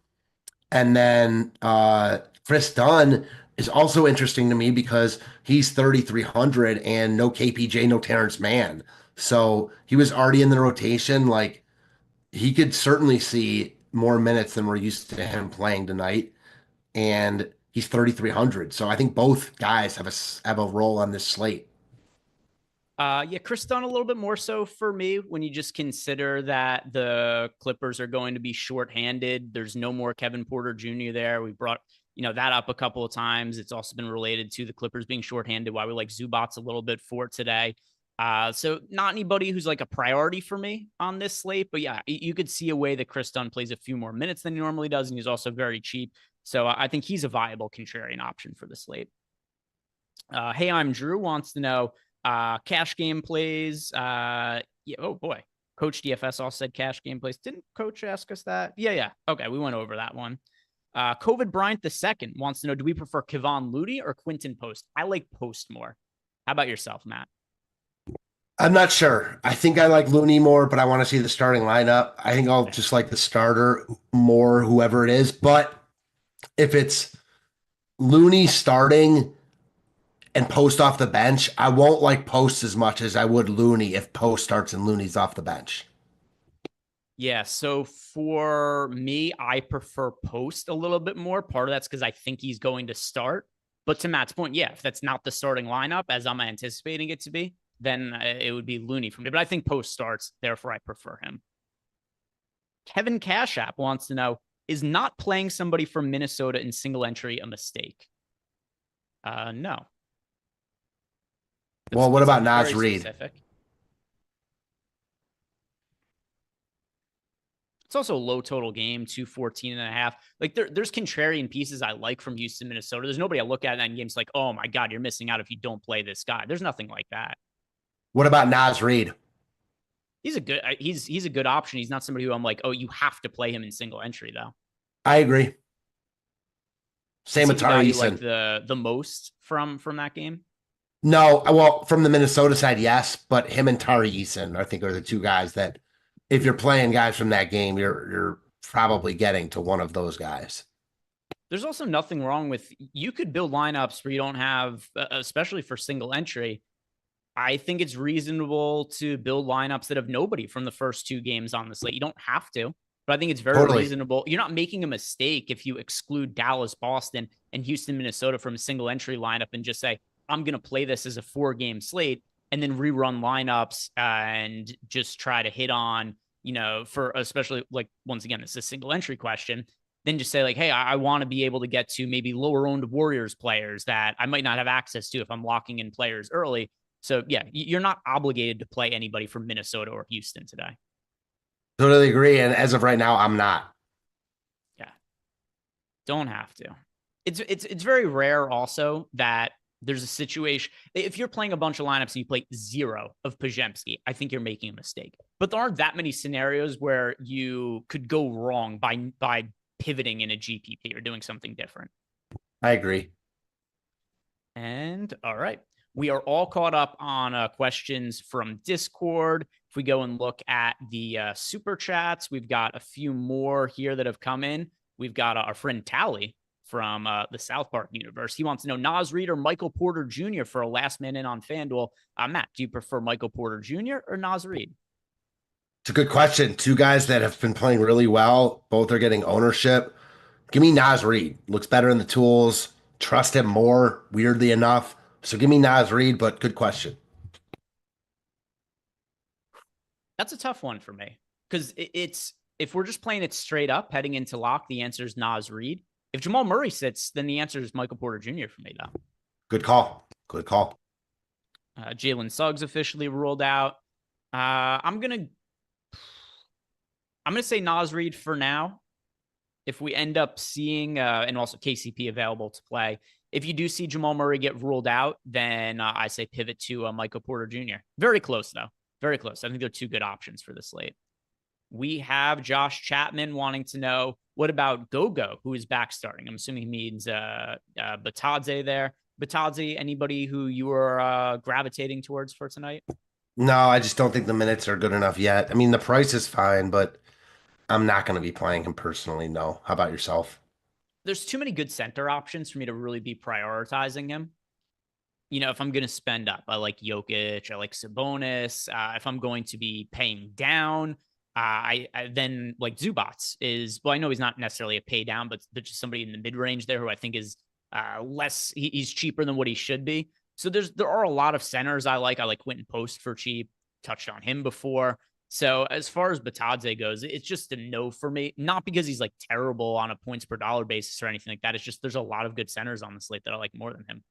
then Chris Dunn is also interesting to me because he's 3,300 and no KPJ, no Terrence Mann. So he was already in the rotation. Like, he could certainly see more minutes than we're used to him playing tonight. And he's 3,300. So I think both guys have a role on this slate. Chris Dunn a little bit more so for me when you just consider that the Clippers are going to be shorthanded. There's no more Kevin Porter Jr. there. We brought that up a couple of times. It's also been related to the Clippers being shorthanded, why we like Zubats a little bit for today. So not anybody who's like a priority for me on this slate, but yeah, you could see a way that Chris Dunn plays a few more minutes than he normally does, and he's also very cheap. So I think he's a viable contrarian option for the slate. Hey, I'm Drew wants to know cash game plays. Oh boy, Coach DFS all said cash game plays. Didn't Coach ask us that? Yeah. Okay, we went over that one. COVID Bryant II wants to know, do we prefer Kevon Looney or Quinton Post? I like Post more. How about yourself, Matt? I'm not sure. I think I like Looney more, but I want to see the starting lineup. I think I'll just like the starter more, whoever it is. But if it's Looney starting and Post off the bench, I won't like Post as much as I would Looney if Post starts and Looney's off the bench. Yeah, so for me, I prefer Post a little bit more. Part of that's because I think he's going to start. But to Matt's point, yeah, if that's not the starting lineup as I'm anticipating it to be, then it would be Looney for me. But I think Post starts, therefore I prefer him. Kevin Cash App wants to know, is not playing somebody from Minnesota in single entry a mistake? No. Well, what about Nas Reid? It's also a low total game, 214.5. Like there's contrarian pieces I like from Houston, Minnesota. There's nobody I look at in games like, oh my God, you're missing out if you don't play this guy. There's nothing like that. What about Nas Reid? He's a good option. He's not somebody who I'm like, oh, you have to play him in single entry though. I agree. Same with Tari Eason. Like the most from that game? No, well, from the Minnesota side, yes, but him and Tari Eason, I think, are the two guys that, if you're playing guys from that game, you're probably getting to one of those guys. There's also nothing wrong with, you could build lineups where you don't have, especially for single entry, I think it's reasonable to build lineups that have nobody from the first 2 games on the slate. You don't have to, but I think it's very reasonable. You're not making a mistake if you exclude Dallas, Boston, and Houston, Minnesota from a single entry lineup and just say, I'm going to play this as a 4-game slate and then rerun lineups and just try to hit on, for especially like, once again, it's a single entry question. Then just say like, hey, I want to be able to get to maybe lower owned Warriors players that I might not have access to if I'm locking in players early. So yeah, you're not obligated to play anybody from Minnesota or Houston today. Totally agree. And as of right now, I'm not. Yeah. Don't have to. It's very rare also that there's a situation. If you're playing a bunch of lineups and you play 0 of Pajemski, I think you're making a mistake. But there aren't that many scenarios where you could go wrong by pivoting in a GPP or doing something different. I agree. And all right. We are all caught up on questions from Discord. If we go and look at the super chats, we've got a few more here that have come in. We've got our friend Tally from the South Park universe. He wants to know Nas Reid or Michael Porter Jr. for a last man in on FanDuel. Matt, do you prefer Michael Porter Jr. or Nas Reid? It's a good question. 2 guys that have been playing really well. Both are getting ownership. Give me Nas Reid. Looks better in the tools. Trust him more, weirdly enough. So give me Nas Reid, but good question. That's a tough one for me because it's if we're just playing it straight up heading into lock, the answer is Nas Reid. If Jamal Murray sits, then the answer is Michael Porter Jr. for me, though. Good call. Good call. Jalen Suggs officially ruled out. I'm gonna say Nas Reid for now. If we end up seeing and also KCP available to play. If you do see Jamal Murray get ruled out, then I say pivot to Michael Porter Jr. Very close, though. Very close. I think they're 2 good options for the slate. We have Josh Chapman wanting to know, what about Gogo, who is back starting? I'm assuming he means Batadze there. Batadze, anybody who you are gravitating towards for tonight? No, I just don't think the minutes are good enough yet. I mean, the price is fine, but I'm not going to be playing him personally, no. How about yourself? There's too many good center options for me to really be prioritizing him. If I'm going to spend up, I like Jokic, I like Sabonis. If I'm going to be paying down, I then like Zubats is, well, I know he's not necessarily a pay down, but just somebody in the mid range there who I think is less, he's cheaper than what he should be. So there are a lot of centers I like. I like Quentin Post for cheap, touched on him before. So as far as Batadze goes, it's just a no for me. Not because he's like terrible on a points per dollar basis or anything like that. It's just there's a lot of good centers on the slate that I like more than him.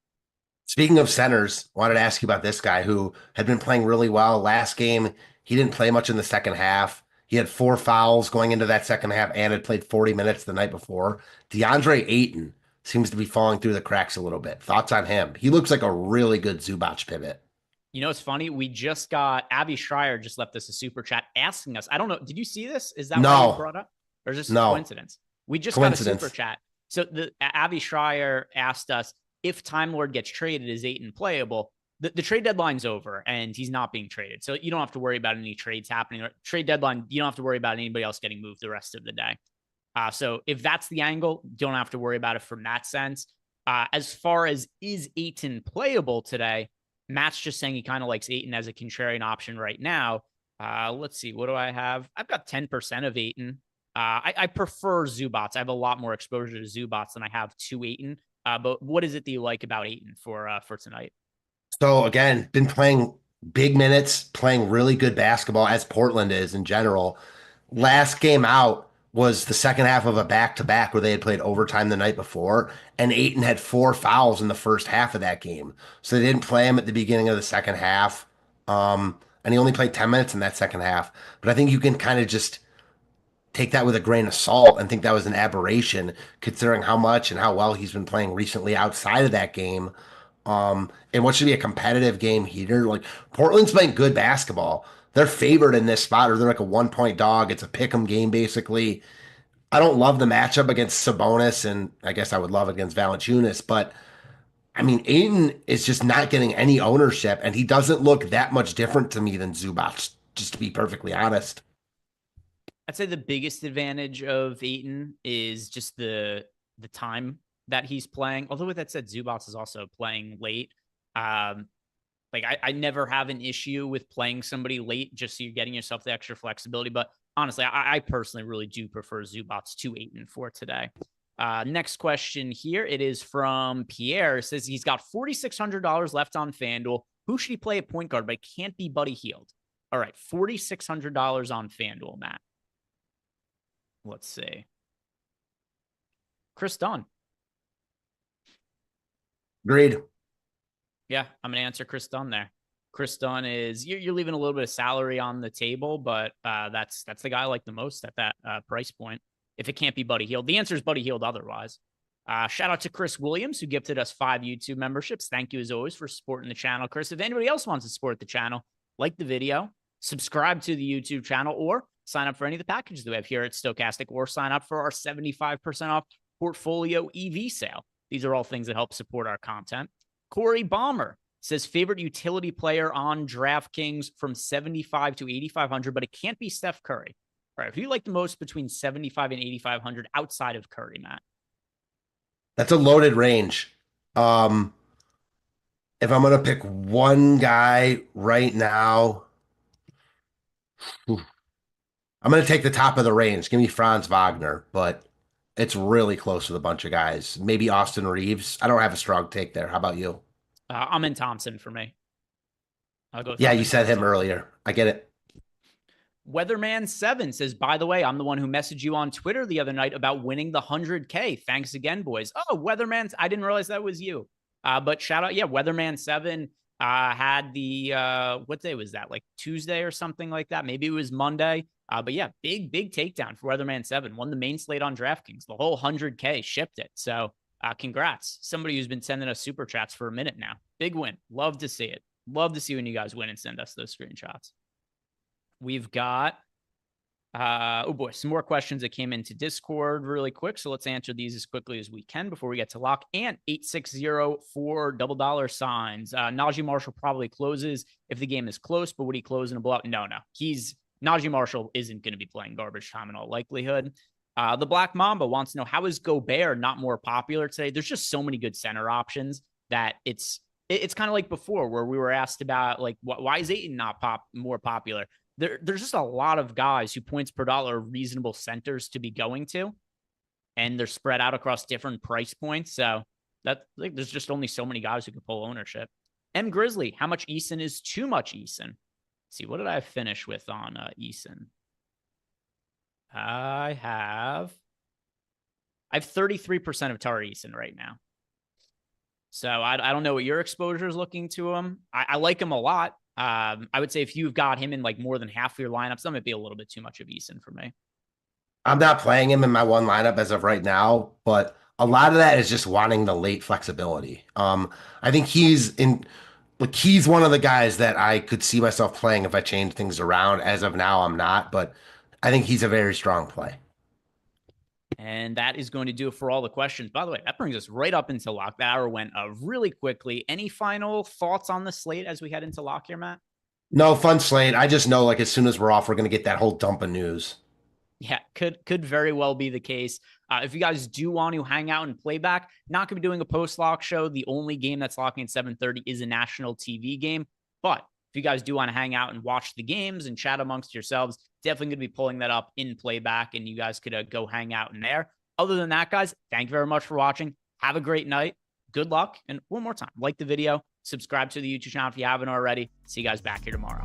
Speaking of centers, wanted to ask you about this guy who had been playing really well. Last game, he didn't play much in the second half. He had 4 fouls going into that second half and had played 40 minutes the night before. DeAndre Ayton seems to be falling through the cracks a little bit. Thoughts on him? He looks like a really good Zubac pivot. It's funny. We just got Abby Schreier just left us a super chat asking us. I don't know. Did you see this? Is that why you brought up? Or is this a coincidence? We just got a super chat. So the Abby Schreier asked us if Time Lord gets traded, is Ayton playable? The trade deadline's over and he's not being traded. So you don't have to worry about any trades happening. Trade deadline, you don't have to worry about anybody else getting moved the rest of the day. So if that's the angle, don't have to worry about it from that sense. As far as is Ayton playable today, Matt's just saying he kind of likes Ayton as a contrarian option right now. Let's see. What do I have? I've got 10% of Ayton. I prefer Zubats. I have a lot more exposure to Zubats than I have to Ayton. But what is it that you like about Ayton for tonight? So again, been playing big minutes, playing really good basketball as Portland is in general. Last game out was the second half of a back-to-back where they had played overtime the night before, and Ayton had 4 fouls in the first half of that game. So they didn't play him at the beginning of the second half. And he only played 10 minutes in that second half. But I think you can kind of just take that with a grain of salt and think that was an aberration considering how much and how well he's been playing recently outside of that game. And what should be a competitive game here. Like Portland's playing good basketball. They're favored in this spot, or they're like a 1-point dog. It's a pick'em game, basically. I don't love the matchup against Sabonis, and I guess I would love it against Valanciunas, but I mean, Ayton is just not getting any ownership, and he doesn't look that much different to me than Zubac, just to be perfectly honest. I'd say the biggest advantage of Ayton is just the time that he's playing. Although with that said, Zubac is also playing late. Like I never have an issue with playing somebody late just so you're getting yourself the extra flexibility. But honestly, I personally really do prefer Zubats to 8 and 4 today. Next question here. It is from Pierre. It says he's got $4,600 left on FanDuel. Who should he play at point guard? But it can't be Buddy Hield. All right, $4,600 on FanDuel, Matt. Let's see. Chris Dunn. Agreed. Yeah, I'm going to answer Chris Dunn there. Chris Dunn is, you're leaving a little bit of salary on the table, but that's the guy I like the most at that price point. If it can't be Buddy Hield, the answer is Buddy Hield otherwise. Shout out to Chris Williams, who gifted us 5 YouTube memberships. Thank you as always for supporting the channel, Chris. If anybody else wants to support the channel, like the video, subscribe to the YouTube channel, or sign up for any of the packages that we have here at Stokastic, or sign up for our 75% off portfolio EV sale. These are all things that help support our content. Corey Balmer says favorite utility player on DraftKings from 75 to 8,500, but it can't be Steph Curry. All right, who do you like the most between 75 and 8,500 outside of Curry, Matt? That's a loaded range. If I'm going to pick one guy right now, I'm going to take the top of the range. Give me Franz Wagner, but it's really close with a bunch of guys. Maybe Austin Reeves. I don't have a strong take there. How about you? I'm in Thompson for me. I'll go. Yeah, you said him earlier. I get it. Weatherman7 says, by the way, I'm the one who messaged you on Twitter the other night about winning the 100K. Thanks again, boys. Oh, Weatherman, I didn't realize that was you. But shout out, yeah, Weatherman7 had the, what day was that? Like Tuesday or something like that. Maybe it was Monday. But yeah, big takedown for Weatherman7. Won the main slate on DraftKings. The whole 100K, shipped it. So congrats. Somebody who's been sending us super chats for a minute now. Big win. Love to see it. Love to see when you guys win and send us those screenshots. We've got, oh boy, some more questions that came into Discord really quick. So let's answer these as quickly as we can before we get to lock. And 860 for $. Najee Marshall probably closes if the game is close, but would he close in a blowout? No. Najee Marshall isn't going to be playing garbage time in all likelihood. The Black Mamba wants to know, how is Gobert not more popular today? There's just so many good center options that it's kind of like before where we were asked about, like, why is Ayton not more popular? There's just a lot of guys who points per dollar are reasonable centers to be going to, and they're spread out across different price points. So there's just only so many guys who can pull ownership. M Grizzly, how much Eason is too much Eason? Let's see, what did I finish with on Eason? I have 33% of Tari Eason right now. So I don't know what your exposure is looking to him. I like him a lot. I would say if you've got him in like more than half of your lineups, that might be a little bit too much of Eason for me. I'm not playing him in my one lineup as of right now, but a lot of that is just wanting the late flexibility. I think he's one of the guys that I could see myself playing if I change things around. As of now, I'm not, but I think he's a very strong play. And that is going to do it for all the questions. By the way, that brings us right up into lock. That hour went really quickly. Any final thoughts on the slate as we head into lock here, Matt? No, fun slate. I just know, like, as soon as we're off, we're going to get that whole dump of news. Yeah, could very well be the case. If you guys do want to hang out and play back, not going to be doing a post-lock show. The only game that's locking at 7:30 is a national TV game. But if you guys do want to hang out and watch the games and chat amongst yourselves, definitely going to be pulling that up in playback, and you guys could go hang out in there. Other than that, guys, thank you very much for watching. Have a great night. Good luck. And one more time, like the video, subscribe to the YouTube channel if you haven't already. See you guys back here tomorrow.